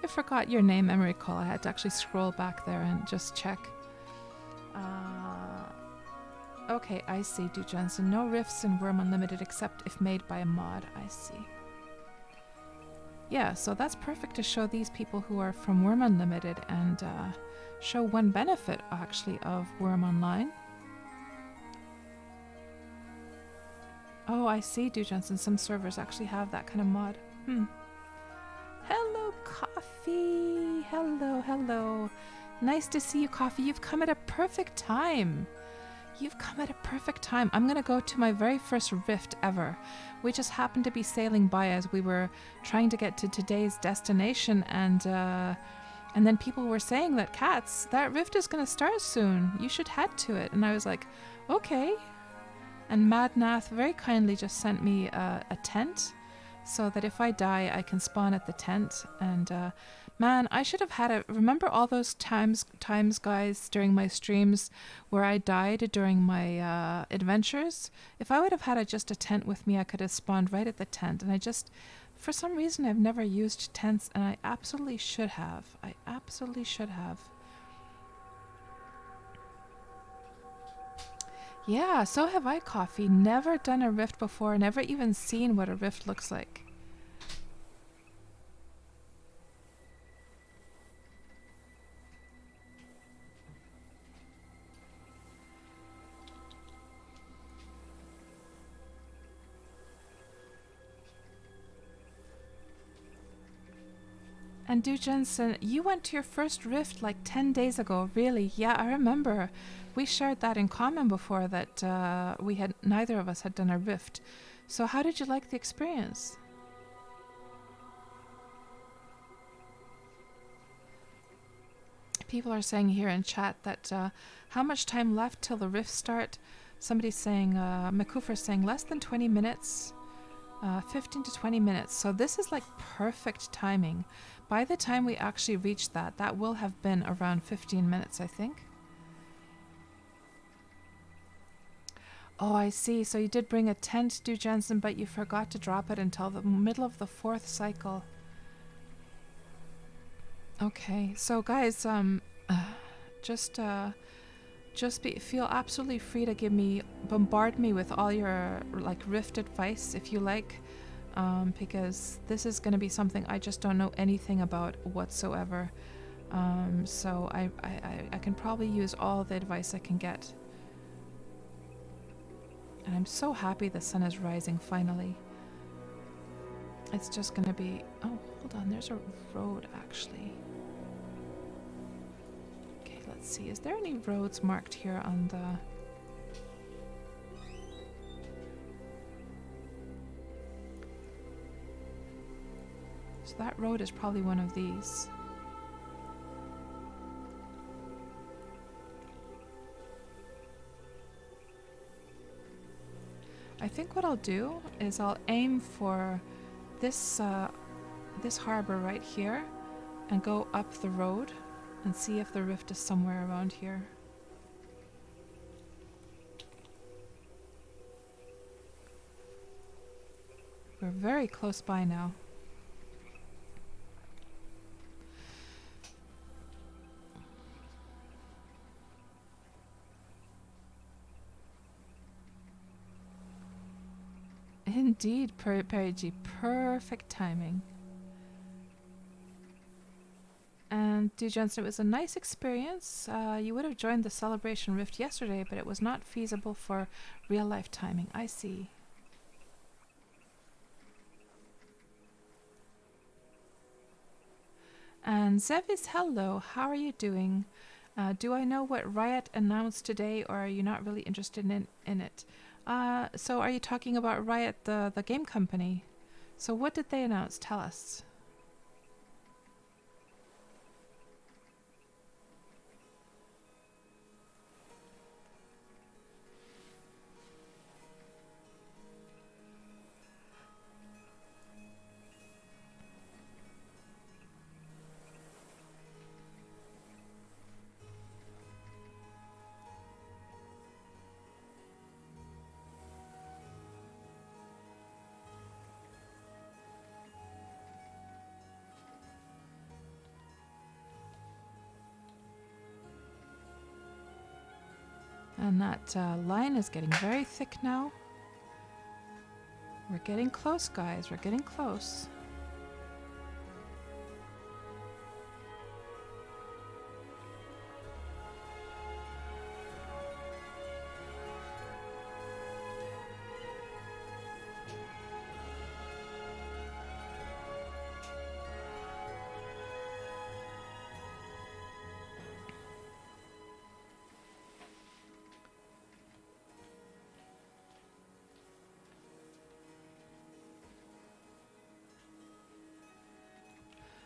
I forgot your name, Emery Call. I had to actually scroll back there and just check. Okay, I see, Du Jensen. No rifts in Wurm Unlimited except if made by a mod. I see. Yeah, so that's perfect to show these people who are from Wurm Unlimited and show one benefit, actually, of Wurm Online. Oh, I see, Du Jensen. Some servers actually have that kind of mod. Hello, Coffee. Hello, hello. Nice to see you, Coffee. You've come at a perfect time. You've come at a perfect time. I'm going to go to my very first rift ever. We just happened to be sailing by as we were trying to get to today's destination, and then people were saying that Kats, that rift is going to start soon. You should head to it. And I was like, okay. And Madnath very kindly just sent me a tent so that if I die, I can spawn at the tent. And man, I should have had a... Remember all those times, guys, during my streams where I died during my adventures? If I would have had just a tent with me, I could have spawned right at the tent. And I just... For some reason, I've never used tents, and I absolutely should have. I absolutely should have. Yeah, so have I, Coffee. Never done a rift before, never even seen what a rift looks like. And Du Jensen, you went to your first rift like 10 days ago, really? Yeah, I remember. We shared that in common before, that neither of us had done a rift. So how did you like the experience? People are saying here in chat that how much time left till the rift start? Somebody's saying, Makufer's saying less than 20 minutes, 15 to 20 minutes. So this is like perfect timing. By the time we actually reach that, that will have been around 15 minutes, I think. Oh, I see. So you did bring a tent, Du Jensen, but you forgot to drop it until the middle of the 4th cycle. Okay, so guys, feel absolutely free to bombard me with all your like rift advice if you like, because this is going to be something I just don't know anything about whatsoever. So I can probably use all the advice I can get. And I'm so happy the sun is rising finally. It's just going to be... Oh, hold on. There's a road, actually. Okay, let's see. Is there any roads marked here on the... So that road is probably one of these. I think what I'll do is I'll aim for this this harbor right here and go up the road and see if the rift is somewhere around here. We're very close by now. Indeed, Perry G. Perfect timing. And Du Jensen, it was a nice experience. You would have joined the Celebration Rift yesterday, but it was not feasible for real-life timing. I see. And Zevis, hello. How are you doing? Do I know what Riot announced today, or are you not really interested in it? So are you talking about Riot, the game company? So what did they announce? Tell us. And that line is getting very thick now. We're getting close, guys. We're getting close.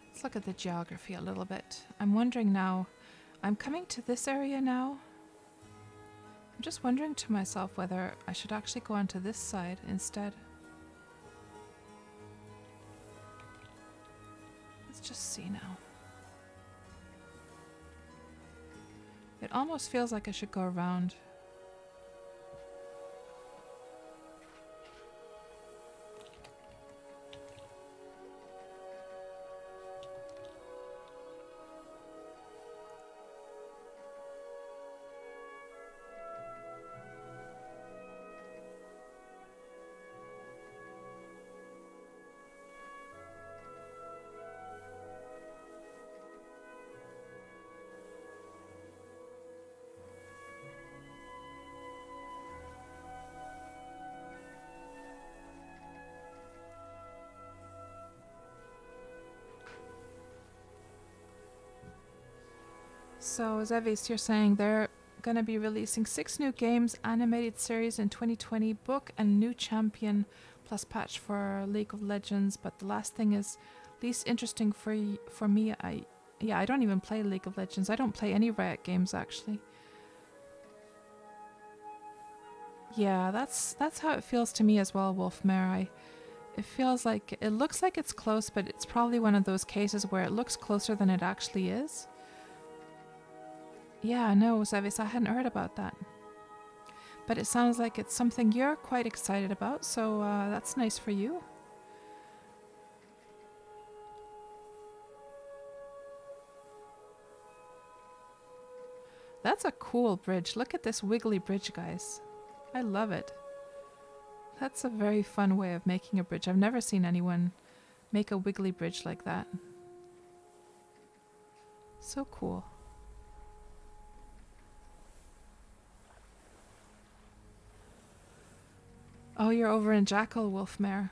Let's look at the geography a little bit. I'm wondering now, I'm coming to this area now. I'm just wondering to myself whether I should actually go onto this side instead. Let's just see now. It almost feels like I should go around. So, Zevis, you're saying they're going to be releasing 6 new games, animated series in 2020, book, and new champion plus patch for League of Legends. But the last thing is least interesting for me. I don't even play League of Legends. I don't play any Riot games, actually. Yeah, that's how it feels to me as well, Wolfmare. It feels like, it looks like it's close, but it's probably one of those cases where it looks closer than it actually is. Yeah, no, Zevis, I hadn't heard about that. But it sounds like it's something you're quite excited about, so that's nice for you. That's a cool bridge. Look at this wiggly bridge, guys. I love it. That's a very fun way of making a bridge. I've never seen anyone make a wiggly bridge like that. So cool. Oh, you're over in Jackal, Wolfmare.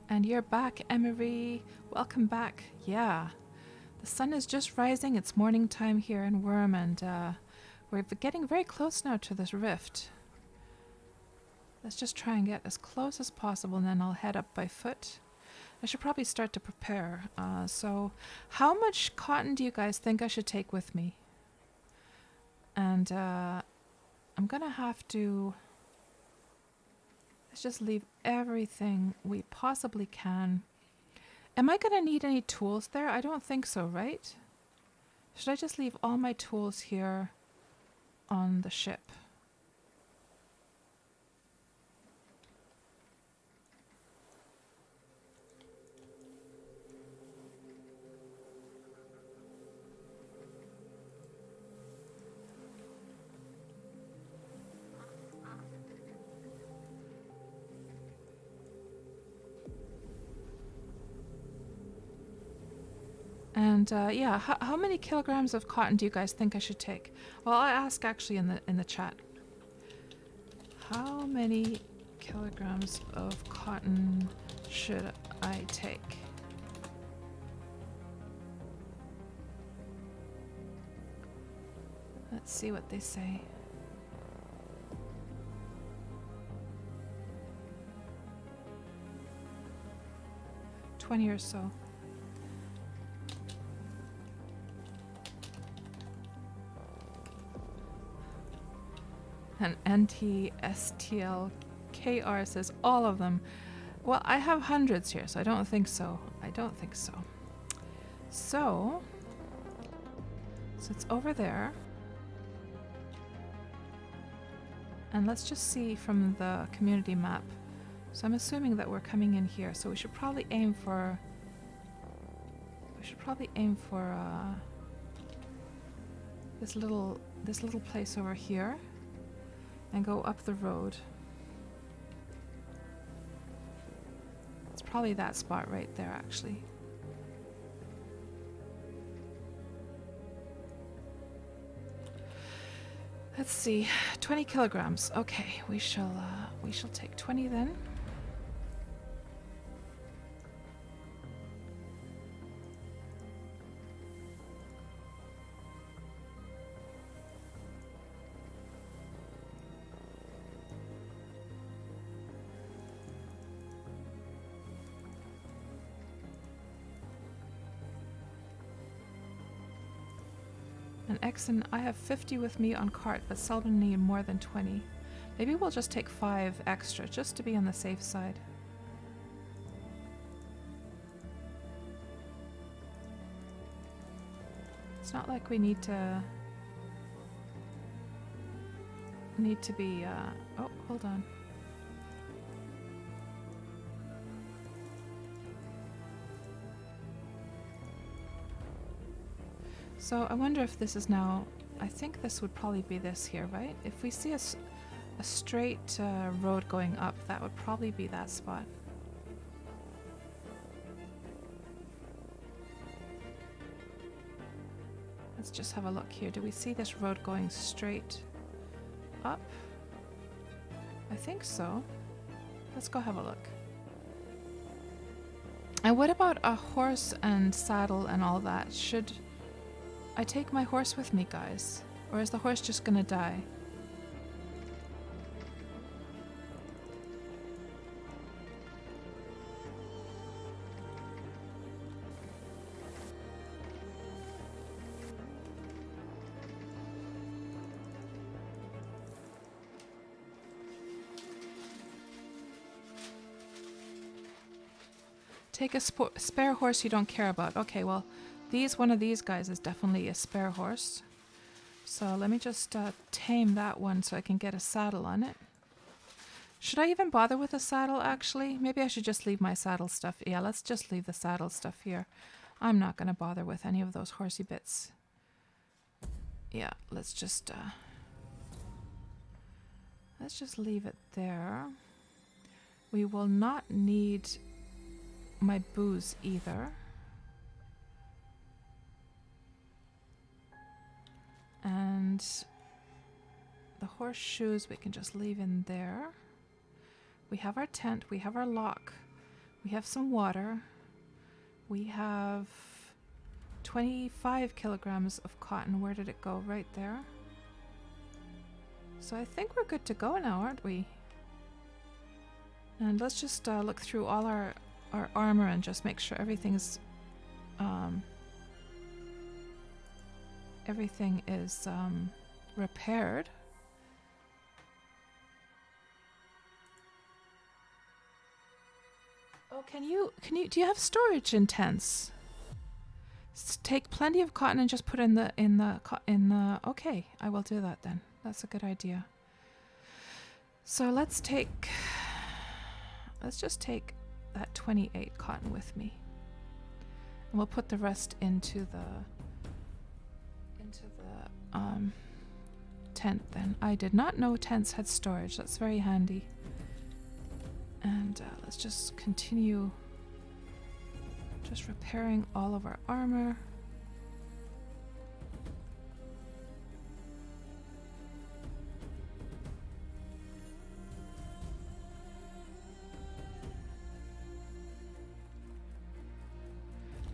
And you're back, Emery. Welcome back. Yeah. The sun is just rising. It's morning time here in Wurm, and we're getting very close now to this rift. Let's just try and get as close as possible, and then I'll head up by foot. I should probably start to prepare. So how much cotton do you guys think I should take with me? And I'm gonna have to... Let's just leave everything we possibly can. Am I gonna need any tools there? I don't think so, right? Should I just leave all my tools here on the ship? And yeah, how many kilograms of cotton do you guys think I should take? Well, I'll ask actually in the chat. How many kilograms of cotton should I take? Let's see what they say. 20 or so. And NTSTLKR says all of them. Well, I have hundreds here, so I don't think so. I don't think so. So it's over there. And let's just see from the community map. So I'm assuming that we're coming in here, so we should probably aim for... this little place over here and go up the road. It's probably that spot right there, actually. Let's see, 20 kilograms. Okay, we shall take 20 then. And Exon, I have 50 with me on cart, but seldom need more than 20. Maybe we'll just take 5 extra, just to be on the safe side. It's not like we need to be, oh, hold on. So I wonder if this is now, I think this would probably be this here, right? If we see a straight road going up, that would probably be that spot. Let's just have a look here. Do we see this road going straight up? I think so. Let's go have a look. And what about a horse and saddle and all that? Should I take my horse with me, guys? Or is the horse just gonna die? Take a spare horse you don't care about. Okay, well, one of these guys is definitely a spare horse. So let me just tame that one so I can get a saddle on it. Should I even bother with a saddle, actually? Maybe I should just leave my saddle stuff. Yeah, let's just leave the saddle stuff here. I'm not going to bother with any of those horsey bits. Yeah, let's just leave it there. We will not need my booze either. And the horseshoes we can just leave in there. We have our tent, we have our lock, we have some water, we have 25 kilograms of cotton. Where did it go? Right there. So I think we're good to go now, aren't we? And let's just look through all our armor and just make sure everything's everything is repaired. Oh, do you have storage in tents? Take plenty of cotton and just put in the okay, I will do that then. That's a good idea. So let's just take that 28 cotton with me. And we'll put the rest into the tent then. I did not know tents had storage. That's very handy. And let's just continue just repairing all of our armor.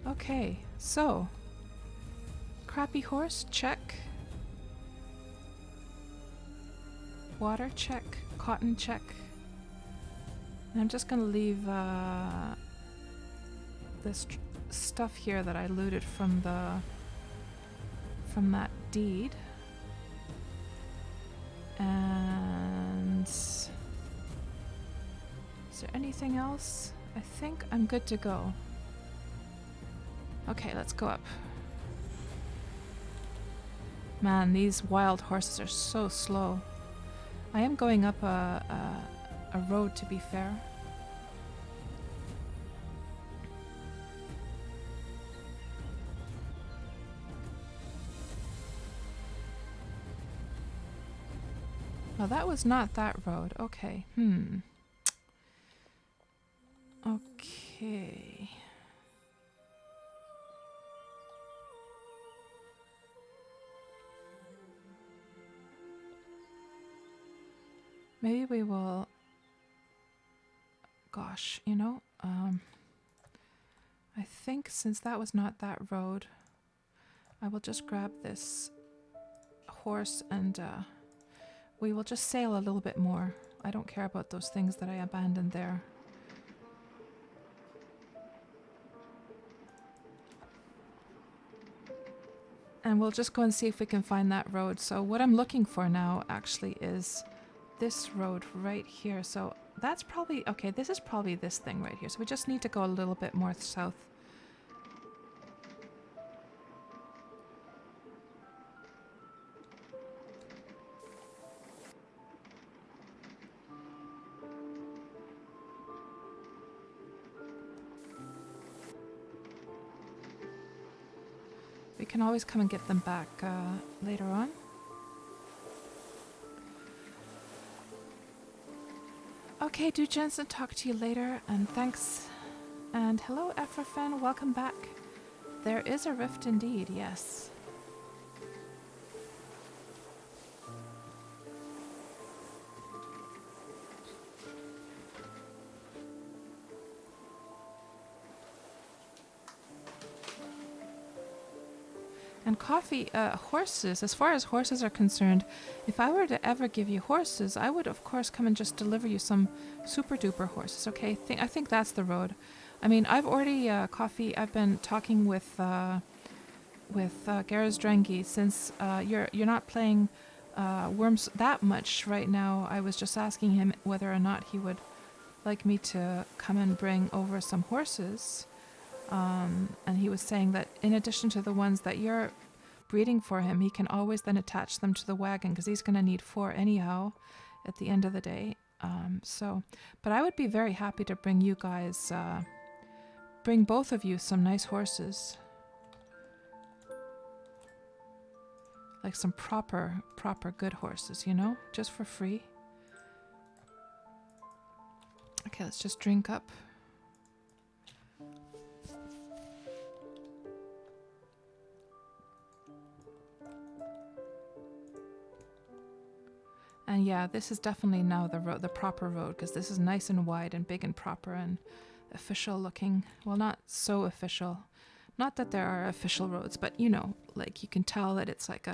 Okay, so crappy horse, check. Water, check. Cotton, check. And I'm just gonna leave this stuff here that I looted from that deed. And is there anything else? I think I'm good to go. Okay, let's go up. Man, these wild horses are so slow. I am going up a road, to be fair. Oh, that was not that road. Okay. Okay. Maybe we will... Gosh, you know, I think since that was not that road, I will just grab this horse and we will just sail a little bit more. I don't care about those things that I abandoned there. And we'll just go and see if we can find that road. So what I'm looking for now actually is this road right here. So that's probably, okay, this is probably this thing right here. So we just need to go a little bit more south. We can always come and get them back later on. Okay, do Jensen, talk to you later, and thanks. And hello, Ephrafen, welcome back. There is a rift indeed, yes. And coffee, horses, as far as horses are concerned, if I were to ever give you horses, I would of course come and just deliver you some super duper horses, okay? I think that's the road. I mean, I've already, coffee, I've been talking with Gareth Drengi since you're not playing Worms that much right now. I was just asking him whether or not he would like me to come and bring over some horses. And he was saying that in addition to the ones that you're breeding for him, he can always then attach them to the wagon because he's going to need 4 anyhow at the end of the day. But I would be very happy to bring you guys, bring both of you some nice horses. Like some proper good horses, you know, just for free. Okay, let's just drink up. And yeah, this is definitely now the proper road, because this is nice and wide and big and proper and official looking. Well, not so official. Not that there are official roads, but you know, like you can tell that it's like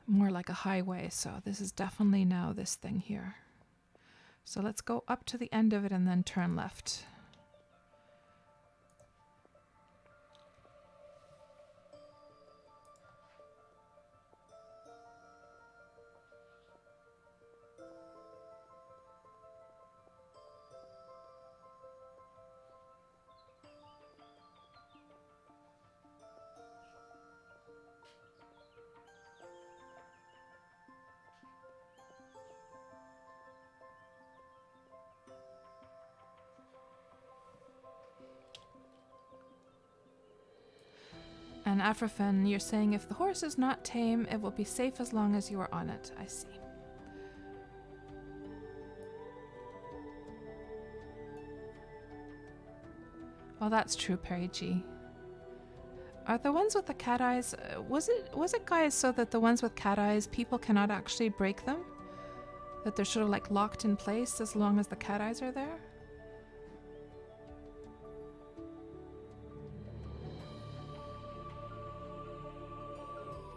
more like a highway. So this is definitely now this thing here. So let's go up to the end of it and then turn left. And Afrafen, you're saying if the horse is not tame, it will be safe as long as you are on it. I see. Well, that's true, Perry G. Are the ones with the cat eyes, was it guys so that the ones with cat eyes, people cannot actually break them? That they're sort of like locked in place as long as the cat eyes are there?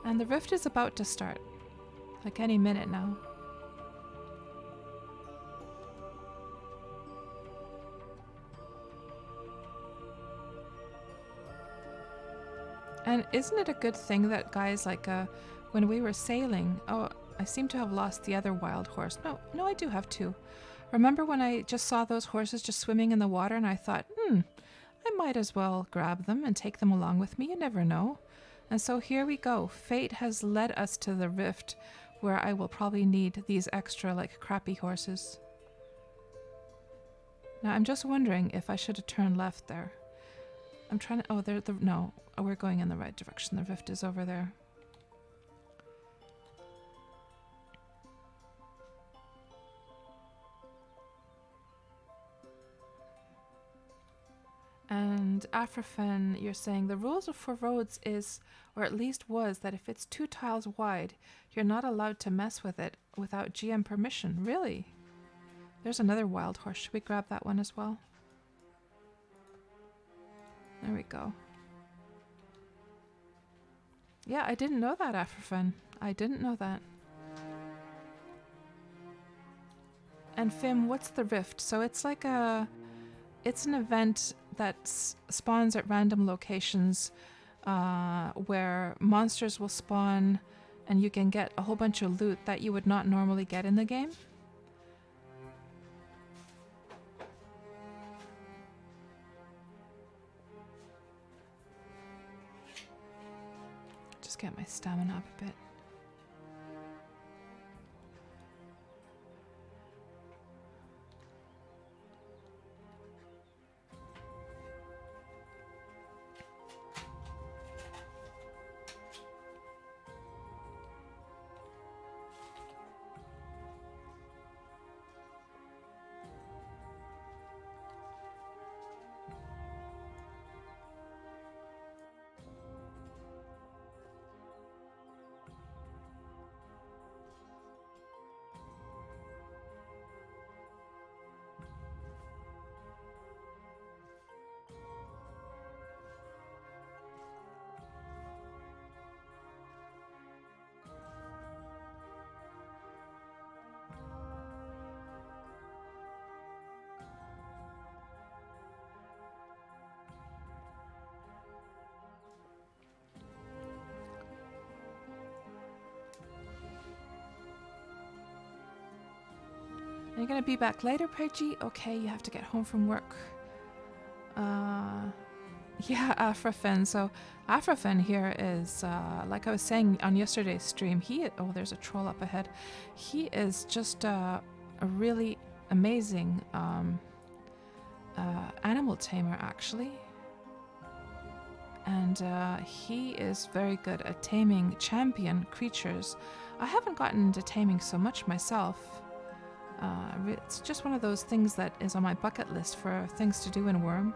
And the rift is about to start, like any minute now. And isn't it a good thing that guys, like when we were sailing, oh, I seem to have lost the other wild horse. No, I do have 2. Remember when I just saw those horses just swimming in the water and I thought, I might as well grab them and take them along with me, you never know. And so here we go. Fate has led us to the rift where I will probably need these extra, like, crappy horses. Now, I'm just wondering if I should have turned left there. I'm trying to... Oh, no. Oh, we're going in the right direction. The rift is over there. And Afrofen, you're saying the rules for roads is, or at least was, that if it's 2 tiles wide, you're not allowed to mess with it without GM permission. Really? There's another wild horse. Should we grab that one as well? There we go. Yeah, I didn't know that, Afrofen. I didn't know that. And Fim, what's the rift? So it's like a... It's an event that spawns at random locations where monsters will spawn and you can get a whole bunch of loot that you would not normally get in the game. Just get my stamina up a bit. Are you going to be back later, Peggy? Okay, you have to get home from work. Yeah, Afrofen. So Afrofen here is, like I was saying on yesterday's stream, oh, there's a troll up ahead. He is just a really amazing animal tamer, actually. And he is very good at taming champion creatures. I haven't gotten into taming so much myself. It's just one of those things that is on my bucket list for things to do in Wurm.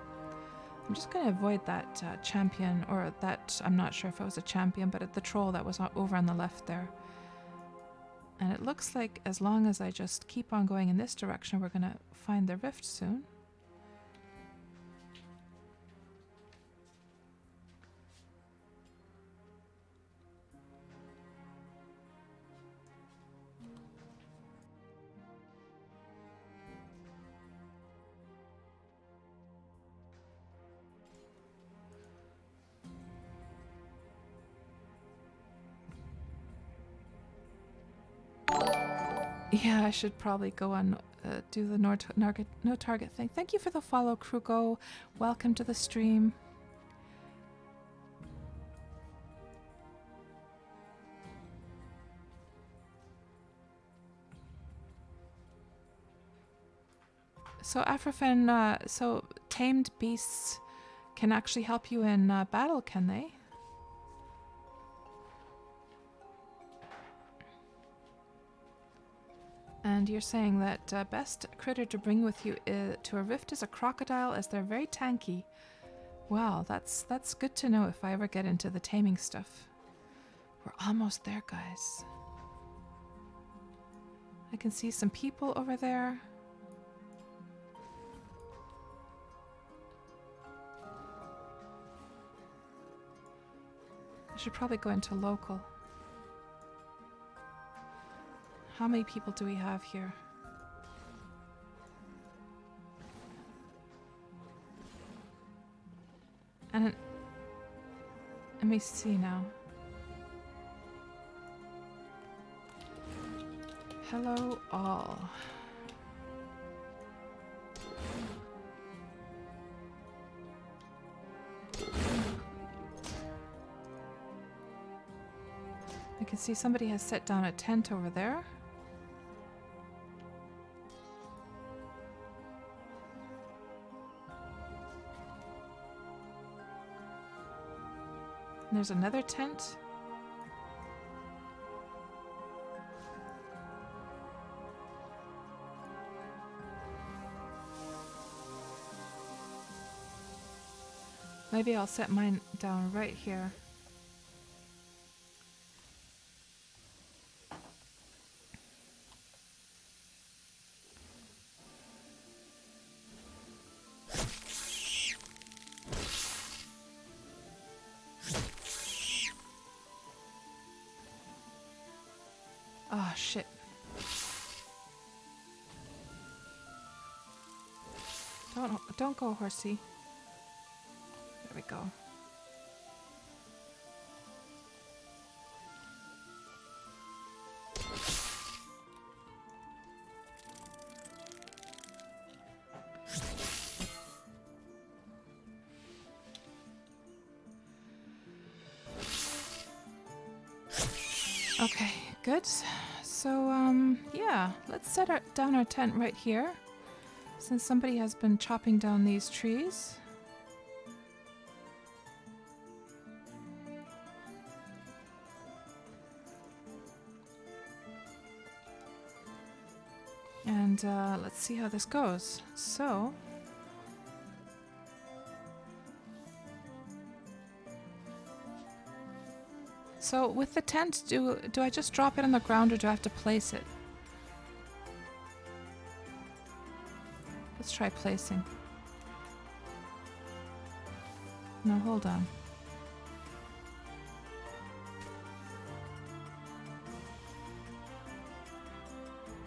I'm just going to avoid that champion, or that, I'm not sure if it was a champion, but the troll that was over on the left there. And it looks like as long as I just keep on going in this direction, we're going to find the rift soon. Yeah, I should probably go on, do the no target thing. Thank you for the follow, Krugo. Welcome to the stream. So Afrofen, so tamed beasts can actually help you in battle, can they? And you're saying that best critter to bring with you to a rift is a crocodile, as they're very tanky. Wow, that's good to know if I ever get into the taming stuff. We're almost there, guys. I can see some people over there. I should probably go into local. How many people do we have here? And let me see now. Hello all. I can see somebody has set down a tent over there. And there's another tent. Maybe I'll set mine down right here. Oh, shit. Don't go, horsey. There we go. Okay, good. So, yeah, let's set down our tent right here, since somebody has been chopping down these trees. And let's see how this goes. So with the tent, do I just drop it on the ground or do I have to place it? Let's try placing. No, hold on.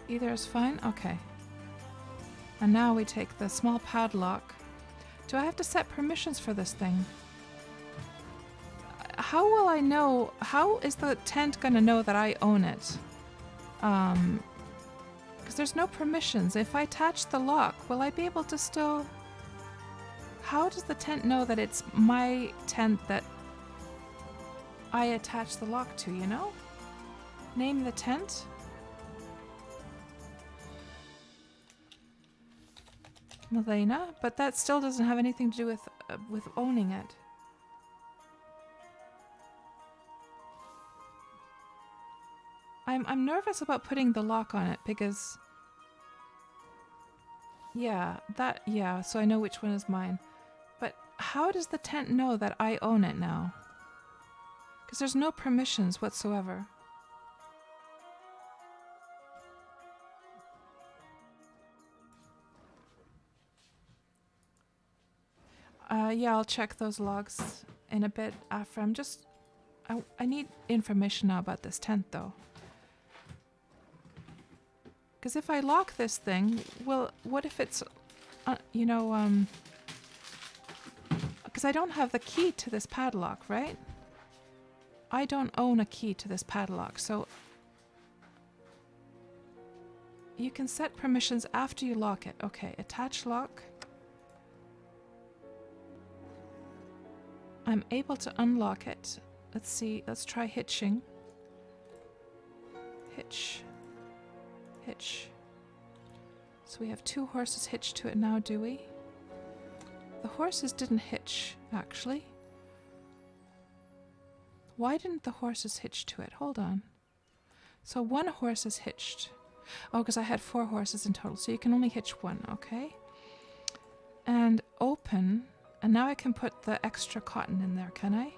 Either is fine? Okay. And now we take the small padlock. Do I have to set permissions for this thing? How will I know? How is the tent gonna know that I own it? Because there's no permissions. If I attach the lock, will I be able to still... How does the tent know that it's my tent that I attach the lock to, you know? Name the tent? Malena, but that still doesn't have anything to do with owning it. I'm nervous about putting the lock on it because so I know which one is mine. But how does the tent know that I own it now? Because there's no permissions whatsoever. Yeah, I'll check those logs in a bit after. I need information now about this tent though. Because if I lock this thing, well, what if it's, because I don't have the key to this padlock, right? I don't own a key to this padlock, so you can set permissions after you lock it. Okay, attach lock. I'm able to unlock it. Let's see, let's try hitching. Hitch. So we have 2 horses hitched to it now, do we? The horses didn't hitch, actually. Why didn't the horses hitch to it? Hold on. So 1 horse is hitched. Oh, because I had 4 horses in total, so you can only hitch 1, okay? And open, and now I can put the extra cotton in there, can I?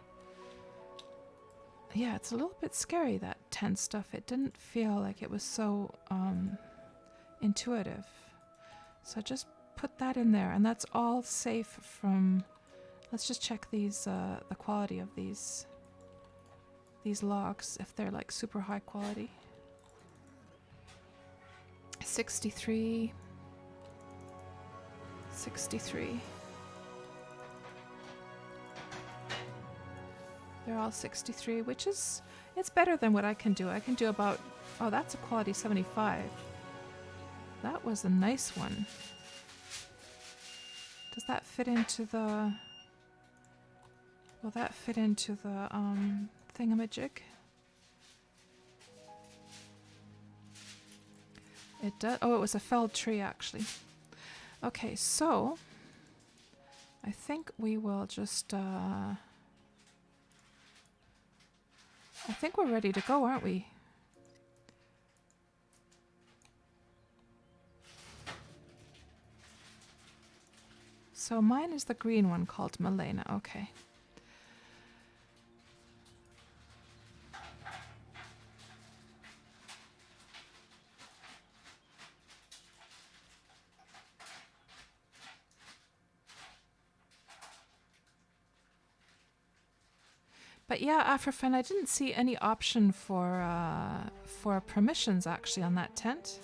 Yeah, it's a little bit scary, that tent stuff. It didn't feel like it was so intuitive. So just put that in there, and that's all safe from... Let's just check these, the quality of these logs, if they're like super high quality. 63. They're all 63, which is, it's better than what I can do. I can do about, oh, that's a quality 75. That was a nice one. Does that fit into the, will that fit into the thingamajig? It does. Oh, it was a felled tree, actually. Okay, so I think we will just. I think we're ready to go, aren't we? So mine is the green one called Malena. Okay. But yeah, Afrofan, I didn't see any option for permissions actually on that tent.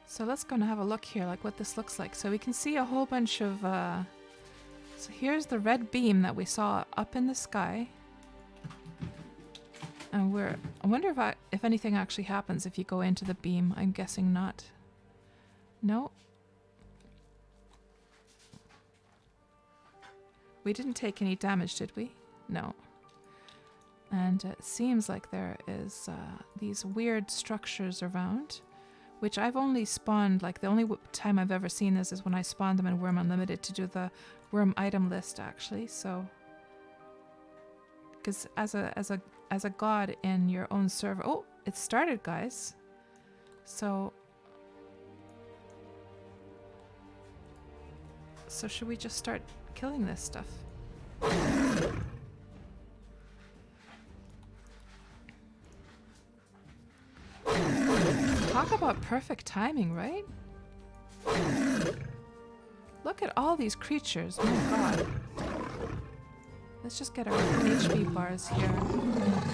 So let's go and have a look here, like what this looks like. So we can see a whole bunch of. So here's the red beam that we saw up in the sky. And I wonder if anything actually happens if you go into the beam. I'm guessing not. No. We didn't take any damage, did we? No. And it seems like there is these weird structures around, which I've only spawned, like the only time I've ever seen this is when I spawned them in Wurm Unlimited to do the Wurm item list, actually. So, because as a god in your own server. Oh, it started, guys. So should we just start killing this stuff? Talk about perfect timing, right? Look at all these creatures. Oh my god. Let's just get our HP bars here.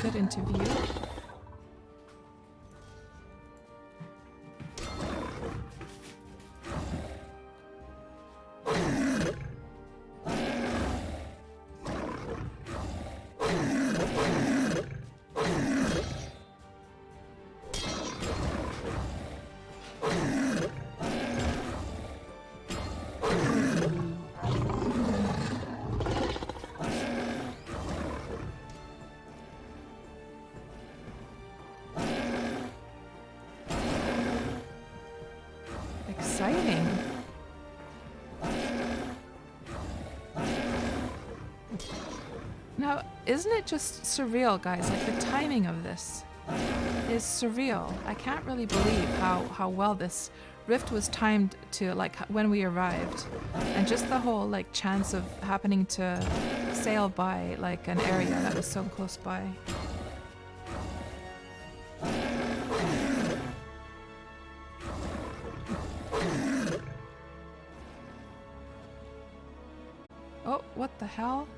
Get into view. Exciting. Now, isn't it just surreal, guys? Like, the timing of this is surreal. I can't really believe how well this rift was timed to, like, when we arrived. And just the whole, like, chance of happening to sail by, like, an area that was so close by. Oh, what the hell?